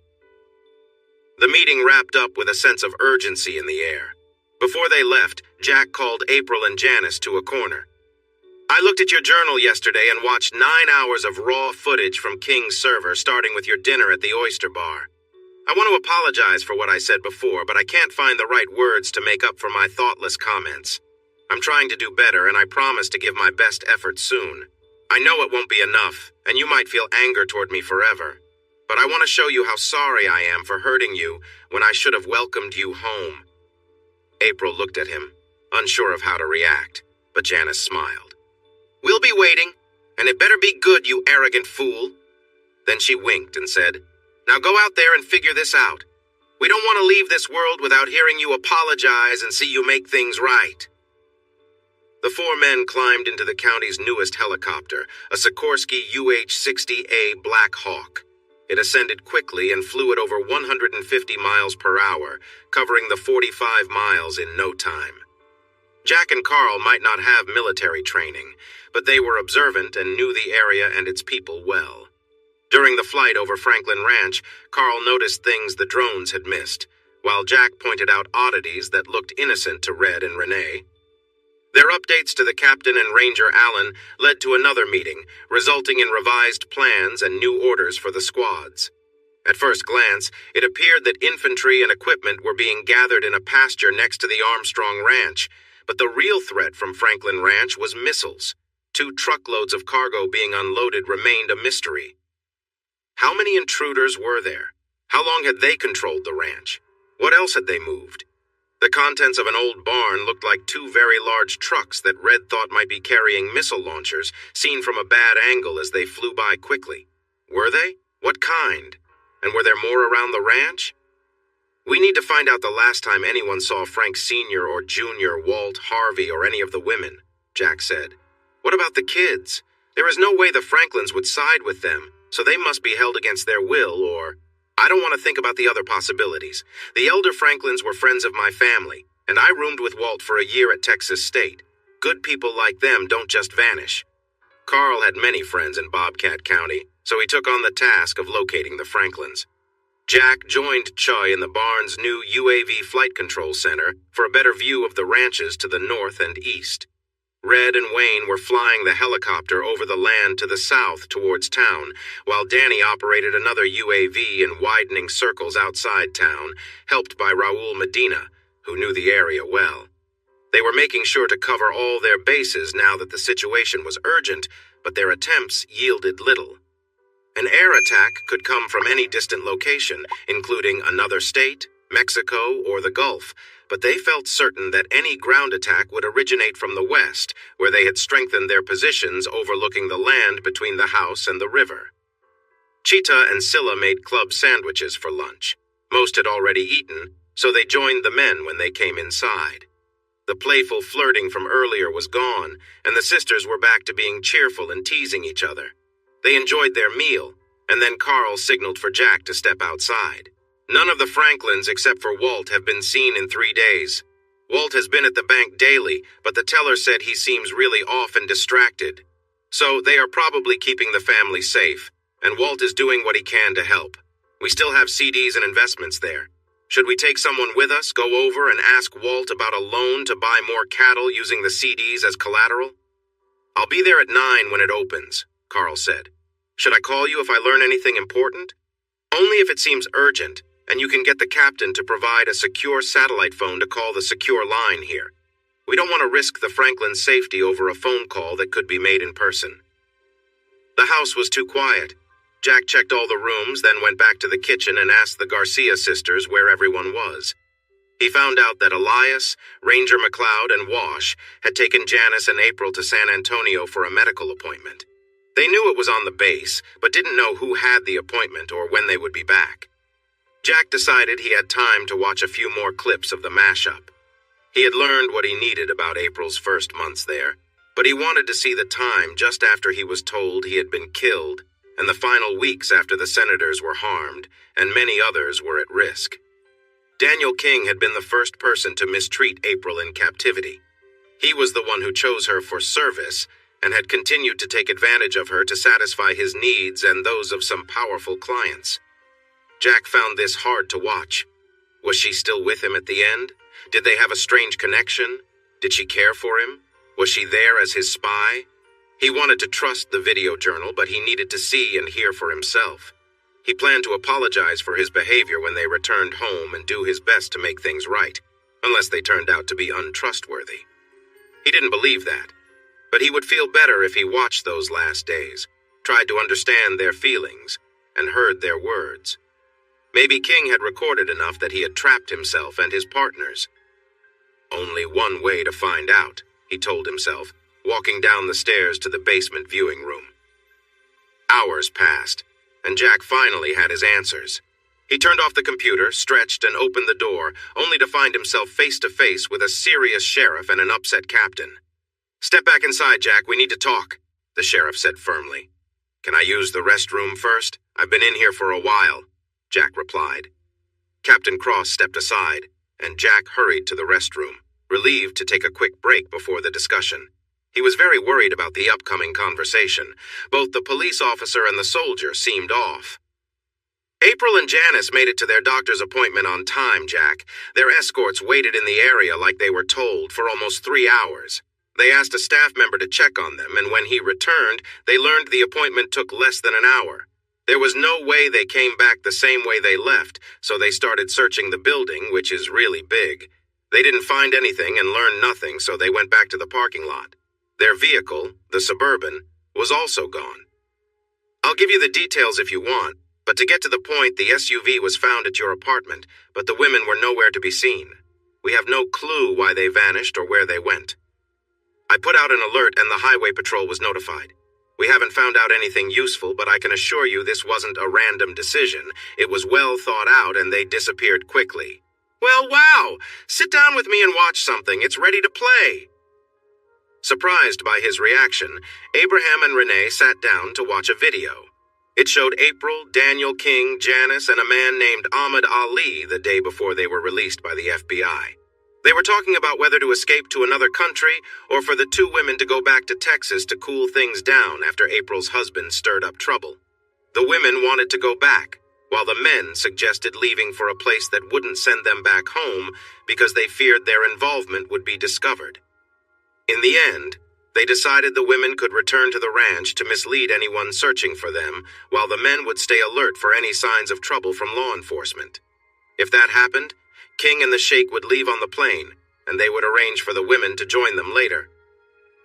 The meeting wrapped up with a sense of urgency in the air. Before they left, Jack called April and Janice to a corner. "I looked at your journal yesterday and watched 9 hours of raw footage from King's server, starting with your dinner at the Oyster Bar. I want to apologize for what I said before, but I can't find the right words to make up for my thoughtless comments. I'm trying to do better, and I promise to give my best effort soon. I know it won't be enough, and you might feel anger toward me forever. But I want to show you how sorry I am for hurting you when I should have welcomed you home." April looked at him, unsure of how to react, but Janice smiled. "We'll be waiting, and it better be good, you arrogant fool." Then she winked and said, "Now go out there and figure this out. We don't want to leave this world without hearing you apologize and see you make things right." The 4 men climbed into the county's newest helicopter, a Sikorsky UH-60A Black Hawk. It ascended quickly and flew at over 150 miles per hour, covering the 45 miles in no time. Jack and Carl might not have military training, but they were observant and knew the area and its people well. During the flight over Franklin Ranch, Carl noticed things the drones had missed, while Jack pointed out oddities that looked innocent to Red and Renee. Their updates to the captain and Ranger Allen led to another meeting, resulting in revised plans and new orders for the squads. At first glance, it appeared that infantry and equipment were being gathered in a pasture next to the Armstrong Ranch, but the real threat from Franklin Ranch was missiles. 2 truckloads of cargo being unloaded remained a mystery. How many intruders were there? How long had they controlled the ranch? What else had they moved? The contents of an old barn looked like 2 very large trucks that Red thought might be carrying missile launchers, seen from a bad angle as they flew by quickly. Were they? What kind? And were there more around the ranch? "We need to find out the last time anyone saw Frank Sr. or Jr., Walt, Harvey, or any of the women," Jack said. "What about the kids? There is no way the Franklins would side with them, so they must be held against their will, or... I don't want to think about the other possibilities. The elder Franklins were friends of my family, and I roomed with Walt for a year at Texas State. Good people like them don't just vanish." Carl had many friends in Bobcat County, so he took on the task of locating the Franklins. Jack joined Choi in the barn's new UAV flight control center for a better view of the ranches to the north and east. Red and Wayne were flying the helicopter over the land to the south towards town, while Danny operated another UAV in widening circles outside town, helped by Raul Medina, who knew the area well. They were making sure to cover all their bases now that the situation was urgent, but their attempts yielded little. An air attack could come from any distant location, including another state, Mexico, or the Gulf, but they felt certain that any ground attack would originate from the west, where they had strengthened their positions overlooking the land between the house and the river. Cheetah and Scylla made club sandwiches for lunch. Most had already eaten, so they joined the men when they came inside. The playful flirting from earlier was gone, and the sisters were back to being cheerful and teasing each other. They enjoyed their meal, and then Carl signaled for Jack to step outside. None of the Franklins except for Walt have been seen in 3 days. Walt has been at the bank daily, but the teller said he seems really off and distracted. So they are probably keeping the family safe, and Walt is doing what he can to help. We still have CDs and investments there. Should we take someone with us, go over and ask Walt about a loan to buy more cattle using the CDs as collateral? I'll be there at 9 when it opens, Carl said. Should I call you if I learn anything important? Only if it seems urgent, and you can get the captain to provide a secure satellite phone to call the secure line here. We don't want to risk the Franklin's safety over a phone call that could be made in person. The house was too quiet. Jack checked all the rooms, then went back to the kitchen and asked the Garcia sisters where everyone was. He found out that Elias, Ranger McLeod, and Wash had taken Janice and April to San Antonio for a medical appointment. They knew it was on the base, but didn't know who had the appointment or when they would be back. Jack decided he had time to watch a few more clips of the mashup. He had learned what he needed about April's first months there, but he wanted to see the time just after he was told he had been killed, and the final weeks after the senators were harmed, and many others were at risk. Daniel King had been the first person to mistreat April in captivity. He was the one who chose her for service, and had continued to take advantage of her to satisfy his needs and those of some powerful clients. Jack found this hard to watch. Was she still with him at the end? Did they have a strange connection? Did she care for him? Was she there as his spy? He wanted to trust the video journal, but he needed to see and hear for himself. He planned to apologize for his behavior when they returned home and do his best to make things right, unless they turned out to be untrustworthy. He didn't believe that, but he would feel better if he watched those last days, tried to understand their feelings, and heard their words. Maybe King had recorded enough that he had trapped himself and his partners. Only one way to find out, he told himself, walking down the stairs to the basement viewing room. Hours passed, and Jack finally had his answers. He turned off the computer, stretched, and opened the door, only to find himself face to face with a serious sheriff and an upset captain. "Step back inside, Jack. We need to talk," the sheriff said firmly. "Can I use the restroom first? I've been in here for a while," Jack replied. Captain Cross stepped aside, and Jack hurried to the restroom, relieved to take a quick break before the discussion. He was very worried about the upcoming conversation. Both the police officer and the soldier seemed off. April and Janice made it to their doctor's appointment on time, Jack. Their escorts waited in the area like they were told for almost 3 hours. They asked a staff member to check on them, and when he returned, they learned the appointment took less than an hour. There was no way they came back the same way they left, so they started searching the building, which is really big. They didn't find anything and learned nothing, so they went back to the parking lot. Their vehicle, the Suburban, was also gone. I'll give you the details if you want, but to get to the point, the SUV was found at your apartment, but the women were nowhere to be seen. We have no clue why they vanished or where they went. I put out an alert and the highway patrol was notified. We haven't found out anything useful, but I can assure you this wasn't a random decision. It was well thought out and they disappeared quickly. Well, wow! Sit down with me and watch something. It's ready to play. Surprised by his reaction, Abraham and Renee sat down to watch a video. It showed April, Daniel King, Janice, and a man named Ahmed Ali the day before they were released by the FBI. They were talking about whether to escape to another country or for the two women to go back to Texas to cool things down after April's husband stirred up trouble. The women wanted to go back, while the men suggested leaving for a place that wouldn't send them back home because they feared their involvement would be discovered. In the end, they decided the women could return to the ranch to mislead anyone searching for them, while the men would stay alert for any signs of trouble from law enforcement. If that happened, King and the Sheikh would leave on the plane, and they would arrange for the women to join them later.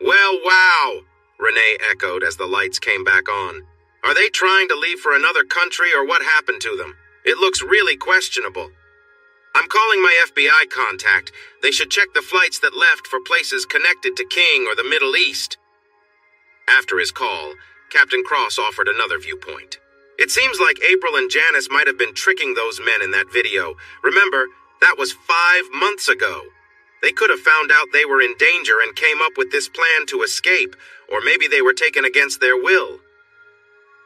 Well, wow, Renee echoed as the lights came back on. Are they trying to leave for another country, or what happened to them? It looks really questionable. I'm calling my FBI contact. They should check the flights that left for places connected to King or the Middle East. After his call, Captain Cross offered another viewpoint. It seems like April and Janice might have been tricking those men in that video. Remember, that was 5 months ago. They could have found out they were in danger and came up with this plan to escape, or maybe they were taken against their will.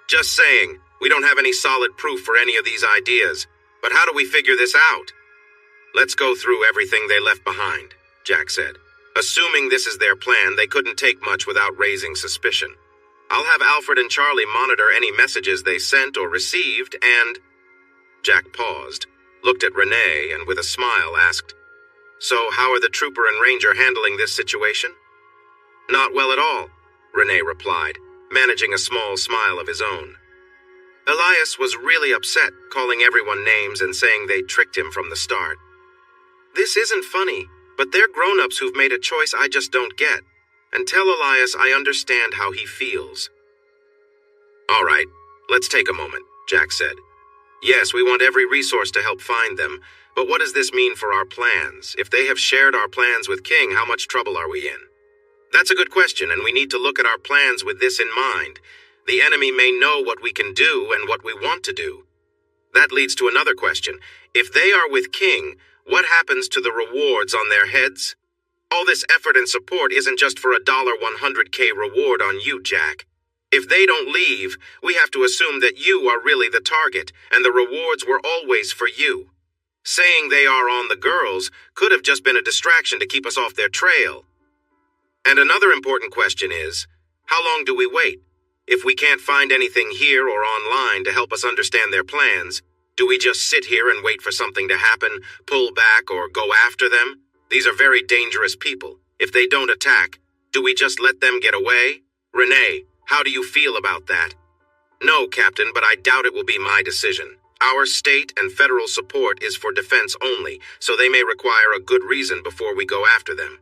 Just saying, we don't have any solid proof for any of these ideas, but how do we figure this out? Let's go through everything they left behind, Jack said. Assuming this is their plan, they couldn't take much without raising suspicion. I'll have Alfred and Charlie monitor any messages they sent or received, and... Jack paused, looked at Renee, and with a smile asked, So how are the trooper and ranger handling this situation? Not well at all, Renee replied, managing a small smile of his own. Elias was really upset, calling everyone names and saying they tricked him from the start. This isn't funny, but they're grown-ups who've made a choice I just don't get. And tell Elias I understand how he feels. All right, let's take a moment, Jack said. Yes, we want every resource to help find them, but what does this mean for our plans? If they have shared our plans with King, how much trouble are we in? That's a good question, and we need to look at our plans with this in mind. The enemy may know what we can do and what we want to do. That leads to another question. If they are with King, what happens to the rewards on their heads? All this effort and support isn't just for a $100K reward on you, Jack. If they don't leave, we have to assume that you are really the target, and the rewards were always for you. Saying they are on the girls could have just been a distraction to keep us off their trail. And another important question is, how long do we wait? If we can't find anything here or online to help us understand their plans, do we just sit here and wait for something to happen, pull back, or go after them? These are very dangerous people. If they don't attack, do we just let them get away? Renee, how do you feel about that? No, Captain, but I doubt it will be my decision. Our state and federal support is for defense only, so they may require a good reason before we go after them.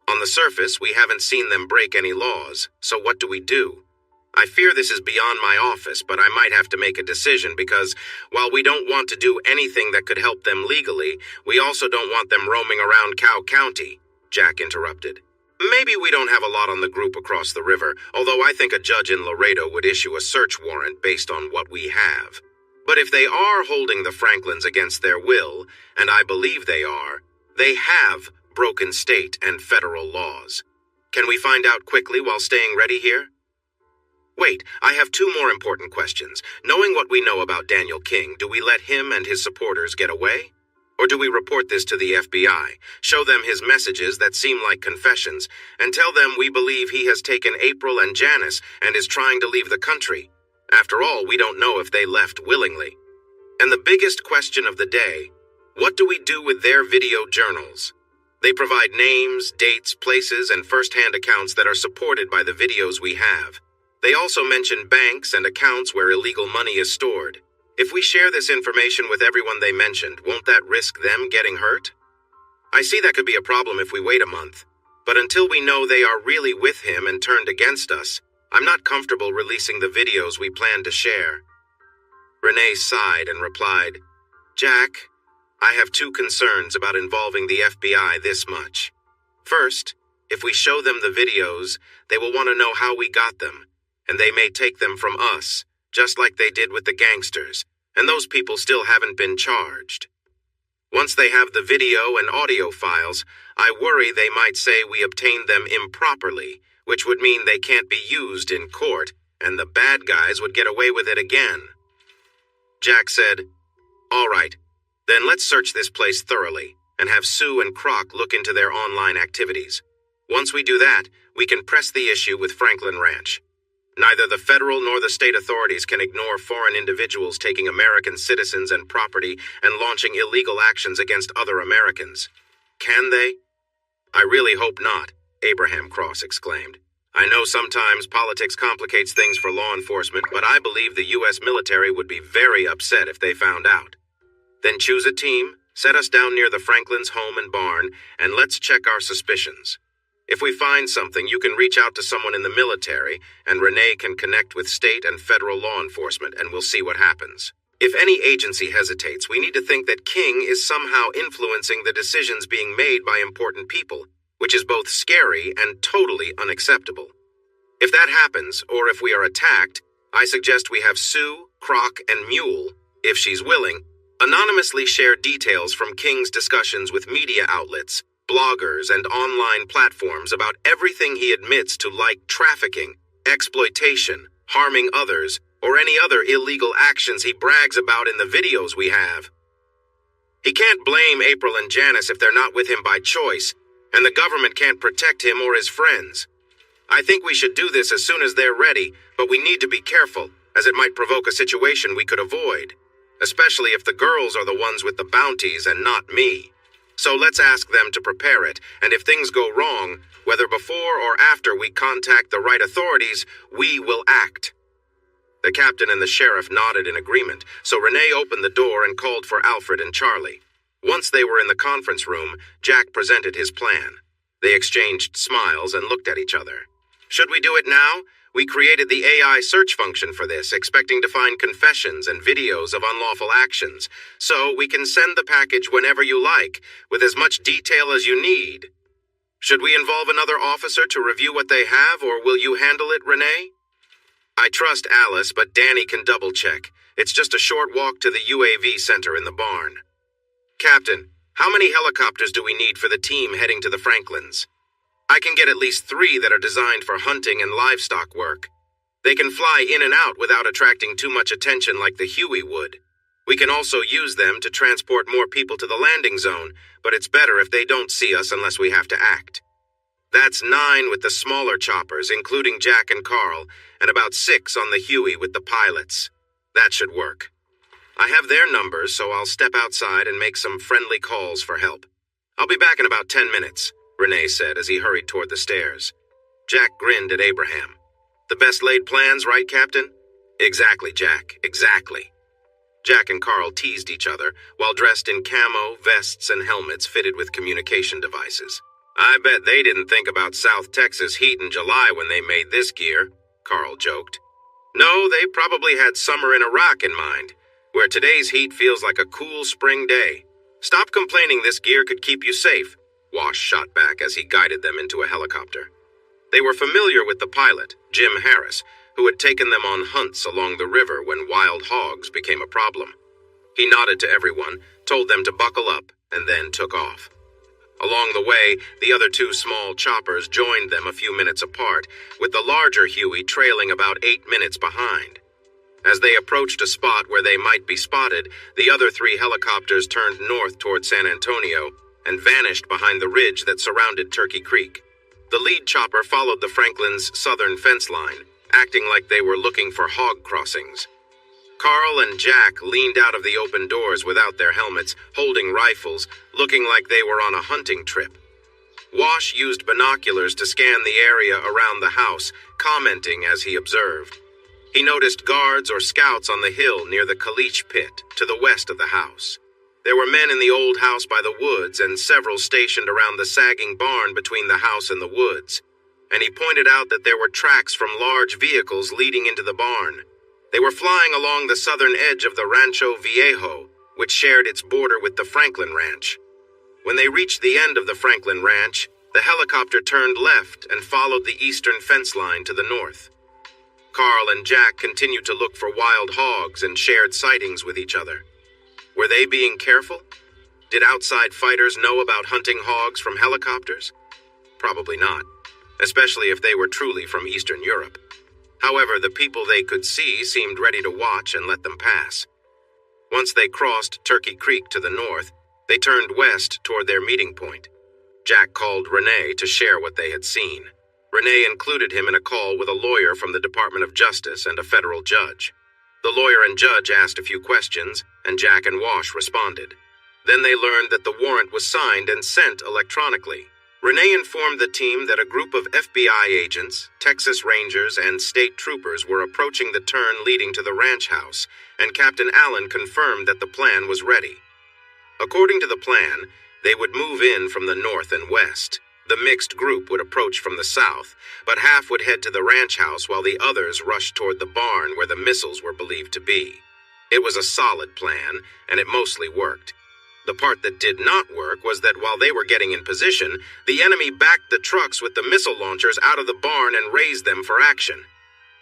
On the surface, we haven't seen them break any laws, so what do we do? I fear this is beyond my office, but I might have to make a decision because, while we don't want to do anything that could help them legally, we also don't want them roaming around Cow County, Jack interrupted. Maybe we don't have a lot on the group across the river, although I think a judge in Laredo would issue a search warrant based on what we have. But if they are holding the Franklins against their will, and I believe they are, they have broken state and federal laws. Can we find out quickly while staying ready here? Wait, I have 2 more important questions. Knowing what we know about Daniel King, do we let him and his supporters get away? Or do we report this to the FBI, show them his messages that seem like confessions, and tell them we believe he has taken April and Janice and is trying to leave the country? After all, we don't know if they left willingly. And the biggest question of the day, what do we do with their video journals? They provide names, dates, places, and first-hand accounts that are supported by the videos we have. They also mention banks and accounts where illegal money is stored. If we share this information with everyone they mentioned, won't that risk them getting hurt? I see that could be a problem if we wait a month, but until we know they are really with him and turned against us, I'm not comfortable releasing the videos we plan to share. Renee sighed and replied, Jack, I have 2 concerns about involving the FBI this much. First, if we show them the videos, they will want to know how we got them, and they may take them from us, just like they did with the gangsters, and those people still haven't been charged. Once they have the video and audio files, I worry they might say we obtained them improperly, which would mean they can't be used in court, and the bad guys would get away with it again. Jack said, All right, then let's search this place thoroughly, and have Sue and Croc look into their online activities. Once we do that, we can press the issue with Franklin Ranch. Neither the federal nor the state authorities can ignore foreign individuals taking American citizens and property and launching illegal actions against other Americans. Can they? I really hope not, Abraham Cross exclaimed. I know sometimes politics complicates things for law enforcement, but I believe the U.S. military would be very upset if they found out. Then choose a team, Set us down near the Franklins' home and barn, and let's check our suspicions. If we find something, you can reach out to someone in the military, and Renee can connect with state and federal law enforcement, and we'll see what happens. If any agency hesitates, we need to think that King is somehow influencing the decisions being made by important people, which is both scary and totally unacceptable. If that happens, or if we are attacked, I suggest we have Sue, Croc, and Mule, if she's willing, anonymously share details from King's discussions with media outlets, bloggers, and online platforms about everything he admits to, like trafficking, exploitation, harming others, or any other illegal actions he brags about in the videos we have. He can't blame April and Janice if they're not with him by choice, and the government can't protect him or his friends. I think we should do this as soon as they're ready, but we need to be careful, as it might provoke a situation we could avoid, especially if the girls are the ones with the bounties and not me. So let's ask them to prepare it, and if things go wrong, whether before or after we contact the right authorities, we will act. The captain and the sheriff nodded in agreement, so Renee opened the door and called for Alfred and Charlie. Once they were in the conference room, Jack presented his plan. They exchanged smiles and looked at each other. Should we do it now? We created the AI search function for this, expecting to find confessions and videos of unlawful actions, so we can send the package whenever you like, with as much detail as you need. Should we involve another officer to review what they have, or will you handle it, Renee? I trust Alice, but Danny can double-check. It's just a short walk to the UAV center in the barn. Captain, how many helicopters do we need for the team heading to the Franklins? I can get at least 3 that are designed for hunting and livestock work. They can fly in and out without attracting too much attention like the Huey would. We can also use them to transport more people to the landing zone, but it's better if they don't see us unless we have to act. That's 9 with the smaller choppers, including Jack and Carl, and about 6 on the Huey with the pilots. That should work. I have their numbers, so I'll step outside and make some friendly calls for help. I'll be back in about 10 minutes. Renee said as he hurried toward the stairs. Jack grinned at Abraham. The best laid plans, right, Captain? Exactly, Jack, exactly. Jack and Carl teased each other while dressed in camo, vests, and helmets fitted with communication devices. I bet they didn't think about South Texas heat in July when they made this gear, Carl joked. No, they probably had summer in Iraq in mind, where today's heat feels like a cool spring day. Stop complaining, this gear could keep you safe. Wash shot back as he guided them into a helicopter. They were familiar with the pilot, Jim Harris, who had taken them on hunts along the river when wild hogs became a problem. He nodded to everyone, told them to buckle up, and then took off. Along the way, the other 2 small choppers joined them a few minutes apart, with the larger Huey trailing about 8 minutes behind. As they approached a spot where they might be spotted, the other 3 helicopters turned north toward San Antonio and vanished behind the ridge that surrounded Turkey Creek. The lead chopper followed the Franklins' southern fence line, acting like they were looking for hog crossings. Carl and Jack leaned out of the open doors without their helmets, holding rifles, looking like they were on a hunting trip. Wash used binoculars to scan the area around the house, commenting as he observed. He noticed guards or scouts on the hill near the caliche pit, to the west of the house. There were men in the old house by the woods and several stationed around the sagging barn between the house and the woods. And he pointed out that there were tracks from large vehicles leading into the barn. They were flying along the southern edge of the Rancho Viejo, which shared its border with the Franklin Ranch. When they reached the end of the Franklin Ranch, the helicopter turned left and followed the eastern fence line to the north. Carl and Jack continued to look for wild hogs and shared sightings with each other. Were they being careful? Did outside fighters know about hunting hogs from helicopters? Probably not, especially if they were truly from Eastern Europe. However, the people they could see seemed ready to watch and let them pass. Once they crossed Turkey Creek to the north, they turned west toward their meeting point. Jack called Renee to share what they had seen. Renee included him in a call with a lawyer from the Department of Justice and a federal judge. The lawyer and judge asked a few questions, and Jack and Wash responded. Then they learned that the warrant was signed and sent electronically. Renee informed the team that a group of FBI agents, Texas Rangers, and state troopers were approaching the turn leading to the ranch house, and Captain Allen confirmed that the plan was ready. According to the plan, they would move in from the north and west. The mixed group would approach from the south, but half would head to the ranch house while the others rushed toward the barn where the missiles were believed to be. It was a solid plan, and it mostly worked. The part that did not work was that while they were getting in position, the enemy backed the trucks with the missile launchers out of the barn and raised them for action.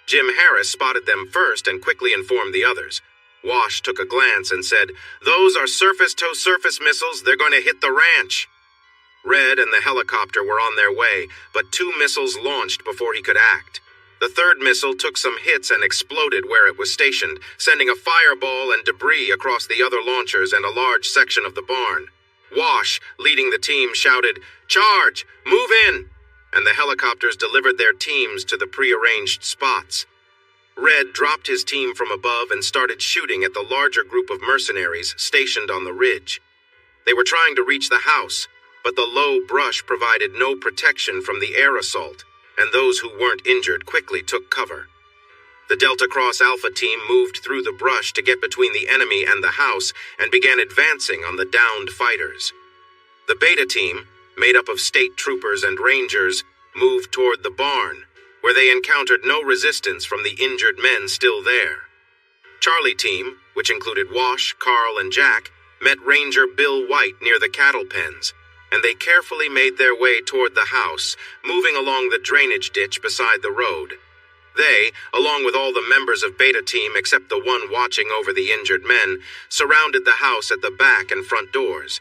Jim Harris spotted them first and quickly informed the others. Wash took a glance and said, "Those are surface-to-surface missiles. They're going to hit the ranch." Red and the helicopter were on their way, but 2 missiles launched before he could act. The third missile took some hits and exploded where it was stationed, sending a fireball and debris across the other launchers and a large section of the barn. Wash, leading the team, shouted, "Charge! Move in!" And the helicopters delivered their teams to the prearranged spots. Red dropped his team from above and started shooting at the larger group of mercenaries stationed on the ridge. They were trying to reach the house, but the low brush provided no protection from the air assault, and those who weren't injured quickly took cover. The Delta Cross Alpha team moved through the brush to get between the enemy and the house and began advancing on the downed fighters. The Beta team, made up of state troopers and rangers, moved toward the barn, where they encountered no resistance from the injured men still there. Charlie team, which included Wash, Carl, and Jack, met Ranger Bill White near the cattle pens, and they carefully made their way toward the house, moving along the drainage ditch beside the road. They, along with all the members of Beta Team except the one watching over the injured men, surrounded the house at the back and front doors.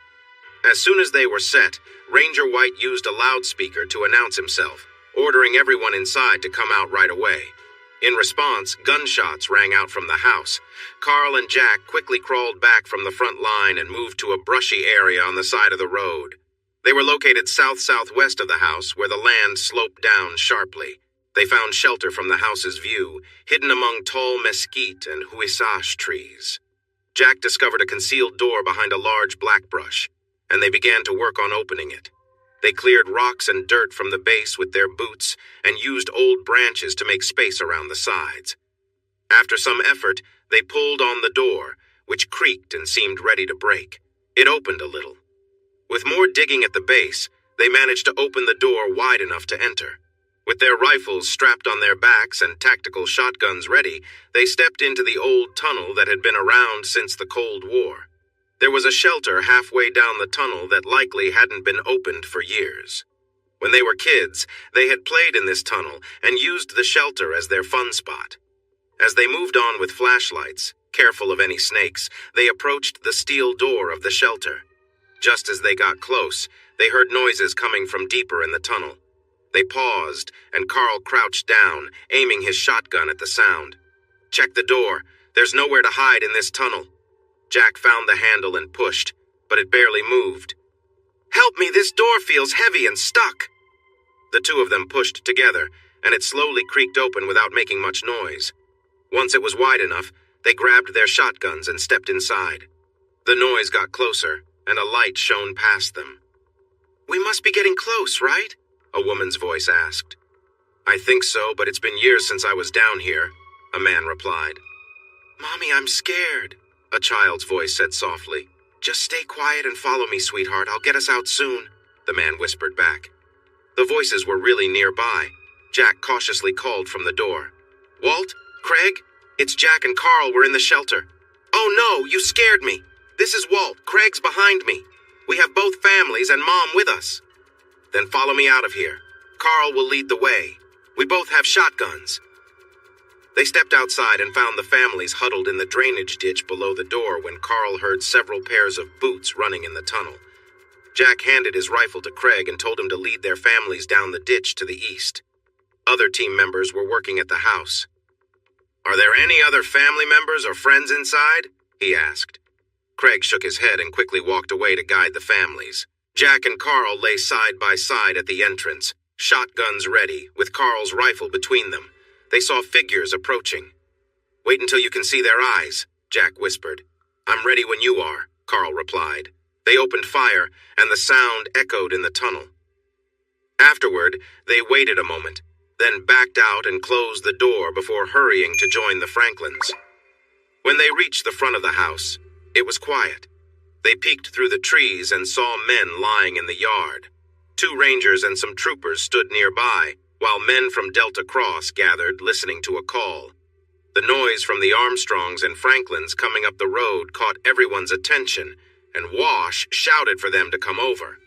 As soon as they were set, Ranger White used a loudspeaker to announce himself, ordering everyone inside to come out right away. In response, gunshots rang out from the house. Carl and Jack quickly crawled back from the front line and moved to a brushy area on the side of the road. They were located south-southwest of the house, where the land sloped down sharply. They found shelter from the house's view, hidden among tall mesquite and huisage trees. Jack discovered a concealed door behind a large black brush, and they began to work on opening it. They cleared rocks and dirt from the base with their boots and used old branches to make space around the sides. After some effort, they pulled on the door, which creaked and seemed ready to break. It opened a little. With more digging at the base, they managed to open the door wide enough to enter. With their rifles strapped on their backs and tactical shotguns ready, they stepped into the old tunnel that had been around since the Cold War. There was a shelter halfway down the tunnel that likely hadn't been opened for years. When they were kids, they had played in this tunnel and used the shelter as their fun spot. As they moved on with flashlights, careful of any snakes, they approached the steel door of the shelter. Just as they got close, they heard noises coming from deeper in the tunnel. They paused, and Carl crouched down, aiming his shotgun at the sound. "Check the door. There's nowhere to hide in this tunnel." Jack found the handle and pushed, but it barely moved. "Help me, this door feels heavy and stuck." The two of them pushed together, and it slowly creaked open without making much noise. Once it was wide enough, they grabbed their shotguns and stepped inside. The noise got closer, and a light shone past them. "We must be getting close, right?" a woman's voice asked. "I think so, but it's been years since I was down here," a man replied. "Mommy, I'm scared," a child's voice said softly. "Just stay quiet and follow me, sweetheart. I'll get us out soon," the man whispered back. The voices were really nearby. Jack cautiously called from the door. "Walt? Craig? It's Jack and Carl. We're in the shelter." "Oh no, you scared me. This is Walt. Craig's behind me. We have both families and Mom with us." "Then follow me out of here. Carl will lead the way. We both have shotguns." They stepped outside and found the families huddled in the drainage ditch below the door when Carl heard several pairs of boots running in the tunnel. Jack handed his rifle to Craig and told him to lead their families down the ditch to the east. Other team members were working at the house. "Are there any other family members or friends inside?" he asked. Craig shook his head and quickly walked away to guide the families. Jack and Carl lay side by side at the entrance, shotguns ready, with Carl's rifle between them. They saw figures approaching. "Wait until you can see their eyes," Jack whispered. "I'm ready when you are," Carl replied. They opened fire, and the sound echoed in the tunnel. Afterward, they waited a moment, then backed out and closed the door before hurrying to join the Franklins. When they reached the front of the house, it was quiet. They peeked through the trees and saw men lying in the yard. 2 rangers and some troopers stood nearby, while men from Delta Cross gathered, listening to a call. The noise from the Armstrongs and Franklins coming up the road caught everyone's attention, and Wash shouted for them to come over.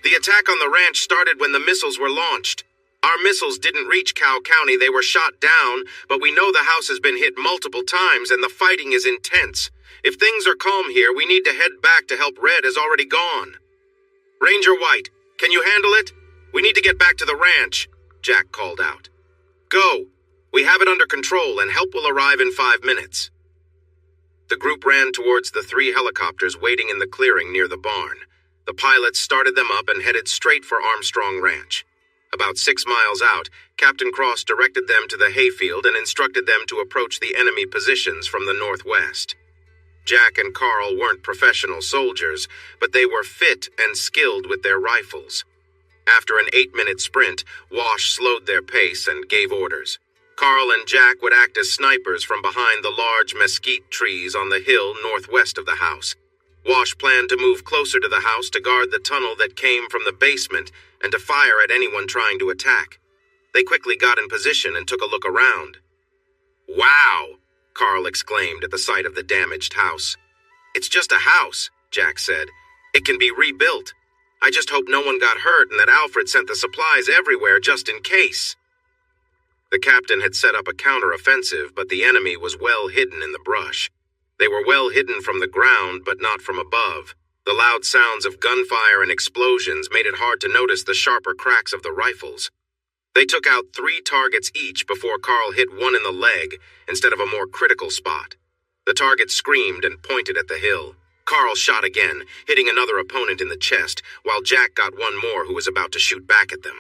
The attack on the ranch started when the missiles were launched. Our missiles didn't reach Cow County, they were shot down, but we know the house has been hit multiple times and the fighting is intense. If things are calm here, we need to head back to help. Red has already gone. Ranger White, can you handle it? We need to get back to the ranch, Jack called out. Go. We have it under control and help will arrive in 5 minutes. The group ran towards the 3 helicopters waiting in the clearing near the barn. The pilots started them up and headed straight for Armstrong Ranch. About 6 miles out, Captain Cross directed them to the hayfield and instructed them to approach the enemy positions from the northwest. Jack and Carl weren't professional soldiers, but they were fit and skilled with their rifles. After an 8-minute sprint, Wash slowed their pace and gave orders. Carl and Jack would act as snipers from behind the large mesquite trees on the hill northwest of the house. Wash planned to move closer to the house to guard the tunnel that came from the basement and to fire at anyone trying to attack. They quickly got in position and took a look around. Wow! Carl exclaimed at the sight of the damaged house. It's just a house, Jack said. It can be rebuilt. I just hope no one got hurt and that Alfred sent the supplies everywhere just in case. The captain had set up a counteroffensive, but the enemy was well hidden in the brush. They were well hidden from the ground, but not from above. The loud sounds of gunfire and explosions made it hard to notice the sharper cracks of the rifles. They took out 3 targets each before Carl hit one in the leg instead of a more critical spot. The target screamed and pointed at the hill. Carl shot again, hitting another opponent in the chest, while Jack got one more who was about to shoot back at them.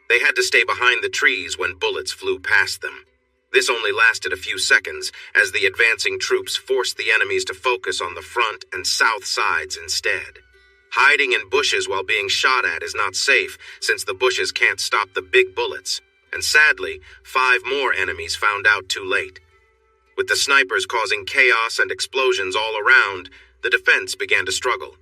They had to stay behind the trees when bullets flew past them. This only lasted a few seconds, as the advancing troops forced the enemies to focus on the front and south sides instead. Hiding in bushes while being shot at is not safe, since the bushes can't stop the big bullets, and sadly, 5 more enemies found out too late. With the snipers causing chaos and explosions all around, the defense began to struggle.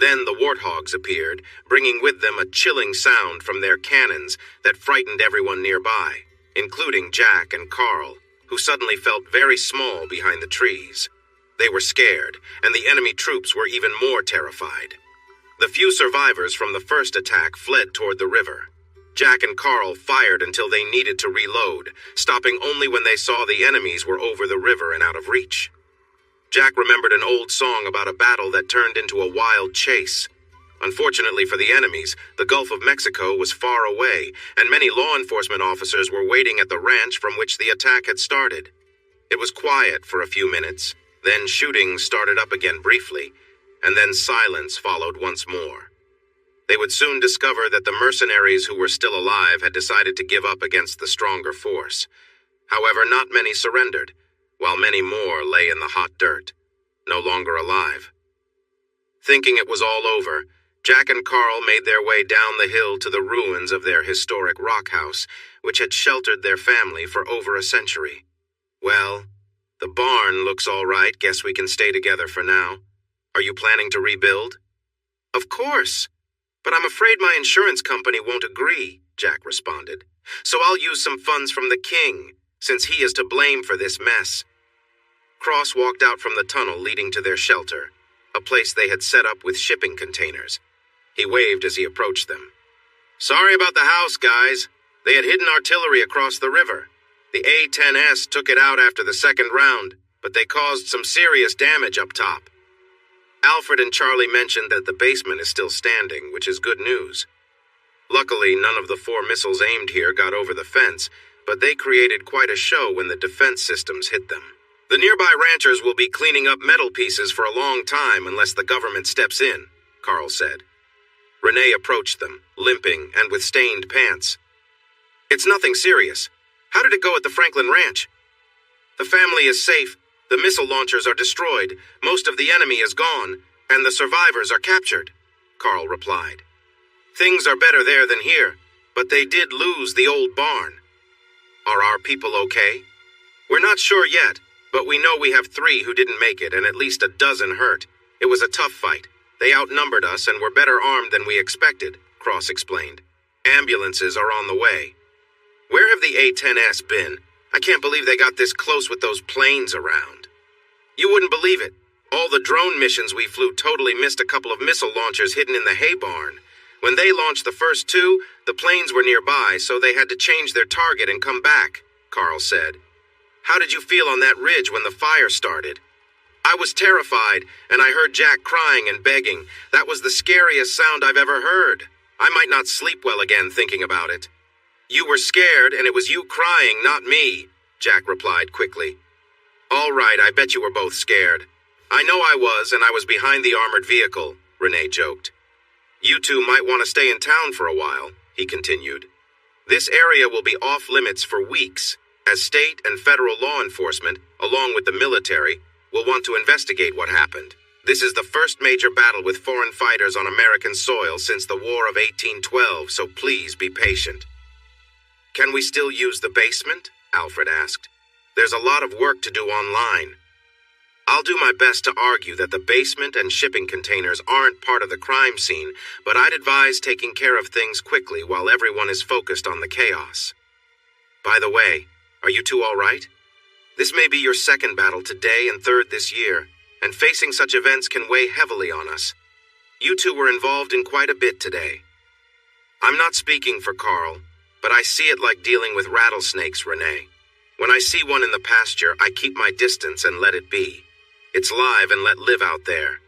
Then the warthogs appeared, bringing with them a chilling sound from their cannons that frightened everyone nearby, including Jack and Carl, who suddenly felt very small behind the trees. They were scared, and the enemy troops were even more terrified. The few survivors from the first attack fled toward the river. Jack and Carl fired until they needed to reload, stopping only when they saw the enemies were over the river and out of reach. Jack remembered an old song about a battle that turned into a wild chase. Unfortunately for the enemies, the Gulf of Mexico was far away, and many law enforcement officers were waiting at the ranch from which the attack had started. It was quiet for a few minutes, then shooting started up again briefly, and then silence followed once more. They would soon discover that the mercenaries who were still alive had decided to give up against the stronger force. However, not many surrendered, while many more lay in the hot dirt, no longer alive. Thinking it was all over, Jack and Carl made their way down the hill to the ruins of their historic rock house, which had sheltered their family for over a century. Well, the barn looks all right. Guess we can stay together for now. Are you planning to rebuild? Of course, but I'm afraid my insurance company won't agree, Jack responded. So I'll use some funds from the king, since he is to blame for this mess. Cross walked out from the tunnel leading to their shelter, a place they had set up with shipping containers. He waved as he approached them. Sorry about the house, guys. They had hidden artillery across the river. The A-10S took it out after the second round, but they caused some serious damage up top. Alfred and Charlie mentioned that the basement is still standing, which is good news. Luckily, none of the 4 missiles aimed here got over the fence, but they created quite a show when the defense systems hit them. The nearby ranchers will be cleaning up metal pieces for a long time unless the government steps in, Carl said. Renee approached them, limping and with stained pants. It's nothing serious. How did it go at the Franklin Ranch? The family is safe. The missile launchers are destroyed. Most of the enemy is gone, and the survivors are captured, Carl replied. Things are better there than here, but they did lose the old barn. Are our people okay? We're not sure yet, but we know we have 3 who didn't make it and at least a dozen hurt. It was a tough fight. They outnumbered us and were better armed than we expected, Cross explained. Ambulances are on the way. Where have the A-10S been? I can't believe they got this close with those planes around. You wouldn't believe it. All the drone missions we flew totally missed a couple of missile launchers hidden in the hay barn. When they launched the first two, the planes were nearby, so they had to change their target and come back, Carl said. How did you feel on that ridge when the fire started? I was terrified, and I heard Jack crying and begging. That was the scariest sound I've ever heard. I might not sleep well again thinking about it. You were scared, and it was you crying, not me, Jack replied quickly. All right, I bet you were both scared. I know I was, and I was behind the armored vehicle, Renee joked. You two might want to stay in town for a while, he continued. This area will be off limits for weeks, as state and federal law enforcement, along with the military, will want to investigate what happened. This is the first major battle with foreign fighters on American soil since the War of 1812, so please be patient. Can we still use the basement? Alfred asked. There's a lot of work to do online. I'll do my best to argue that the basement and shipping containers aren't part of the crime scene, but I'd advise taking care of things quickly while everyone is focused on the chaos. By the way, are you two all right? This may be your second battle today and third this year, and facing such events can weigh heavily on us. You two were involved in quite a bit today. I'm not speaking for Carl, but I see it like dealing with rattlesnakes, Renee. When I see one in the pasture, I keep my distance and let it be. It's live and let live out there.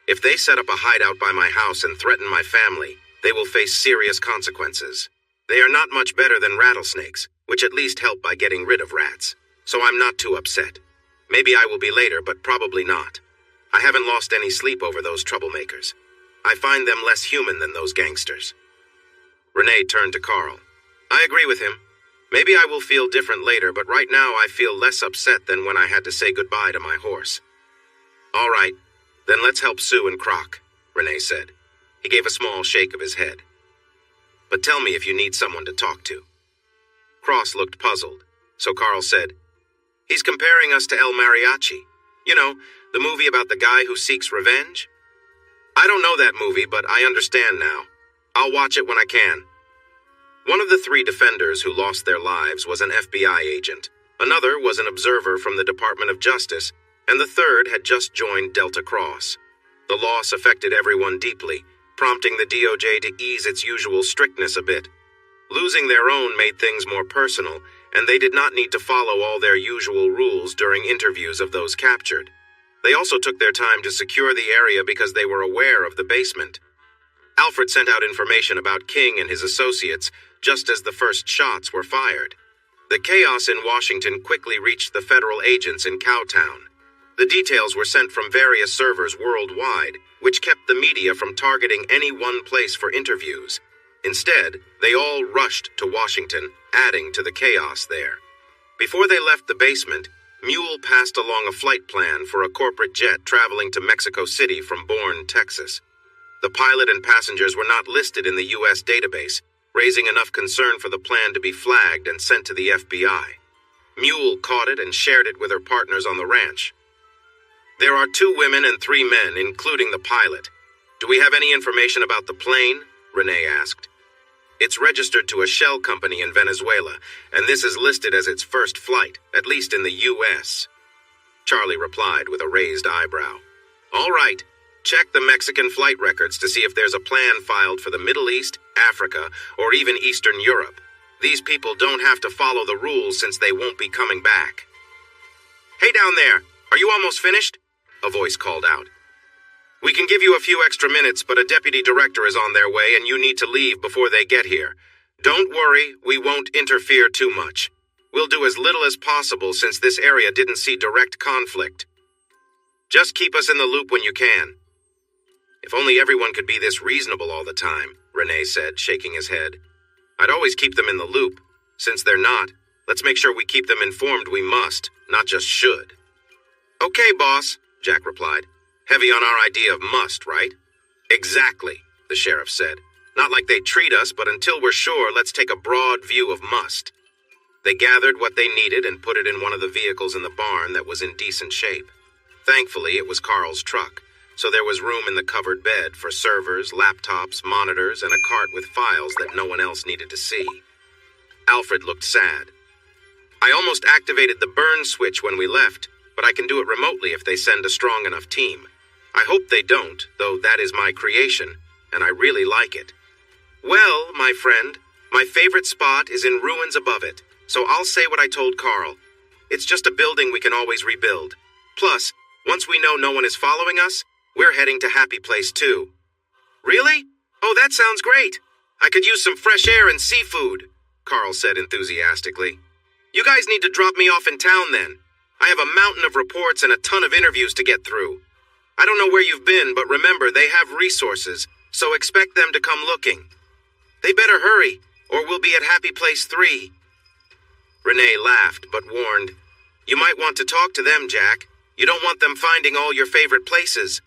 If they set up a hideout by my house and threaten my family, they will face serious consequences. They are not much better than rattlesnakes, which at least help by getting rid of rats. So I'm not too upset. Maybe I will be later, but probably not. I haven't lost any sleep over those troublemakers. I find them less human than those gangsters. Renee turned to Carl. I agree with him. Maybe I will feel different later, but right now I feel less upset than when I had to say goodbye to my horse. All right, then let's help Sue and Croc, Renee said. He gave a small shake of his head. But tell me if you need someone to talk to. Cross looked puzzled, so Carl said, He's comparing us to El Mariachi. You know, the movie about the guy who seeks revenge? I don't know that movie, but I understand now. I'll watch it when I can. One of the three defenders who lost their lives was an FBI agent. Another was an observer from the Department of Justice, and the third had just joined Delta Cross. The loss affected everyone deeply, prompting the DOJ to ease its usual strictness a bit. Losing their own made things more personal, and they did not need to follow all their usual rules during interviews of those captured. They also took their time to secure the area because they were aware of the basement. Alfred sent out information about King and his associates just as the first shots were fired. The chaos in Washington quickly reached the federal agents in Cowtown. The details were sent from various servers worldwide, which kept the media from targeting any one place for interviews. Instead, they all rushed to Washington, adding to the chaos there. Before they left the basement, Mule passed along a flight plan for a corporate jet traveling to Mexico City from Bourne, Texas. The pilot and passengers were not listed in the U.S. database, raising enough concern for the plan to be flagged and sent to the FBI. Mule caught it and shared it with her partners on the ranch. There are 2 women and 3 men, including the pilot. Do we have any information about the plane? Renee asked. It's registered to a shell company in Venezuela, and this is listed as its first flight, at least in the U.S. Charlie replied with a raised eyebrow. All right. Check the Mexican flight records to see if there's a plan filed for the Middle East, Africa, or even Eastern Europe. These people don't have to follow the rules since they won't be coming back. Hey down there, are you almost finished? A voice called out. We can give you a few extra minutes, but a deputy director is on their way and you need to leave before they get here. Don't worry, we won't interfere too much. We'll do as little as possible since this area didn't see direct conflict. Just keep us in the loop when you can. If only everyone could be this reasonable all the time, Renee said, shaking his head. I'd always keep them in the loop. Since they're not, let's make sure we keep them informed we must, not just should. Okay, boss, Jack replied. Heavy on our idea of must, right? Exactly, the sheriff said. Not like they treat us, but until we're sure, let's take a broad view of must. They gathered what they needed and put it in one of the vehicles in the barn that was in decent shape. Thankfully, it was Carl's truck, so there was room in the covered bed for servers, laptops, monitors, and a cart with files that no one else needed to see. Alfred looked sad. I almost activated the burn switch when we left, but I can do it remotely if they send a strong enough team. I hope they don't, though that is my creation, and I really like it. Well, my friend, my favorite spot is in ruins above it, so I'll say what I told Carl. It's just a building we can always rebuild. Plus, once we know no one is following us, we're heading to Happy Place too. Really? Oh, that sounds great. I could use some fresh air and seafood, Carl said enthusiastically. You guys need to drop me off in town then. I have a mountain of reports and a ton of interviews to get through. I don't know where you've been, but remember, they have resources, so expect them to come looking. They better hurry, or we'll be at Happy Place 3. Renee laughed, but warned, You might want to talk to them, Jack. You don't want them finding all your favorite places.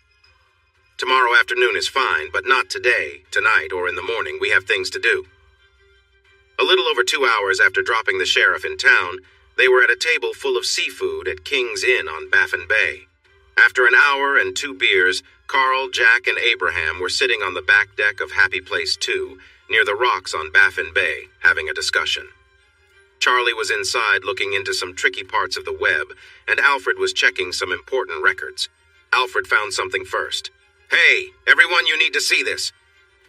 Tomorrow afternoon is fine, but not today, tonight, or in the morning. We have things to do. A little over 2 hours after dropping the sheriff in town, they were at a table full of seafood at King's Inn on Baffin Bay. After an hour and 2 beers, Carl, Jack, and Abraham were sitting on the back deck of Happy Place 2, near the rocks on Baffin Bay, having a discussion. Charlie was inside looking into some tricky parts of the web, and Alfred was checking some important records. Alfred found something first. Hey, everyone, you need to see this.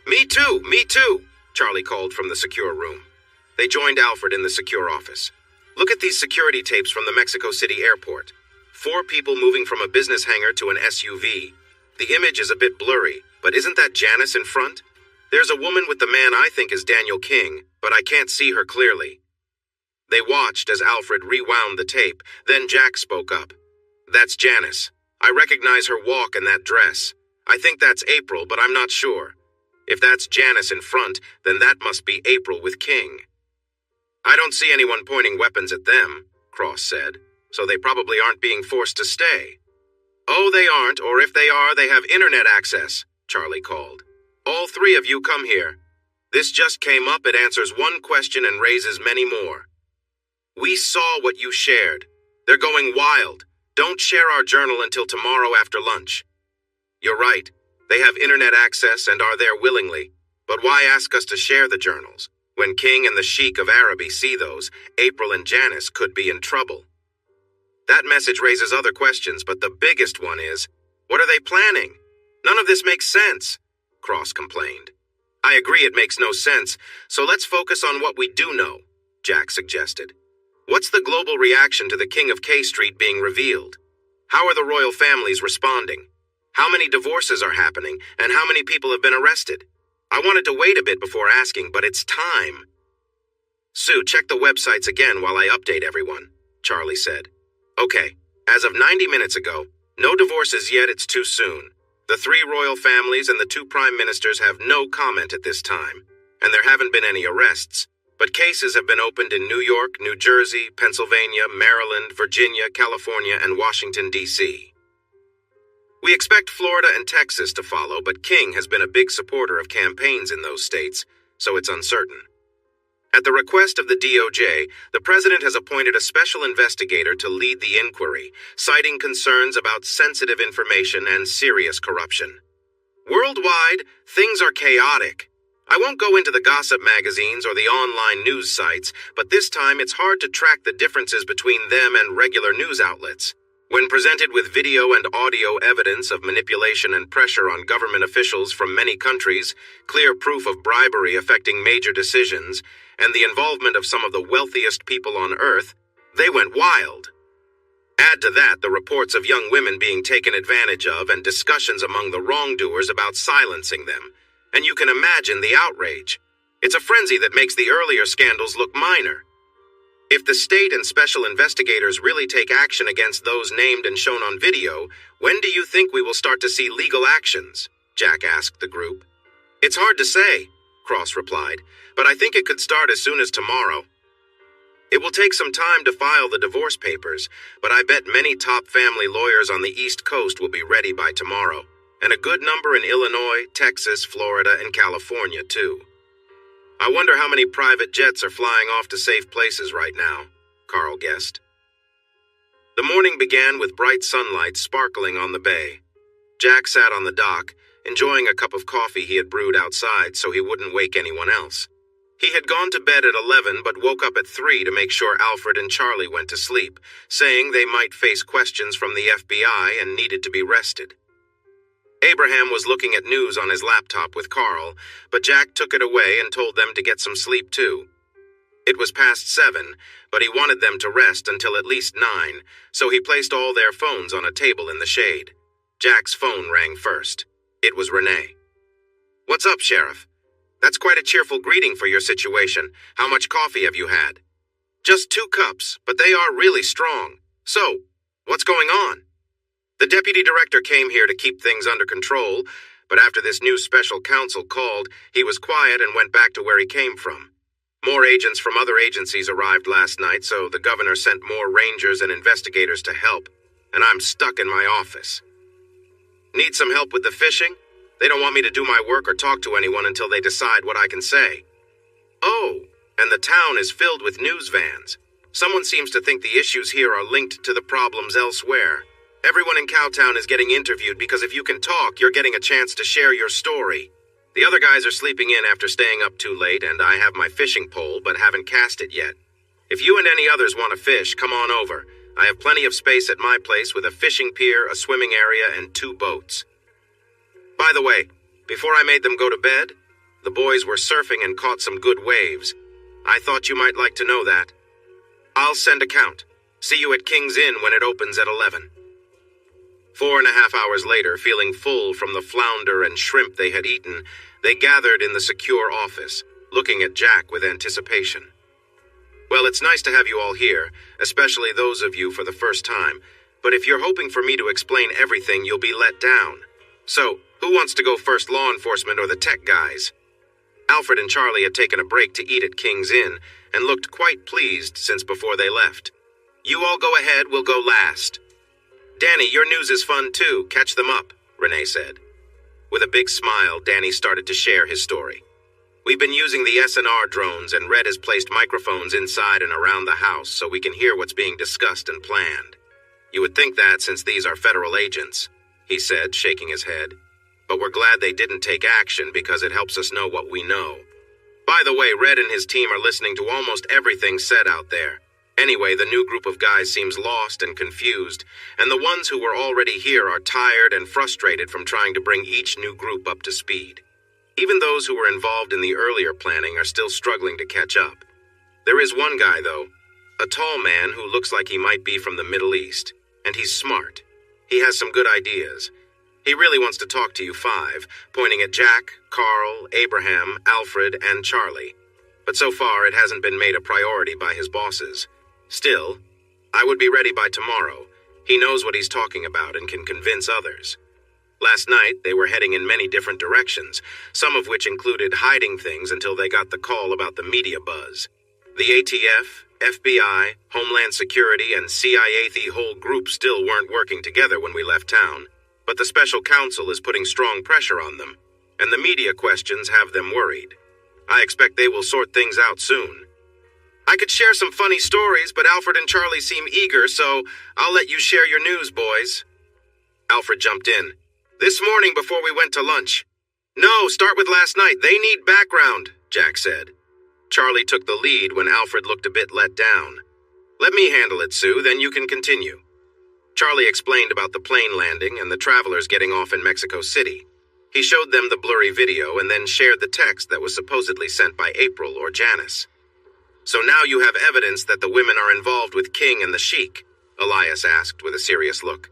Me too, Charlie called from the secure room. They joined Alfred in the secure office. Look at these security tapes from the Mexico City airport. 4 people moving from a business hangar to an SUV. The image is a bit blurry, but isn't that Janice in front? There's a woman with the man I think is Daniel King, but I can't see her clearly. They watched as Alfred rewound the tape, then Jack spoke up. That's Janice. I recognize her walk and that dress. I think that's April, but I'm not sure. If that's Janice in front, then that must be April with King. I don't see anyone pointing weapons at them, Cross said, so they probably aren't being forced to stay. Oh, they aren't, or if they are, they have internet access, Charlie called. All 3 of you come here. This just came up, it answers one question and raises many more. We saw what you shared. They're going wild. Don't share our journal until tomorrow after lunch. You're right. They have internet access and are there willingly. But why ask us to share the journals? When King and the Sheik of Araby see those, April and Janice could be in trouble. That message raises other questions, but the biggest one is, what are they planning? None of this makes sense, Cross complained. I agree it makes no sense, so let's focus on what we do know, Jack suggested. What's the global reaction to the King of K Street being revealed? How are the royal families responding? How many divorces are happening, and how many people have been arrested? I wanted to wait a bit before asking, but it's time. Sue, check the websites again while I update everyone, Charlie said. Okay, as of 90 minutes ago, no divorces yet, it's too soon. The 3 royal families and the 2 prime ministers have no comment at this time, and there haven't been any arrests. But cases have been opened in New York, New Jersey, Pennsylvania, Maryland, Virginia, California, and Washington, D.C. We expect Florida and Texas to follow, but King has been a big supporter of campaigns in those states, so it's uncertain. At the request of the DOJ, the president has appointed a special investigator to lead the inquiry, citing concerns about sensitive information and serious corruption. Worldwide, things are chaotic. I won't go into the gossip magazines or the online news sites, but this time it's hard to track the differences between them and regular news outlets. When presented with video and audio evidence of manipulation and pressure on government officials from many countries, clear proof of bribery affecting major decisions, and the involvement of some of the wealthiest people on Earth, they went wild. Add to that the reports of young women being taken advantage of and discussions among the wrongdoers about silencing them, and you can imagine the outrage. It's a frenzy that makes the earlier scandals look minor. If the state and special investigators really take action against those named and shown on video, when do you think we will start to see legal actions? Jack asked the group. It's hard to say, Cross replied, but I think it could start as soon as tomorrow. It will take some time to file the divorce papers, but I bet many top family lawyers on the East Coast will be ready by tomorrow, and a good number in Illinois, Texas, Florida, and California, too. I wonder how many private jets are flying off to safe places right now, Carl guessed. The morning began with bright sunlight sparkling on the bay. Jack sat on the dock, enjoying a cup of coffee he had brewed outside so he wouldn't wake anyone else. He had gone to bed at 11 but woke up at 3 to make sure Alfred and Charlie went to sleep, saying they might face questions from the FBI and needed to be rested. Abraham was looking at news on his laptop with Carl, but Jack took it away and told them to get some sleep too. It was past 7, but he wanted them to rest until at least 9, so he placed all their phones on a table in the shade. Jack's phone rang first. It was Renee. "What's up, Sheriff? That's quite a cheerful greeting for your situation. How much coffee have you had?" "Just 2 cups, but they are really strong. So, what's going on?" "The deputy director came here to keep things under control, but after this new special counsel called, he was quiet and went back to where he came from. More agents from other agencies arrived last night, so the governor sent more rangers and investigators to help, and I'm stuck in my office." "Need some help with the fishing? They don't want me to do my work or talk to anyone until they decide what I can say." "Oh, and the town is filled with news vans. Someone seems to think the issues here are linked to the problems elsewhere. Everyone in Cowtown is getting interviewed because if you can talk, you're getting a chance to share your story. The other guys are sleeping in after staying up too late, and I have my fishing pole but haven't cast it yet. If you and any others want to fish, come on over. I have plenty of space at my place with a fishing pier, a swimming area, and 2 boats. By the way, before I made them go to bed, the boys were surfing and caught some good waves. I thought you might like to know that. I'll send a count. See you at King's Inn when it opens at 11. 4.5 hours later, feeling full from the flounder and shrimp they had eaten, they gathered in the secure office, looking at Jack with anticipation. "Well, it's nice to have you all here, especially those of you for the first time, but if you're hoping for me to explain everything, you'll be let down. So, who wants to go first, law enforcement or the tech guys?" Alfred and Charlie had taken a break to eat at King's Inn and looked quite pleased since before they left. "You all go ahead, we'll go last." "Danny, your news is fun too. Catch them up," Renee said. With a big smile, Danny started to share his story. "We've been using the SNR drones, and Red has placed microphones inside and around the house so we can hear what's being discussed and planned. You would think that since these are federal agents," he said, shaking his head. "But we're glad they didn't take action because it helps us know what we know. By the way, Red and his team are listening to almost everything said out there. Anyway, the new group of guys seems lost and confused, and the ones who were already here are tired and frustrated from trying to bring each new group up to speed. Even those who were involved in the earlier planning are still struggling to catch up. There is one guy, though, a tall man who looks like he might be from the Middle East, and he's smart. He has some good ideas. He really wants to talk to you 5, pointing at Jack, Carl, Abraham, Alfred, and Charlie. But so far, it hasn't been made a priority by his bosses. Still, I would be ready by tomorrow. He knows what he's talking about and can convince others. Last night, they were heading in many different directions, some of which included hiding things until they got the call about the media buzz. The ATF, FBI, Homeland Security, and CIA, the whole group still weren't working together when we left town, but the special counsel is putting strong pressure on them, and the media questions have them worried. I expect they will sort things out soon. I could share some funny stories, but Alfred and Charlie seem eager, so I'll let you share your news, boys." Alfred jumped in. "This morning before we went to lunch." "No, start with last night. They need background," Jack said. Charlie took the lead when Alfred looked a bit let down. "Let me handle it, Sue, then you can continue." Charlie explained about the plane landing and the travelers getting off in Mexico City. He showed them the blurry video and then shared the text that was supposedly sent by April or Janice. "So now you have evidence that the women are involved with King and the Sheik?" Elias asked with a serious look.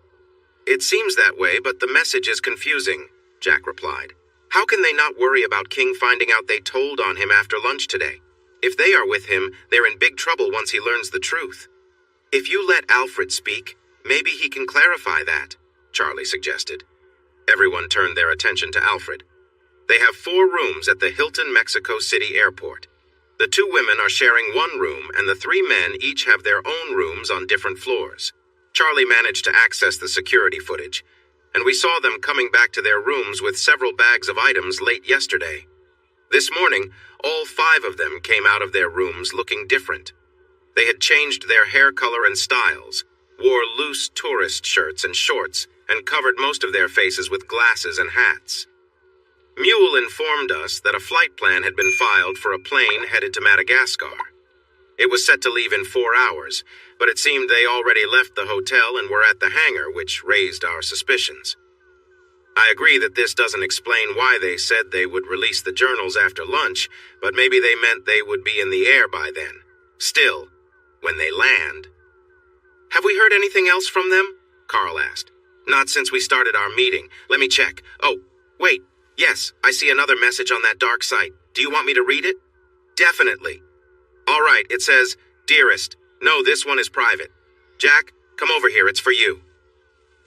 "It seems that way, but the message is confusing," Jack replied. "How can they not worry about King finding out they told on him after lunch today? If they are with him, they're in big trouble once he learns the truth. If you let Alfred speak, maybe he can clarify that," Charlie suggested. Everyone turned their attention to Alfred. "They have 4 rooms at the Hilton Mexico City Airport. The 2 women are sharing 1 room, and the 3 men each have their own rooms on different floors. Charlie managed to access the security footage, and we saw them coming back to their rooms with several bags of items late yesterday. This morning, all 5 of them came out of their rooms looking different. They had changed their hair color and styles, wore loose tourist shirts and shorts, and covered most of their faces with glasses and hats. Mule informed us that a flight plan had been filed for a plane headed to Madagascar. It was set to leave in 4 hours, but it seemed they already left the hotel and were at the hangar, which raised our suspicions. I agree that this doesn't explain why they said they would release the journals after lunch, but maybe they meant they would be in the air by then. Still, when they land... "Have we heard anything else from them?" Carl asked. "Not since we started our meeting. Let me check. Oh, wait. Yes, I see another message on that dark site. Do you want me to read it?" "Definitely." "All right, it says, 'Dearest, no, this one is private. Jack, come over here, it's for you.'"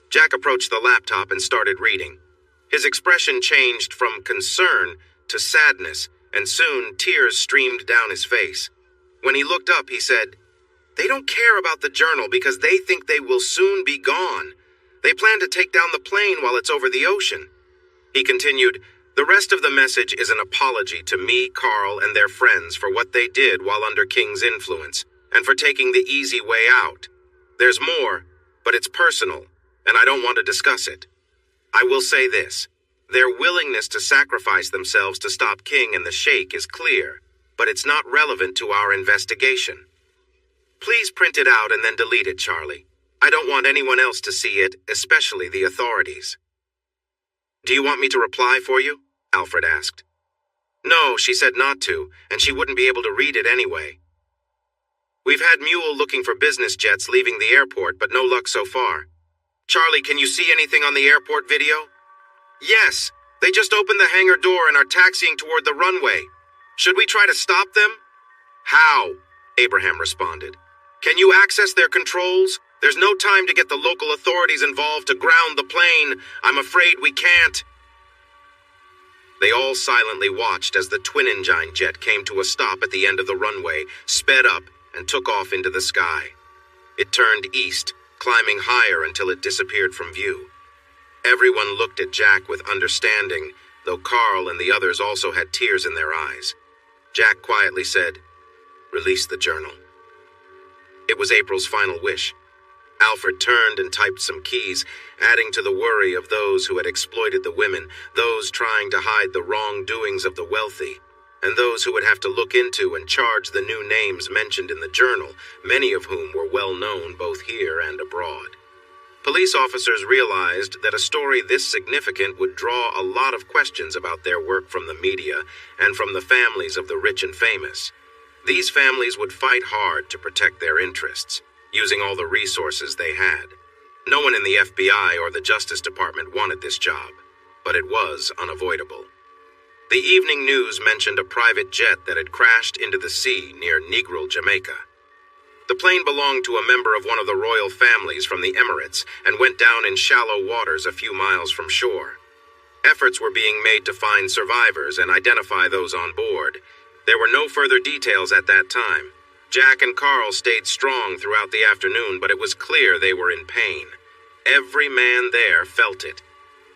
Jack approached the laptop and started reading. His expression changed from concern to sadness, and soon tears streamed down his face. When he looked up, he said, "They don't care about the journal because they think they will soon be gone. They plan to take down the plane while it's over the ocean." He continued, "The rest of the message is an apology to me, Carl, and their friends for what they did while under King's influence, and for taking the easy way out. There's more, but it's personal, and I don't want to discuss it. I will say this. Their willingness to sacrifice themselves to stop King and the Sheikh is clear, but it's not relevant to our investigation. Please print it out and then delete it, Charlie. I don't want anyone else to see it, especially the authorities." "Do you want me to reply for you?" Alfred asked. "No, she said not to, and she wouldn't be able to read it anyway. We've had Mule looking for business jets leaving the airport, but no luck so far. Charlie, can you see anything on the airport video?" "Yes, they just opened the hangar door and are taxiing toward the runway. Should we try to stop them?" "How?" Abraham responded. "Can you access their controls? There's no time to get the local authorities involved to ground the plane. I'm afraid we can't." They all silently watched as the twin-engine jet came to a stop at the end of the runway, sped up, and took off into the sky. It turned east, climbing higher until it disappeared from view. Everyone looked at Jack with understanding, though Carl and the others also had tears in their eyes. Jack quietly said, "Release the journal." It was April's final wish. Alfred turned and typed some keys, adding to the worry of those who had exploited the women, those trying to hide the wrongdoings of the wealthy, and those who would have to look into and charge the new names mentioned in the journal, many of whom were well known both here and abroad. Police officers realized that a story this significant would draw a lot of questions about their work from the media and from the families of the rich and famous. These families would fight hard to protect their interests, using all the resources they had. No one in the FBI or the Justice Department wanted this job, but it was unavoidable. The evening news mentioned a private jet that had crashed into the sea near Negril, Jamaica. The plane belonged to a member of one of the royal families from the Emirates and went down in shallow waters a few miles from shore. Efforts were being made to find survivors and identify those on board. There were no further details at that time. Jack and Carl stayed strong throughout the afternoon, but it was clear they were in pain. Every man there felt it.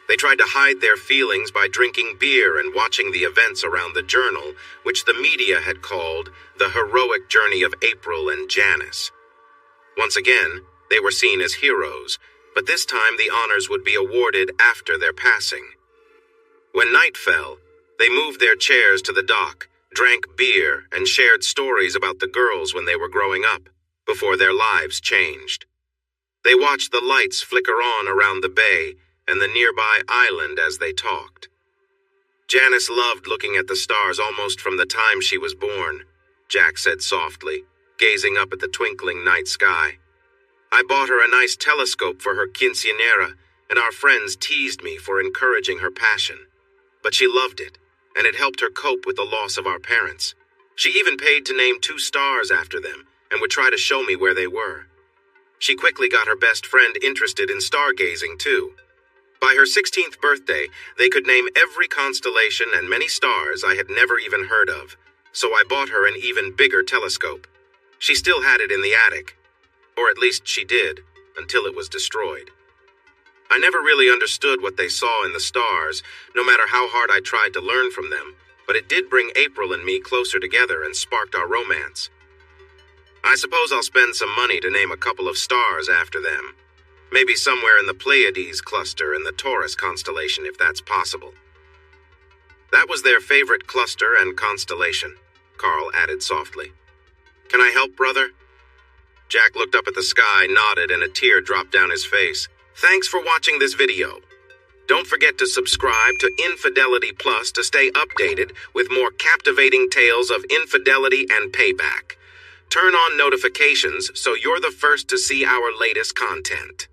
They tried to hide their feelings by drinking beer and watching the events around the journal, which the media had called the heroic journey of April and Janice. Once again, they were seen as heroes, but this time the honors would be awarded after their passing. When night fell, they moved their chairs to the dock, drank beer, and shared stories about the girls when they were growing up, before their lives changed. They watched the lights flicker on around the bay and the nearby island as they talked. Janice loved looking at the stars almost from the time she was born, Jack said softly, gazing up at the twinkling night sky. I bought her a nice telescope for her quinceañera, and our friends teased me for encouraging her passion. But she loved it, and it helped her cope with the loss of our parents. She even paid to name 2 stars after them, and would try to show me where they were. She quickly got her best friend interested in stargazing, too. By her 16th birthday, they could name every constellation and many stars I had never even heard of, so I bought her an even bigger telescope. She still had it in the attic, or at least she did, until it was destroyed. I never really understood what they saw in the stars, no matter how hard I tried to learn from them, but it did bring April and me closer together and sparked our romance. I suppose I'll spend some money to name a couple of stars after them. Maybe somewhere in the Pleiades cluster in the Taurus constellation, if that's possible. That was their favorite cluster and constellation, Carl added softly. Can I help, brother? Jack looked up at the sky, nodded, and a tear dropped down his face. Thanks for watching this video. Don't forget to subscribe to Infidelity Plus to stay updated with more captivating tales of infidelity and payback. Turn on notifications so you're the first to see our latest content.